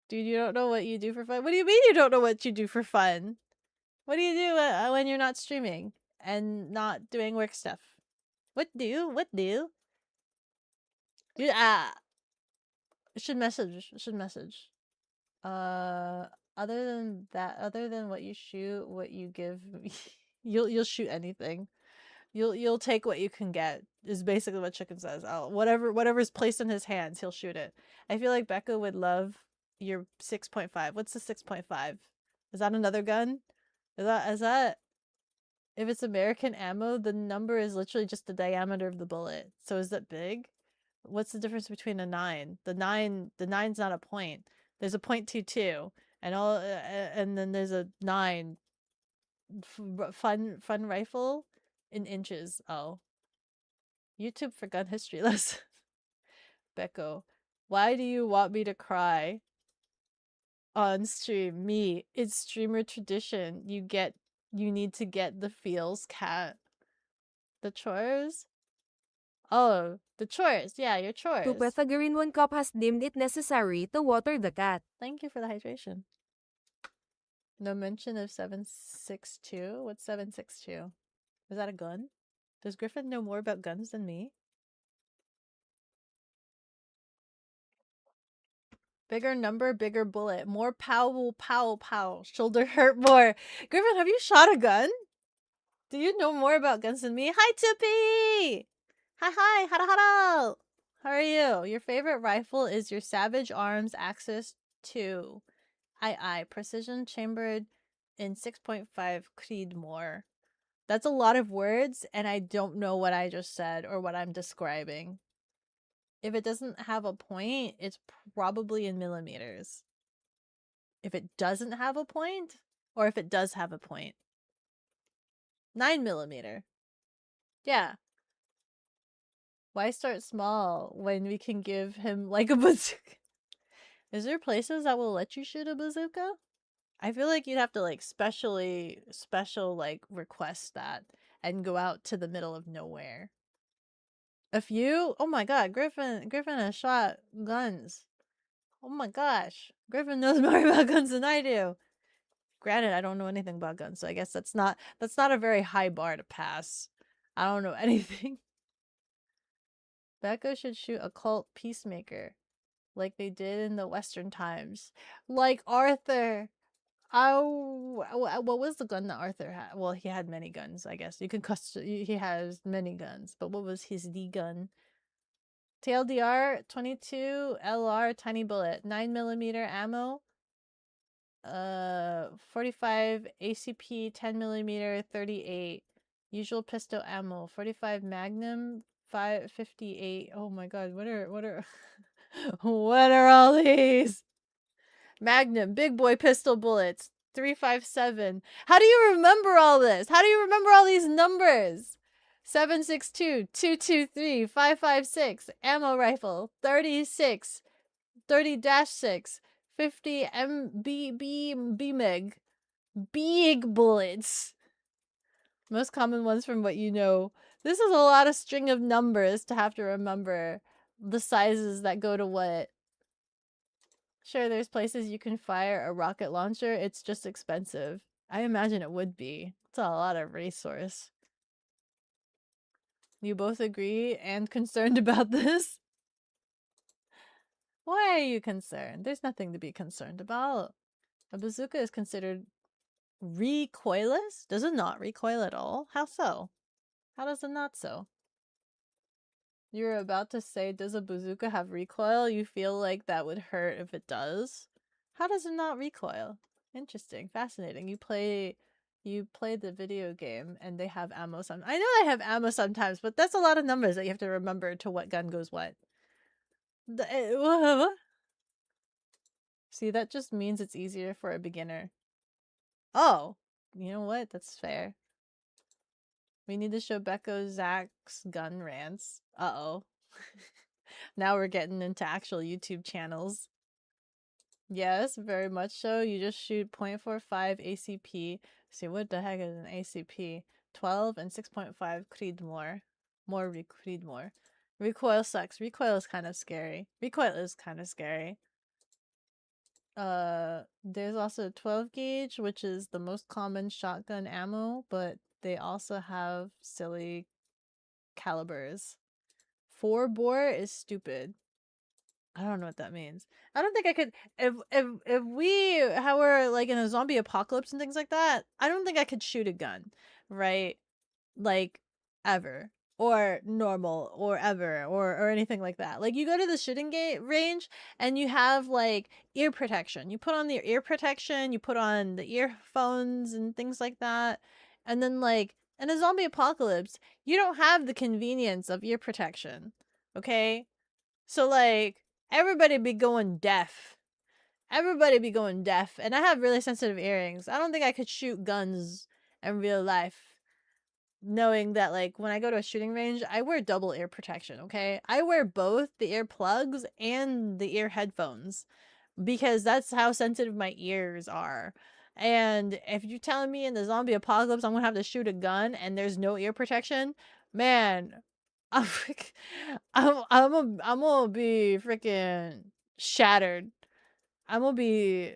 Dude, you don't know what you do for fun? What do you mean you don't know what you do for fun? What do you do when you're not streaming and not doing work stuff? What do? You should message. Other than that, other than what you shoot, what you give, you'll shoot anything. You'll take what you can get. Is basically what Chicken says. Oh, whatever's placed in his hands, he'll shoot it. I feel like Becca would love your 6.5. What's the 6.5? Is that another gun? Is that if it's American ammo, the number is literally just the diameter of the bullet. So is that big? What's the difference between a 9? The nine's not a point. There's a .22 and then there's a 9 fun rifle in inches. Oh. YouTube for gun history lesson. Beko, why do you want me to cry on stream? Me, it's streamer tradition. You need to get the feels, cat. The chores? Oh, the chores. Yeah, your chores. Pythagorean 1 cup has deemed it necessary to water the cat. Thank you for the hydration. No mention of 762? What's 762? Is that a gun? Does Griffin know more about guns than me? Bigger number, bigger bullet. More pow, pow, pow. Shoulder hurt more. Griffin, have you shot a gun? Do you know more about guns than me? Hi, Tippy! Hi, hara hara! How are you? Your favorite rifle is your Savage Arms Axis 2. Aye. Precision chambered in 6.5 Creedmoor. That's a lot of words, and I don't know what I just said or what I'm describing. If it doesn't have a point, it's probably in millimeters. If it doesn't have a point, or if it does have a point. 9mm. Yeah. Why start small when we can give him like a bazooka? Is there places that will let you shoot a bazooka? I feel like you'd have to like special like request that and go out to the middle of nowhere. A few? Oh my god, Griffin has shot guns. Oh my gosh. Griffin knows more about guns than I do. Granted, I don't know anything about guns, so I guess that's not a very high bar to pass. I don't know anything. Beko should shoot a cult peacemaker, like they did in the Western times. Like Arthur. Oh, what was the gun that Arthur had? Well, he had many guns, I guess. You can he has many guns, but what was his D gun? TLDR 22 LR tiny bullet, 9mm ammo, 45 ACP 10mm 38, usual pistol ammo, 45 Magnum 558. Oh my god, what are what are all these? Magnum, big boy pistol bullets, 357. How do you remember all this? How do you remember all these numbers? 762, 223, 556, ammo rifle, 36, 30-6, 50 BMEG, big bullets. Most common ones from what you know. This is a lot of string of numbers to have to remember the sizes that go to what. Sure, there's places you can fire a rocket launcher. It's just expensive. I imagine it would be. It's a lot of resource. You both agree and concerned about this? Why are you concerned? There's nothing to be concerned about. A bazooka is considered recoilless? Does it not recoil at all? How so? How does it not so? You're about to say, does a bazooka have recoil? You feel like that would hurt if it does? How does it not recoil? Interesting, fascinating. You play the video game and they have ammo sometimes. I know they have ammo sometimes, but that's a lot of numbers that you have to remember to what gun goes what. See, that just means it's easier for a beginner. Oh, you know what? That's fair. We need to show Beko Zach's gun rants. Uh-oh. Now we're getting into actual YouTube channels. Yes, very much so. You just shoot 0.45 ACP. See, what the heck is an ACP? 12 and 6.5 Creedmoor. More Creedmoor. Recoil sucks. Recoil is kind of scary. Recoil is kind of scary. There's also 12 gauge, which is the most common shotgun ammo, but they also have silly calibers. 4 bore is stupid. I don't know what that means. I don't think I could if we how we're like in a zombie apocalypse and things like that, I don't think I could shoot a gun, right? Like ever. Or normal or ever or anything like that. Like you go to the shooting range and you have like ear protection. You put on the ear protection, you put on the earphones and things like that. And then like in a zombie apocalypse, you don't have the convenience of ear protection. Okay? So like everybody be going deaf. Everybody be going deaf. And I have really sensitive earrings. I don't think I could shoot guns in real life. Knowing that like when I go to a shooting range, I wear double ear protection, okay? I wear both the earplugs and the ear headphones because that's how sensitive my ears are. And if you're telling me in the zombie apocalypse I'm gonna have to shoot a gun and there's no ear protection, man, I'm gonna be freaking shattered. I won't be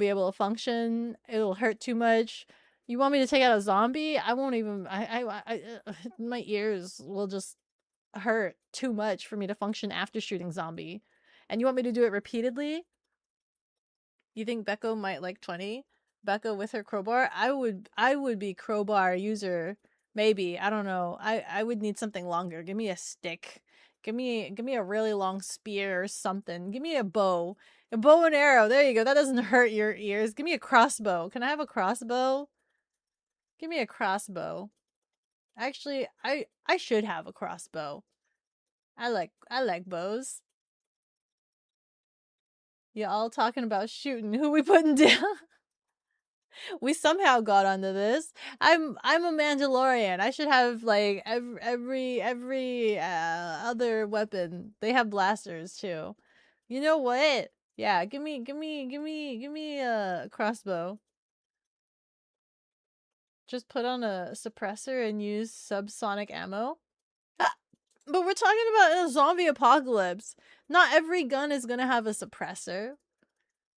able to function. It'll hurt too much. You want me to take out a zombie? I won't even, my ears will just hurt too much for me to function after shooting zombie. And you want me to do it repeatedly? You think Beko might like 20? Beko with her crowbar? I would be crowbar user. Maybe. I don't know. I would need something longer. Give me a stick. Give me a really long spear or something. Give me a bow. A bow and arrow. There you go. That doesn't hurt your ears. Give me a crossbow. Can I have a crossbow? Give me a crossbow. Actually, I should have a crossbow. I like bows. You all talking about shooting. Who we putting down? We somehow got onto this. I'm a Mandalorian. I should have like every other weapon. They have blasters too. You know what? Yeah, give me a crossbow. Just put on a suppressor and use subsonic ammo. But we're talking about a zombie apocalypse. Not every gun is gonna have a suppressor.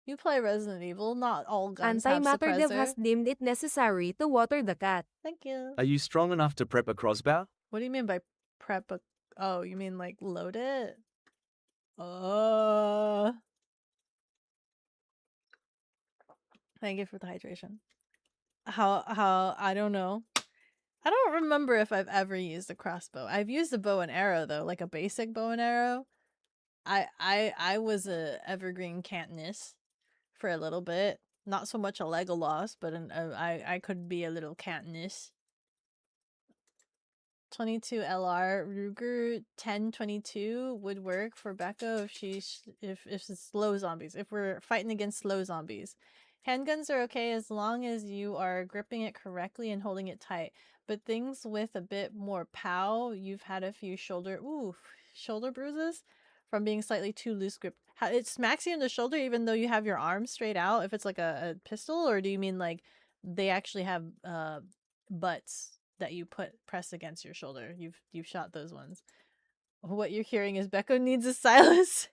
You play Resident Evil, not all guns have Antimatter Dev has suppressor. deemed it necessary to water the cat. Thank you. Are you strong enough to prep a crossbow? What do you mean by prep a... Oh, you mean like load it? Uh... Thank you for the hydration. How, I don't know. I don't remember if I've ever used a crossbow. I've used a bow and arrow though, like a basic bow and arrow. I was a evergreen Katniss for a little bit. Not so much a Legolas, but I could be a little Katniss. 22 LR Ruger 1022 would work for Beko if it's slow zombies. If we're fighting against slow zombies. Handguns are okay as long as you are gripping it correctly and holding it tight. But things with a bit more pow, you've had a few shoulder bruises from being slightly too loose grip. It smacks you in the shoulder even though you have your arm straight out if it's like a pistol, or do you mean like they actually have butts that you press against your shoulder? You've shot those ones. What you're hearing is Beko needs a silence.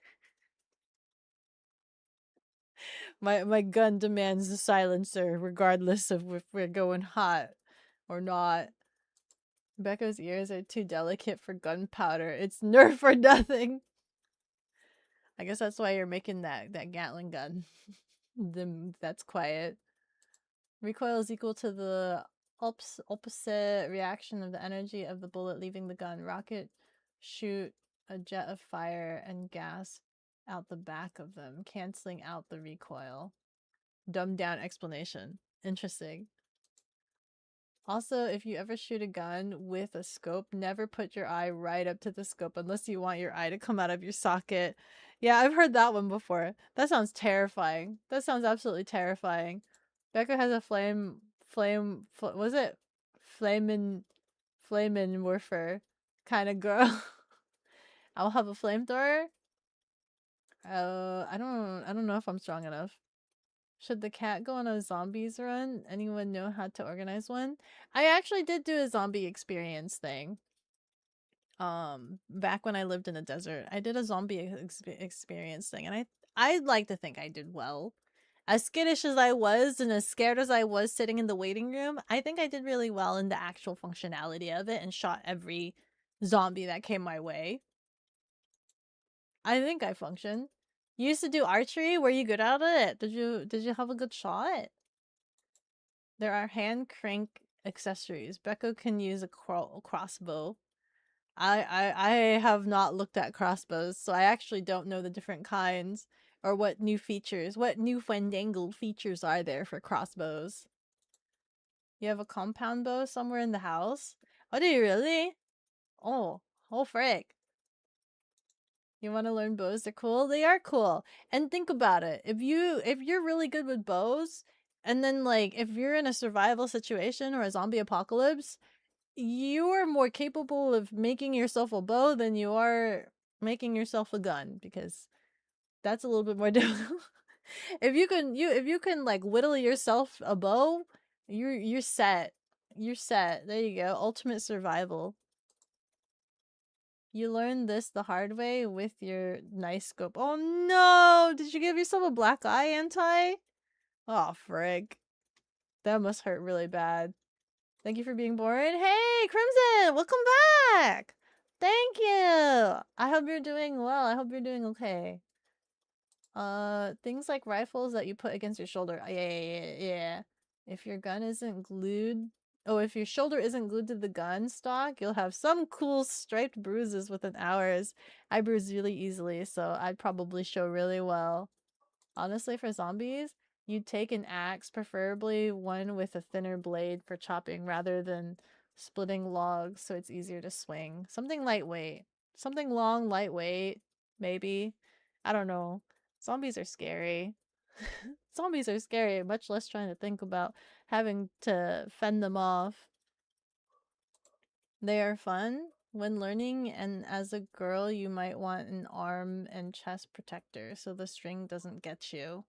My gun demands a silencer regardless of if we're going hot or not. Beko's ears are too delicate for gunpowder. It's Nerf or nothing. I guess that's why you're making that Gatling gun. That's quiet. Recoil is equal to the opposite reaction of the energy of the bullet leaving the gun. Rocket shoot a jet of fire and gas out the back of them, canceling out the recoil. Dumbed down explanation. Interesting. Also, if you ever shoot a gun with a scope, never put your eye right up to the scope unless you want your eye to come out of your socket. Yeah, I've heard that one before. That sounds terrifying. That sounds absolutely terrifying. Becca has a was it? Flamin' warfare kind of girl. I'll have a flamethrower. I don't know if I'm strong enough. Should the cat go on a zombies run? Anyone know how to organize one? I actually did do a zombie experience thing. Back when I lived in the desert, I did a zombie experience thing, and I'd like to think I did well. As skittish as I was and as scared as I was sitting in the waiting room, I think I did really well in the actual functionality of it and shot every zombie that came my way. I think I functioned. You used to do archery? Were you good at it? Did you have a good shot? There are hand crank accessories. Beko can use a crossbow. I have not looked at crossbows, so I actually don't know the different kinds or what new fandangled features are there for crossbows. You have a compound bow somewhere in the house? Oh, do you really? Oh frick. You want to learn bows? They're cool. They are cool. And think about it. If you're really good with bows, and then like if you're in a survival situation or a zombie apocalypse, you are more capable of making yourself a bow than you are making yourself a gun, because that's a little bit more difficult. If you can like whittle yourself a bow, you're set. You're set. There you go. Ultimate survival. You learned this the hard way with your nice scope. Oh no! Did you give yourself a black eye, Anti? Oh, frig. That must hurt really bad. Thank you for being born. Hey, Crimson! Welcome back! Thank you! I hope you're doing well. I hope you're doing okay. Things like rifles that you put against your shoulder. Yeah. If your gun isn't glued... Oh, if your shoulder isn't glued to the gun stock, you'll have some cool striped bruises within hours. I bruise really easily, so I'd probably show really well. Honestly, for zombies, you'd take an axe, preferably one with a thinner blade for chopping rather than splitting logs so it's easier to swing. Something lightweight. Something long, lightweight, maybe. I don't know. Zombies are scary. Zombies are scary, much less trying to think about having to fend them off. They are fun when learning, and as a girl you might want an arm and chest protector so the string doesn't get you.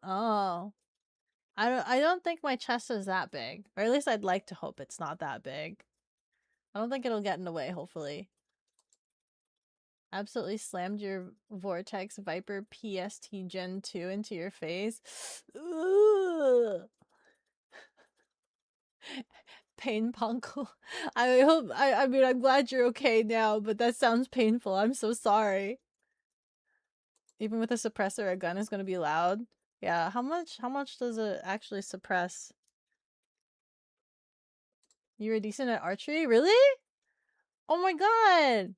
Oh. I don't think my chest is that big. Or at least I'd like to hope it's not that big. I don't think it'll get in the way, hopefully. Absolutely slammed your Vortex Viper PST Gen 2 into your face. Ugh. Pain Ponko. I hope I mean I'm glad you're okay now, but that sounds painful. I'm so sorry. Even with a suppressor, a gun is gonna be loud. Yeah, how much does it actually suppress? You were decent at archery? Really? Oh my god!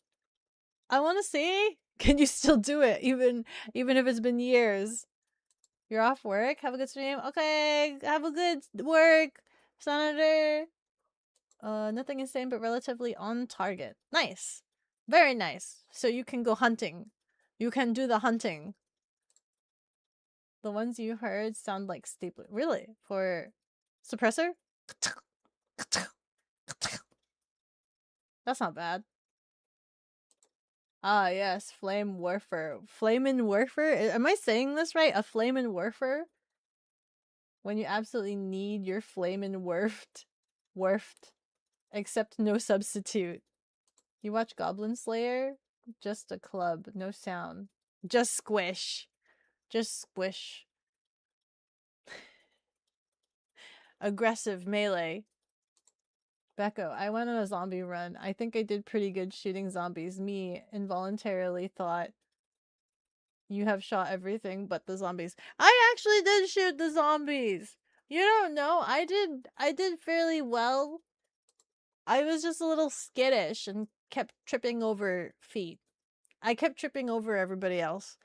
I wanna see. Can you still do it even if it's been years? You're off work? Have a good stream? Okay, have a good work, Senator. Nothing insane but relatively on target. Nice. Very nice. So you can go hunting. You can do the hunting. The ones you heard sound like stapler. Really? For suppressor? That's not bad. Ah, yes. Flame warfare. Flamin' warfare? Am I saying this right? A flamin' warfare? When you absolutely need your flamin' warfed. Except no substitute. You watch Goblin Slayer? Just a club. No sound. Just squish. Just squish. Aggressive melee. Beko, I went on a zombie run. I think I did pretty good shooting zombies. Me involuntarily thought you have shot everything but the zombies. I actually did shoot the zombies. You don't know. I did fairly well. I was just a little skittish and kept tripping over feet. I kept tripping over everybody else.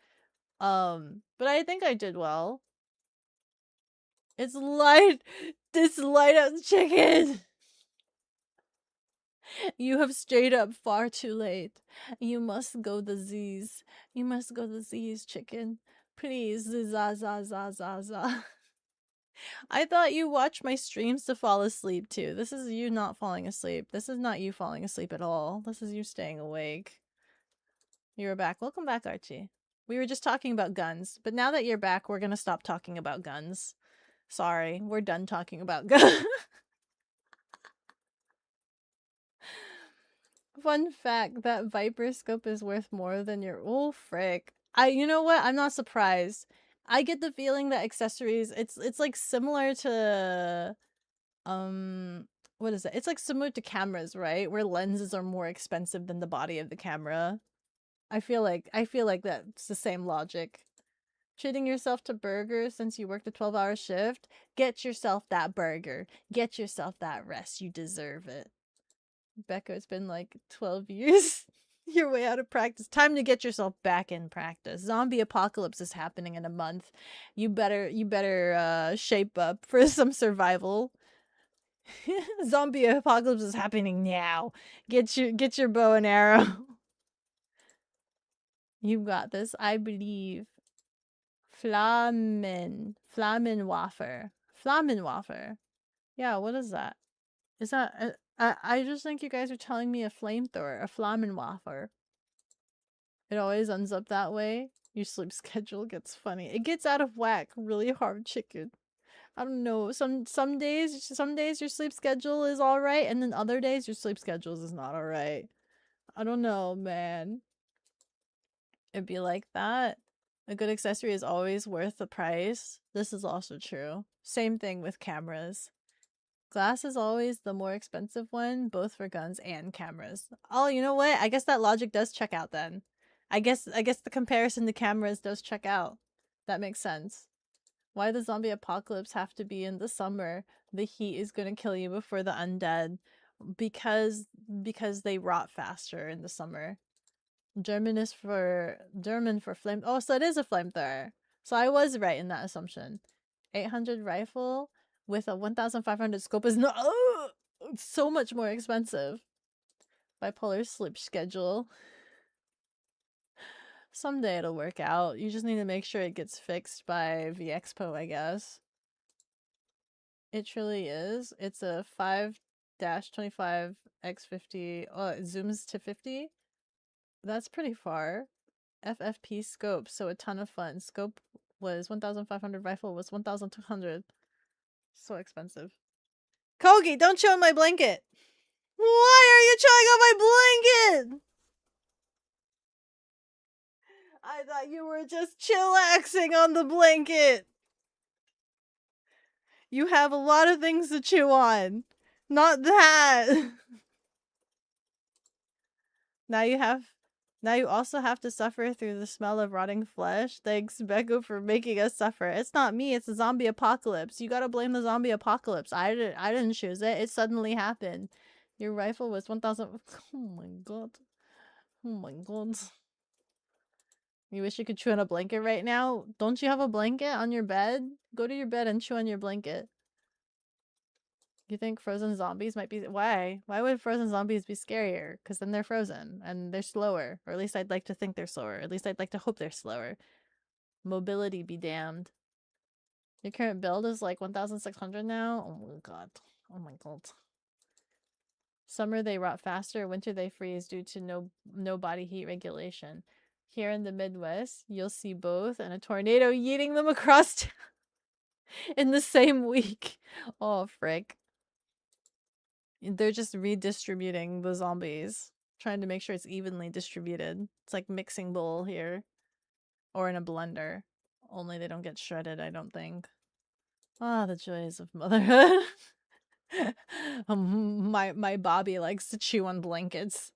But I think I did well. It's light. This light out chicken. You have stayed up far too late. You must go the Z's. You must go the Z's, chicken. Please, za za za za za. I thought you watched my streams to fall asleep too. This is you not falling asleep. This is not you falling asleep at all. This is you staying awake. You're back. Welcome back, Archie. We were just talking about guns, but now that you're back, we're gonna stop talking about guns. Sorry, we're done talking about guns. Fun fact, that Viper scope is worth more than your— oh frick. You know what? I'm not surprised. I get the feeling that accessories, it's like similar to what is it? It's like similar to cameras, right? Where lenses are more expensive than the body of the camera. I feel like that's the same logic. Treating yourself to burgers since you worked a 12-hour shift? Get yourself that burger. Get yourself that rest. You deserve it. Beko, it's been like 12 years. You're way out of practice. Time to get yourself back in practice. Zombie apocalypse is happening in a month. You better shape up for some survival. Zombie apocalypse is happening now. Get your bow and arrow. You got this, I believe. Flammenwaffe. Flammenwaffe. Yeah, what is that? Is that I just think you guys are telling me a flamethrower, a Flammenwaffe. It always ends up that way. Your sleep schedule gets funny. It gets out of whack really hard, chicken. I don't know. Some days your sleep schedule is alright, and then other days your sleep schedule is not alright. I don't know, man. It'd be like that. A good accessory is always worth the price. This is also true. Same thing with cameras. Glass is always the more expensive one, both for guns and cameras. Oh, you know what? I guess that logic does check out then. I guess the comparison to cameras does check out. That makes sense. Why the zombie apocalypse have to be in the summer? The heat is gonna kill you before the undead. Because they rot faster in the summer. German for flame. Oh, so it is a flamethrower. So I was right in that assumption. 800 rifle with a 1500 scope is not— oh, it's so much more expensive. Bipolar sleep schedule. Someday it'll work out. You just need to make sure it gets fixed by VExpo, I guess. It truly is. It's a 5-25x50. Oh, it zooms to 50. That's pretty far. FFP scope, so a ton of fun. Scope was 1500, rifle was 1200. So expensive. Kogi, don't show my blanket! Why are you chewing on my blanket? I thought you were just chillaxing on the blanket. You have a lot of things to chew on. Not that. Now you also have to suffer through the smell of rotting flesh. Thanks, Beko, for making us suffer. It's not me, it's the zombie apocalypse. You gotta blame the zombie apocalypse. I didn't choose it. It suddenly happened. Your rifle was 1,000. Oh my god. Oh my god. You wish you could chew on a blanket right now? Don't you have a blanket on your bed? Go to your bed and chew on your blanket. You think frozen zombies might be— why? Why would frozen zombies be scarier? Because then they're frozen and they're slower. Or at least I'd like to think they're slower. At least I'd like to hope they're slower. Mobility be damned. Your current build is like 1,600 now? Oh my god. Oh my god. Summer they rot faster, winter they freeze due to no body heat regulation. Here in the Midwest, you'll see both and a tornado yeeting them across town in the same week. Oh frick. They're just redistributing the zombies, trying to make sure it's evenly distributed. It's like mixing bowl here, or in a blender. Only they don't get shredded, I don't think. Ah, the joys of motherhood. My Bobby likes to chew on blankets.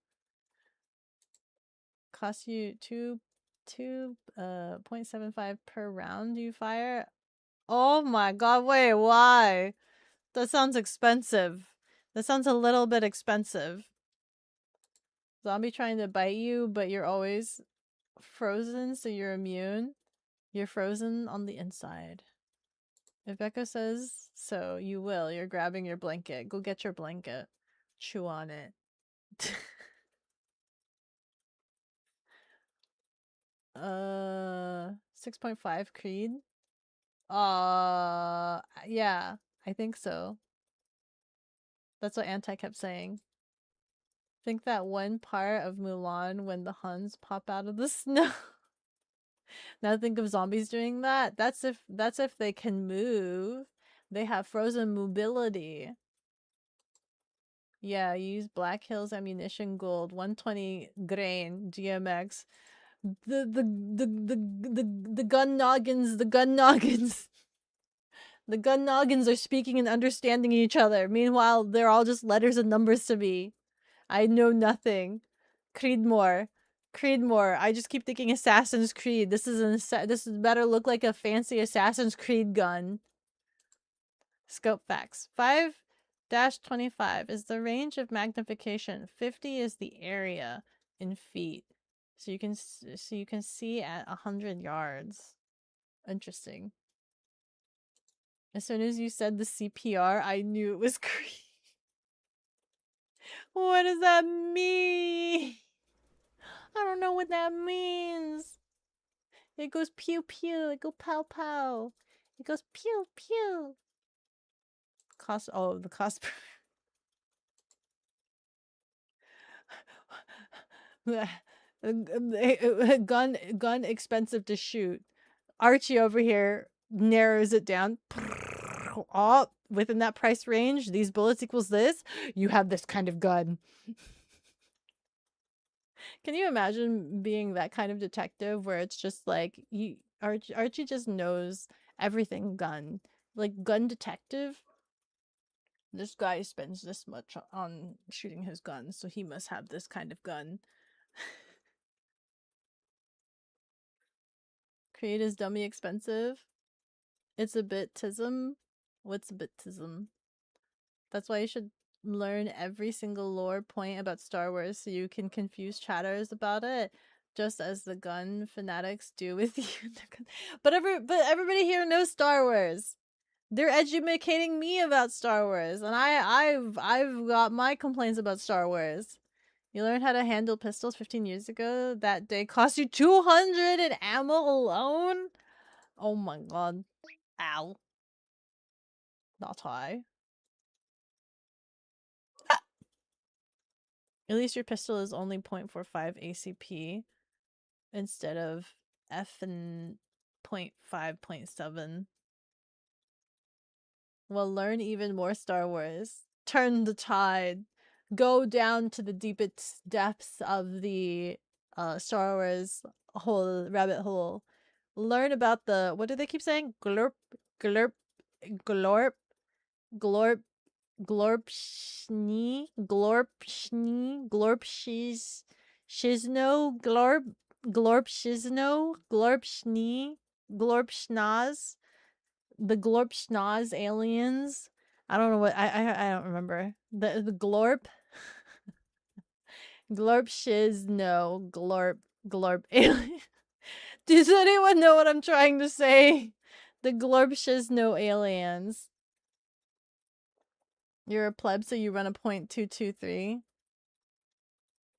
Costs you 0.75 per round you fire. Oh my god, wait, why? That sounds expensive. That sounds a little bit expensive. Zombie trying to bite you, but you're always frozen, so you're immune. You're frozen on the inside. If Beko says so, you will. You're grabbing your blanket. Go get your blanket. Chew on it. 6.5 Creed? Yeah, I think so. That's what Anti kept saying. Think that one part of Mulan when the Huns pop out of the snow. Now think of zombies doing that. That's if they can move. They have frozen mobility. Yeah, you use Black Hills ammunition gold, 120 grain GMX. The gun noggins, the gun noggins. The gun noggins are speaking and understanding each other. Meanwhile, they're all just letters and numbers to me. I know nothing. Creedmoor. Creedmoor. I just keep thinking Assassin's Creed. This is better look like a fancy Assassin's Creed gun. Scope facts. 5-25 is the range of magnification. 50 is the area in feet. So you can see at 100 yards. Interesting. As soon as you said the CPR, I knew it was Creed. What does that mean? I don't know what that means. It goes pew pew. It goes pow pow. It goes pew pew. The cost gun expensive to shoot. Archie over here narrows it down. Oh, within that price range, these bullets equals this. You have this kind of gun. Can you imagine being that kind of detective where it's just like Archie just knows everything gun. Like gun detective. This guy spends this much on shooting his guns, so he must have this kind of gun. Create is dummy expensive. It's a bitism. What's bitism? That's why you should learn every single lore point about Star Wars so you can confuse chatters about it, just as the gun fanatics do with you. But everybody here knows Star Wars. They're educating me about Star Wars, and I've got my complaints about Star Wars. You learned how to handle pistols 15 years ago. That day cost you 200 in ammo alone? Oh my god. Ow. Not high. At least your pistol is only 0.45 ACP instead of F and 0.5, 0.7. Well, learn even more Star Wars. Turn the tide. go down to the deepest depths of the Star Wars whole rabbit hole. Learn about the, what do they keep saying? Glorp, glorp, glorp, glorp, glorpshni, glorpshni, glorpshiz, shizno, glorp, glorpshizno, glorpshni, glorpshnaz, the glorpshnaz aliens. I don't know what I don't remember. The glorp, glorpshizno, glorp, glorp alien. Does anyone know what I'm trying to say? The glorpshizno aliens. You're a pleb, so you run a .223.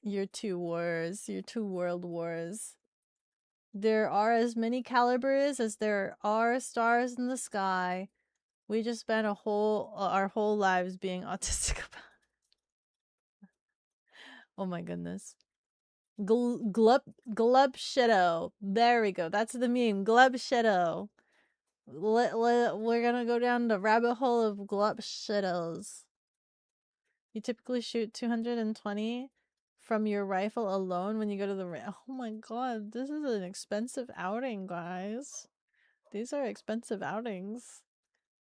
Your two wars, your two world wars. There are as many calibers as there are stars in the sky. We just spent our whole lives being autistic about it. Oh my goodness. Glup shadow. There we go. That's the meme. Glup shadow. We're gonna go down the rabbit hole of glup shadows. You typically shoot 220 from your rifle alone when you go to the oh my god, this is an expensive outing, guys. These are expensive outings.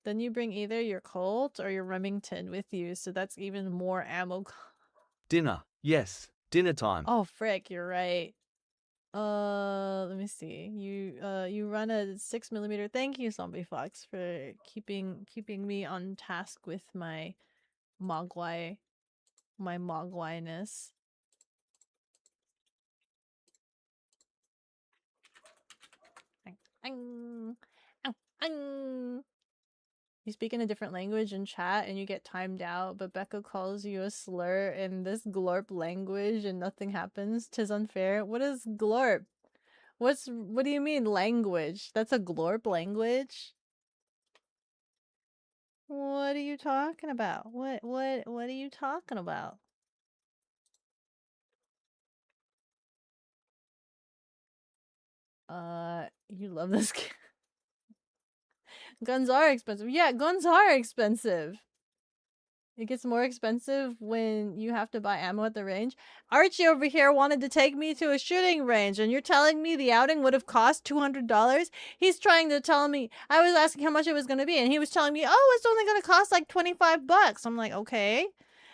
Then you bring either your Colt or your Remington with you, so that's even more ammo. Dinner. Yes, dinner time. Oh frick, you're right. Let me see. You run a 6mm. Thank you, Zombie Fox, for keeping me on task with my Mogwai, my Mogwai-ness. You speak in a different language in chat and you get timed out, but Beko calls you a slur in this glorp language and nothing happens. 'Tis unfair. What is glorp? What do you mean language? That's a glorp language? What are you talking about? What are you talking about? You love this game. Guns are expensive. Yeah, guns are expensive. It gets more expensive when you have to buy ammo at the range. Archie over here wanted to take me to a shooting range, and you're telling me the outing would have cost $200? He's trying to tell me, I was asking how much it was going to be, and he was telling me, oh, it's only going to cost like $25. I'm like, okay.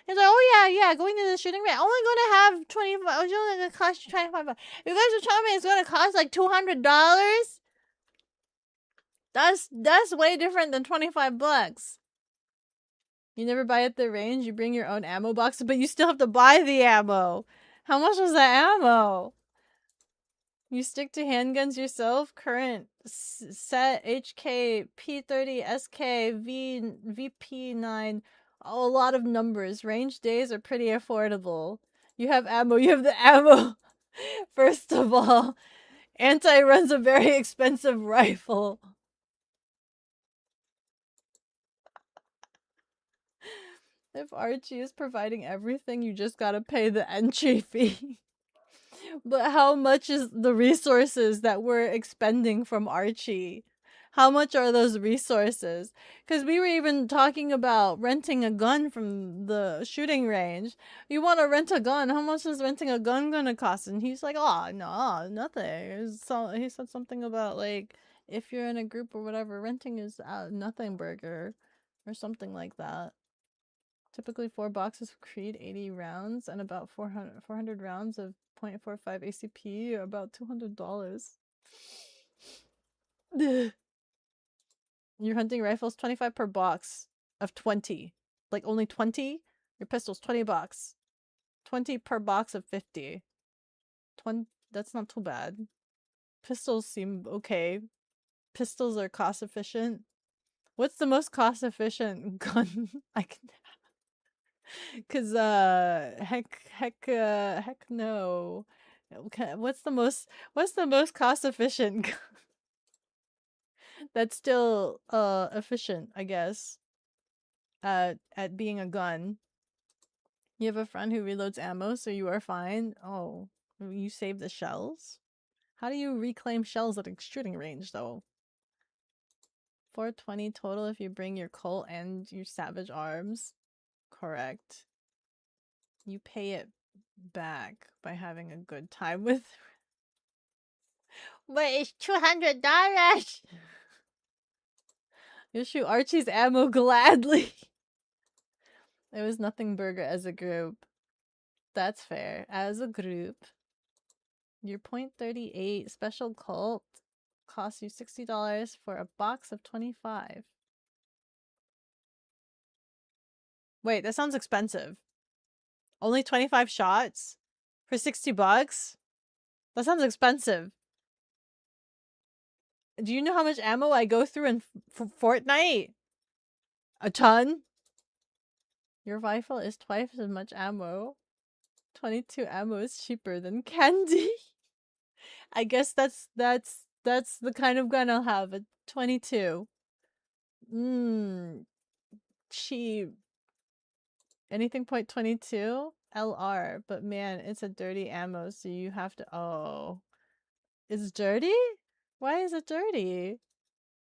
He's like, oh yeah, going to the shooting range, only going to have 25, it's only going to cost you $25. You guys are telling me it's going to cost like $200? That's way different than $25. You never buy at the range, you bring your own ammo box, but you still have to buy the ammo. How much was that ammo? You stick to handguns yourself? Current set HK P30 SK VP9. Oh, a lot of numbers. Range days are pretty affordable. You have ammo. You have the ammo. First of all, Anti runs a very expensive rifle. If Archie is providing everything, you just gotta pay the entry fee. But how much is the resources that we're expending from Archie? How much are those resources? Because we were even talking about renting a gun from the shooting range. You want to rent a gun? How much is renting a gun gonna cost? And he's like, oh, no, nothing. So he said something about, like, if you're in a group or whatever, renting is nothing burger or something like that. Typically 4 boxes of Creed, 80 rounds, and about 400 rounds of .45 ACP, about $200. Your hunting rifle's 25 per box of 20. Like only 20? Your pistol's 20 bucks. 20 per box of 50. 20, that's not too bad. Pistols seem okay. Pistols are cost efficient. What's the most cost efficient gun I can have? Cause heck no. Okay, what's the most cost efficient that's still efficient, I guess, at being a gun? You have a friend who reloads ammo, so you are fine. Oh, you save the shells? How do you reclaim shells at a shooting range though? 420 total if you bring your Colt and your Savage arms. Correct. You pay it back by having a good time with. But it's $200. You'll shoot Archie's ammo gladly. It was nothing burger as a group. That's fair. As a group. Your .38 special cult costs you $60 for a box of 25. Wait, that sounds expensive. Only 25 shots for $60? That sounds expensive. Do you know how much ammo I go through in Fortnite? A ton? Your rifle is twice as much ammo. 22 ammo is cheaper than candy. I guess that's the kind of gun I'll have. A 22. Cheap. Anything .22? LR. But man, it's a dirty ammo, so you have to... Oh. It's dirty? Why is it dirty?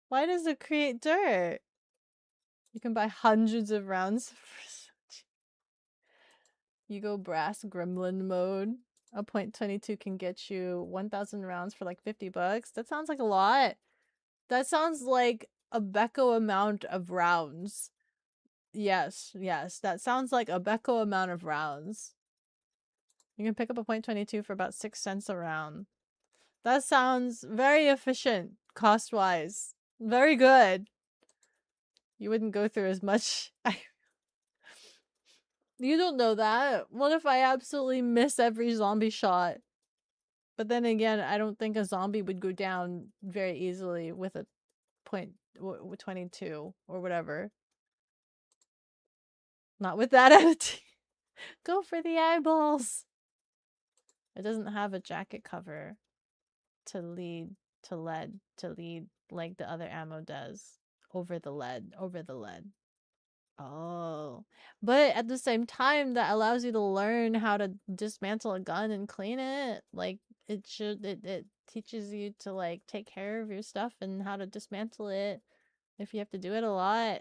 Why does it create dirt? You can buy hundreds of rounds for such... You go brass gremlin mode. A .22 can get you 1,000 rounds for like $50. That sounds like a lot. That sounds like a Beko amount of rounds. Yes, that sounds like a Beko amount of rounds. You can pick up a .22 for about 6 cents a round. That sounds very efficient, cost-wise. Very good. You wouldn't go through as much. You don't know that. What if I absolutely miss every zombie shot? But then again, I don't think a zombie would go down very easily with a .22 or whatever. Not with that attitude. Go for the eyeballs. It doesn't have a jacket cover to lead like the other ammo does. Over the lead. Oh. But at the same time, that allows you to learn how to dismantle a gun and clean it. Like, it teaches you to, like, take care of your stuff and how to dismantle it if you have to do it a lot.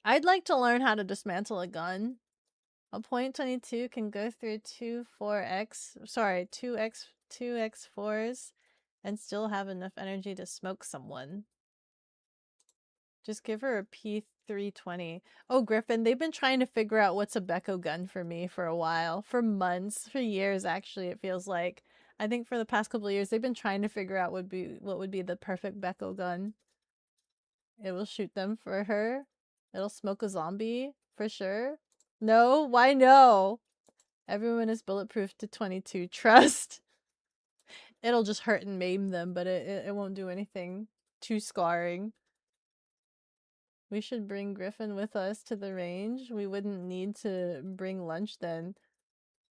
I'd like to learn how to dismantle a gun. A .22 can go through 2x4s and still have enough energy to smoke someone. Just give her a P320. Oh, Griffin, they've been trying to figure out what's a Beko gun for me for a while. For months. For years, actually, it feels like. I think for the past couple of years, they've been trying to figure out what would be the perfect Beko gun. It will shoot them for her. It'll smoke a zombie, for sure. No? Why no? Everyone is bulletproof to 22. Trust. It'll just hurt and maim them, but it won't do anything too scarring. We should bring Griffin with us to the range. We wouldn't need to bring lunch then.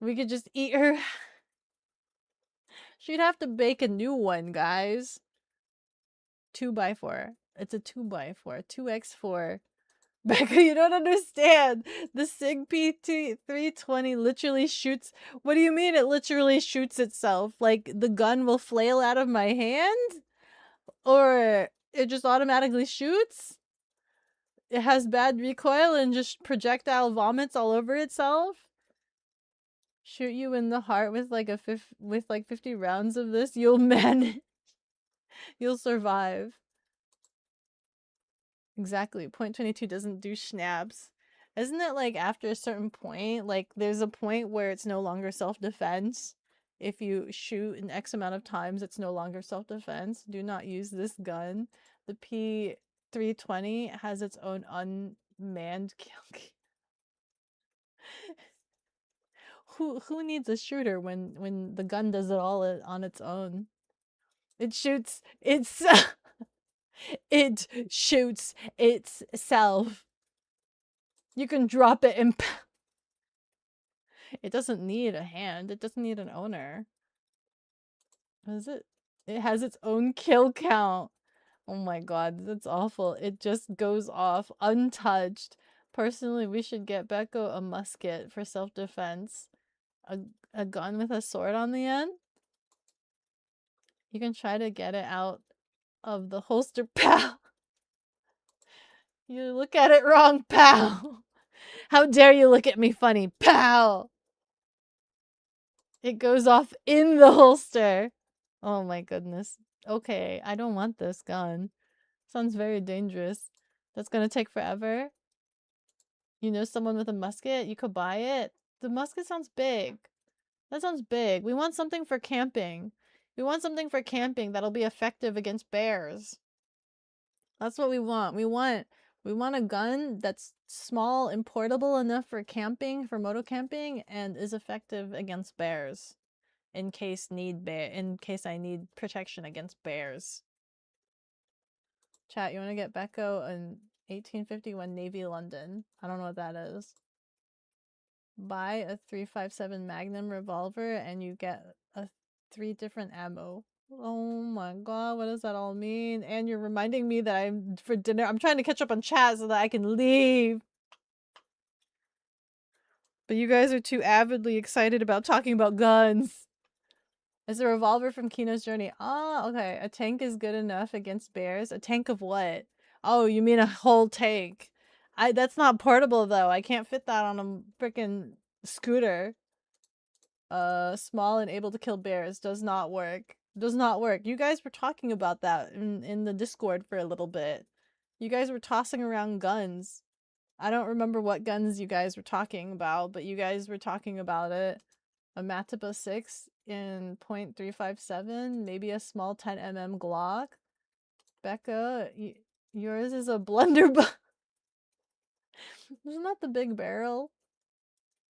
We could just eat her. She'd have to bake a new one, guys. 2x4. It's a 2x4. 2x4. Becca, you don't understand. The SIG P320 literally shoots... What do you mean it literally shoots itself? Like, the gun will flail out of my hand? Or it just automatically shoots? It has bad recoil and just projectile vomits all over itself? Shoot you in the heart with like 50 rounds of this? You'll manage. You'll survive. Exactly. .22 doesn't do schnaps. Isn't it like after a certain point, like there's a point where it's no longer self-defense? If you shoot an X amount of times, it's no longer self-defense. Do not use this gun. The P320 has its own unmanned kill. Who needs a shooter when the gun does it all on its own? It shoots itself. It shoots itself. You can drop it and it doesn't need a hand. It doesn't need an owner. What is it? It has its own kill count. Oh my god, that's awful. It just goes off untouched. Personally, we should get Beko a musket for self-defense. A gun with a sword on the end? You can try to get it out of the holster, pal. You look at it wrong, pal. How dare you look at me funny? Pow! It goes off in the holster. Oh my goodness. Okay, I don't want this gun. Sounds very dangerous. That's gonna take forever. You know someone with a musket? You could buy it. The musket sounds big. That sounds big. We want something for camping. We want something for camping that'll be effective against bears. That's what we want. We want a gun that's small and portable enough for camping, for moto camping, and is effective against bears. In case I need protection against bears. Chat, you want to get Beko in 1851 Navy London? I don't know what that is. Buy a 357 Magnum revolver and you get 3 different ammo. Oh my god, what does that all mean? And you're reminding me that I'm trying to catch up on chat so that I can leave. But you guys are too avidly excited about talking about guns. It's a revolver from Kino's Journey. Ah, okay. A tank is good enough against bears. A tank of what? Oh, you mean a whole tank. That's not portable though. I can't fit that on a freaking scooter. Small and able to kill bears does not work. Does not work. You guys were talking about that in the Discord for a little bit. You guys were tossing around guns. I don't remember what guns you guys were talking about, but you guys were talking about it. A Mataba 6 in .357, maybe a small 10mm Glock. Becca, yours is a blunderbuss. Isn't that the big barrel?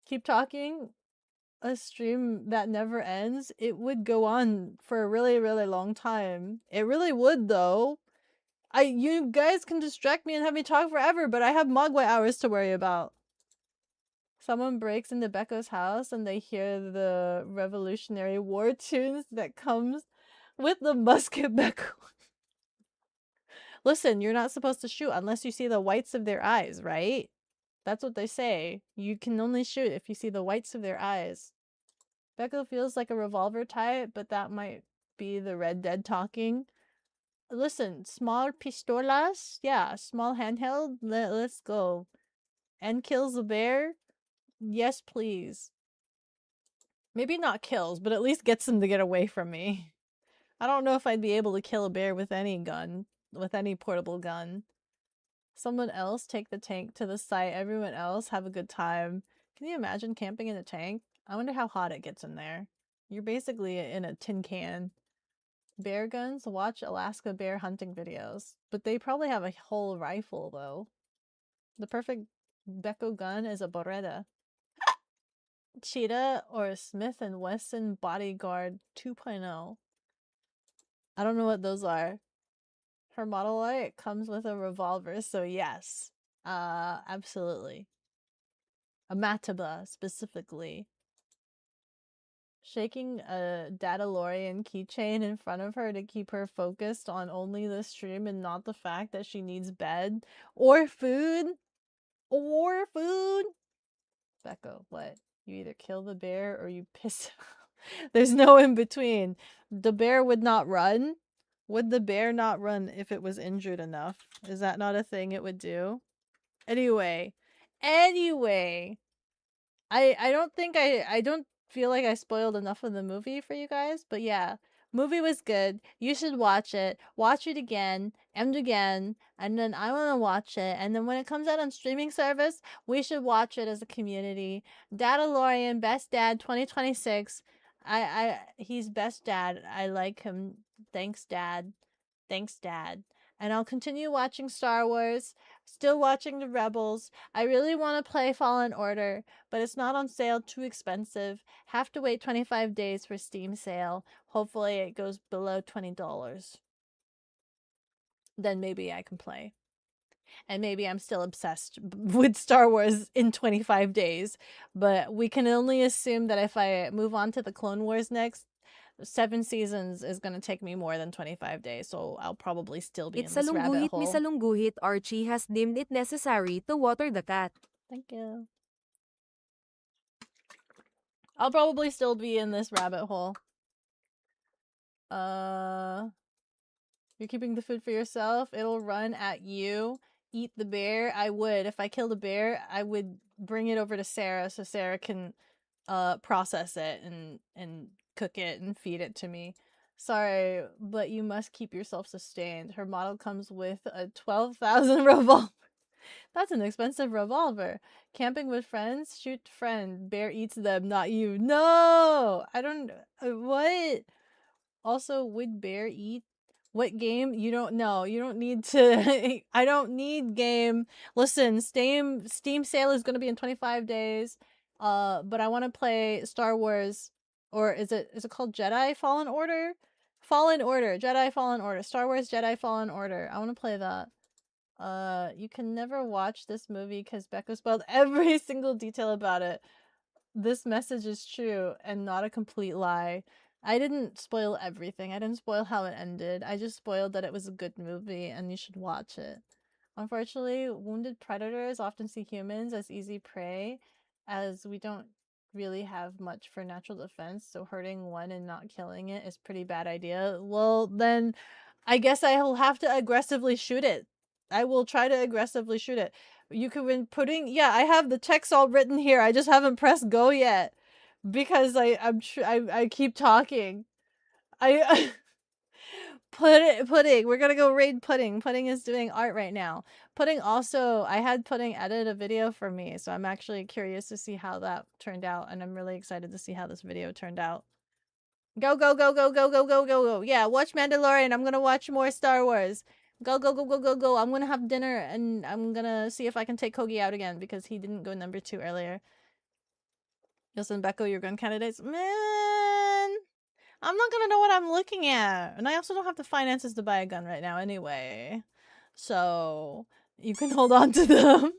Keep talking. A stream that never ends. It would go on for a really, really long time. It really would, though. You guys can distract me and have me talk forever, but I have Mogwai hours to worry about. Someone breaks into Beko's house and they hear the Revolutionary War tunes that comes with the musket Beko. Listen, you're not supposed to shoot unless you see the whites of their eyes, right? That's what they say. You can only shoot if you see the whites of their eyes. Beko feels like a revolver type, but that might be the Red Dead talking. Listen, small pistolas? Yeah, small handheld? Let's go. And kills a bear? Yes, please. Maybe not kills, but at least gets them to get away from me. I don't know if I'd be able to kill a bear with any gun, with any portable gun. Someone else take the tank to the site, everyone else have a good time. Can you imagine camping in a tank? I wonder how hot it gets in there. You're basically in a tin can. Bear guns? Watch Alaska bear hunting videos. But they probably have a whole rifle, though. The perfect Beko gun is a Beretta. Cheetah or Smith & Wesson Bodyguard 2.0. I don't know what those are. Her model art comes with a revolver, so yes. Absolutely. A Mataba, specifically. Shaking a Dadlorian keychain in front of her to keep her focused on only the stream and not the fact that she needs bed or food. Or food. Beko, what? You either kill the bear or you piss him off. There's no in between. The bear would not run. Would the bear not run if it was injured enough? Is that not a thing it would do? Anyway. I don't think I don't feel like I spoiled enough of the movie for you guys, but yeah. Movie was good. You should watch it. Watch it again and again. And then I want to watch it. And then when it comes out on streaming service, we should watch it as a community. Dadlorian, Best Dad 2026. He's best dad. I like him. Thanks, Dad. Thanks, Dad. And I'll continue watching Star Wars. Still watching the Rebels. I really want to play Fallen Order, but it's not on sale, too expensive. Have to wait 25 days for Steam sale. Hopefully it goes below $20. Then maybe I can play. And maybe I'm still obsessed with Star Wars in 25 days. But we can only assume that if I move on to the Clone Wars next, 7 seasons is going to take me more than 25 days, so I'll probably still be in this rabbit hole. Misalungguhit Archie has deemed it necessary to water the cat. Thank you. I'll probably still be in this rabbit hole. You're keeping the food for yourself? It'll run at you. eat the bear, I would. If I killed a bear, I would bring it over to Sarah so Sarah can process it and cook it and feed it to me. Sorry, but you must keep yourself sustained. Her model comes with a 12,000 revolver. That's an expensive revolver. Camping with friends? Shoot friend. Bear eats them, not you. No! I don't... what? Also, would bear eat? What game? You don't know. You don't need to... I don't need game. Listen, Steam sale is going to be in 25 days. But I want to play Star Wars... Or is it called Jedi Fallen Order? Fallen Order. Jedi Fallen Order. Star Wars Jedi Fallen Order. I want to play that. You can never watch this movie because Beko spoiled every single detail about it. This message is true and not a complete lie. I didn't spoil everything. I didn't spoil how it ended. I just spoiled that it was a good movie and you should watch it. Unfortunately, wounded predators often see humans as easy prey, as we don't really have much for natural defense, so hurting one and not killing it is pretty bad idea. Well, then I guess I will have to aggressively shoot it. I will try to aggressively shoot it. You could win pudding. Yeah, I have the text all written here. I just haven't pressed go yet because I keep talking. I Pudding. We're gonna go raid Pudding. Pudding is doing art right now. Pudding also, I had Pudding edit a video for me, so I'm actually curious to see how that turned out, and I'm really excited to see how this video turned out. Go, go, go, go, go, go, go, go, go. Yeah, watch Mandalorian. I'm gonna watch more Star Wars. Go, go, go, go, go, go. I'm gonna have dinner and I'm gonna see if I can take Kogi out again because he didn't go number 2 earlier. Yosin Beko, your gun candidates. Man, I'm not gonna know what I'm looking at. And I also don't have the finances to buy a gun right now anyway. So, you can hold on to them.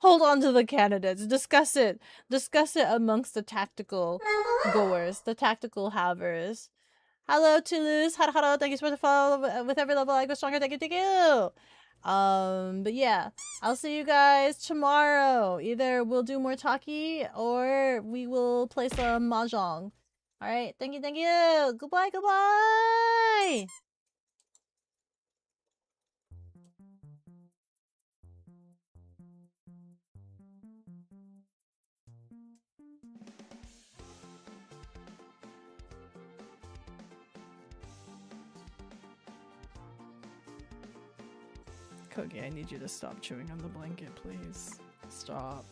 Hold on to the candidates. Discuss it. Discuss it amongst the tactical goers, the tactical havers. Hello, Toulouse. Hello. Thank you for the follow. With every level, I go stronger. Thank you. Thank you. But yeah, I'll see you guys tomorrow. Either we'll do more talkie or we will play some mahjong. All right. Thank you. Thank you. Goodbye. Goodbye. Kogi, I need you to stop chewing on the blanket, please. Stop.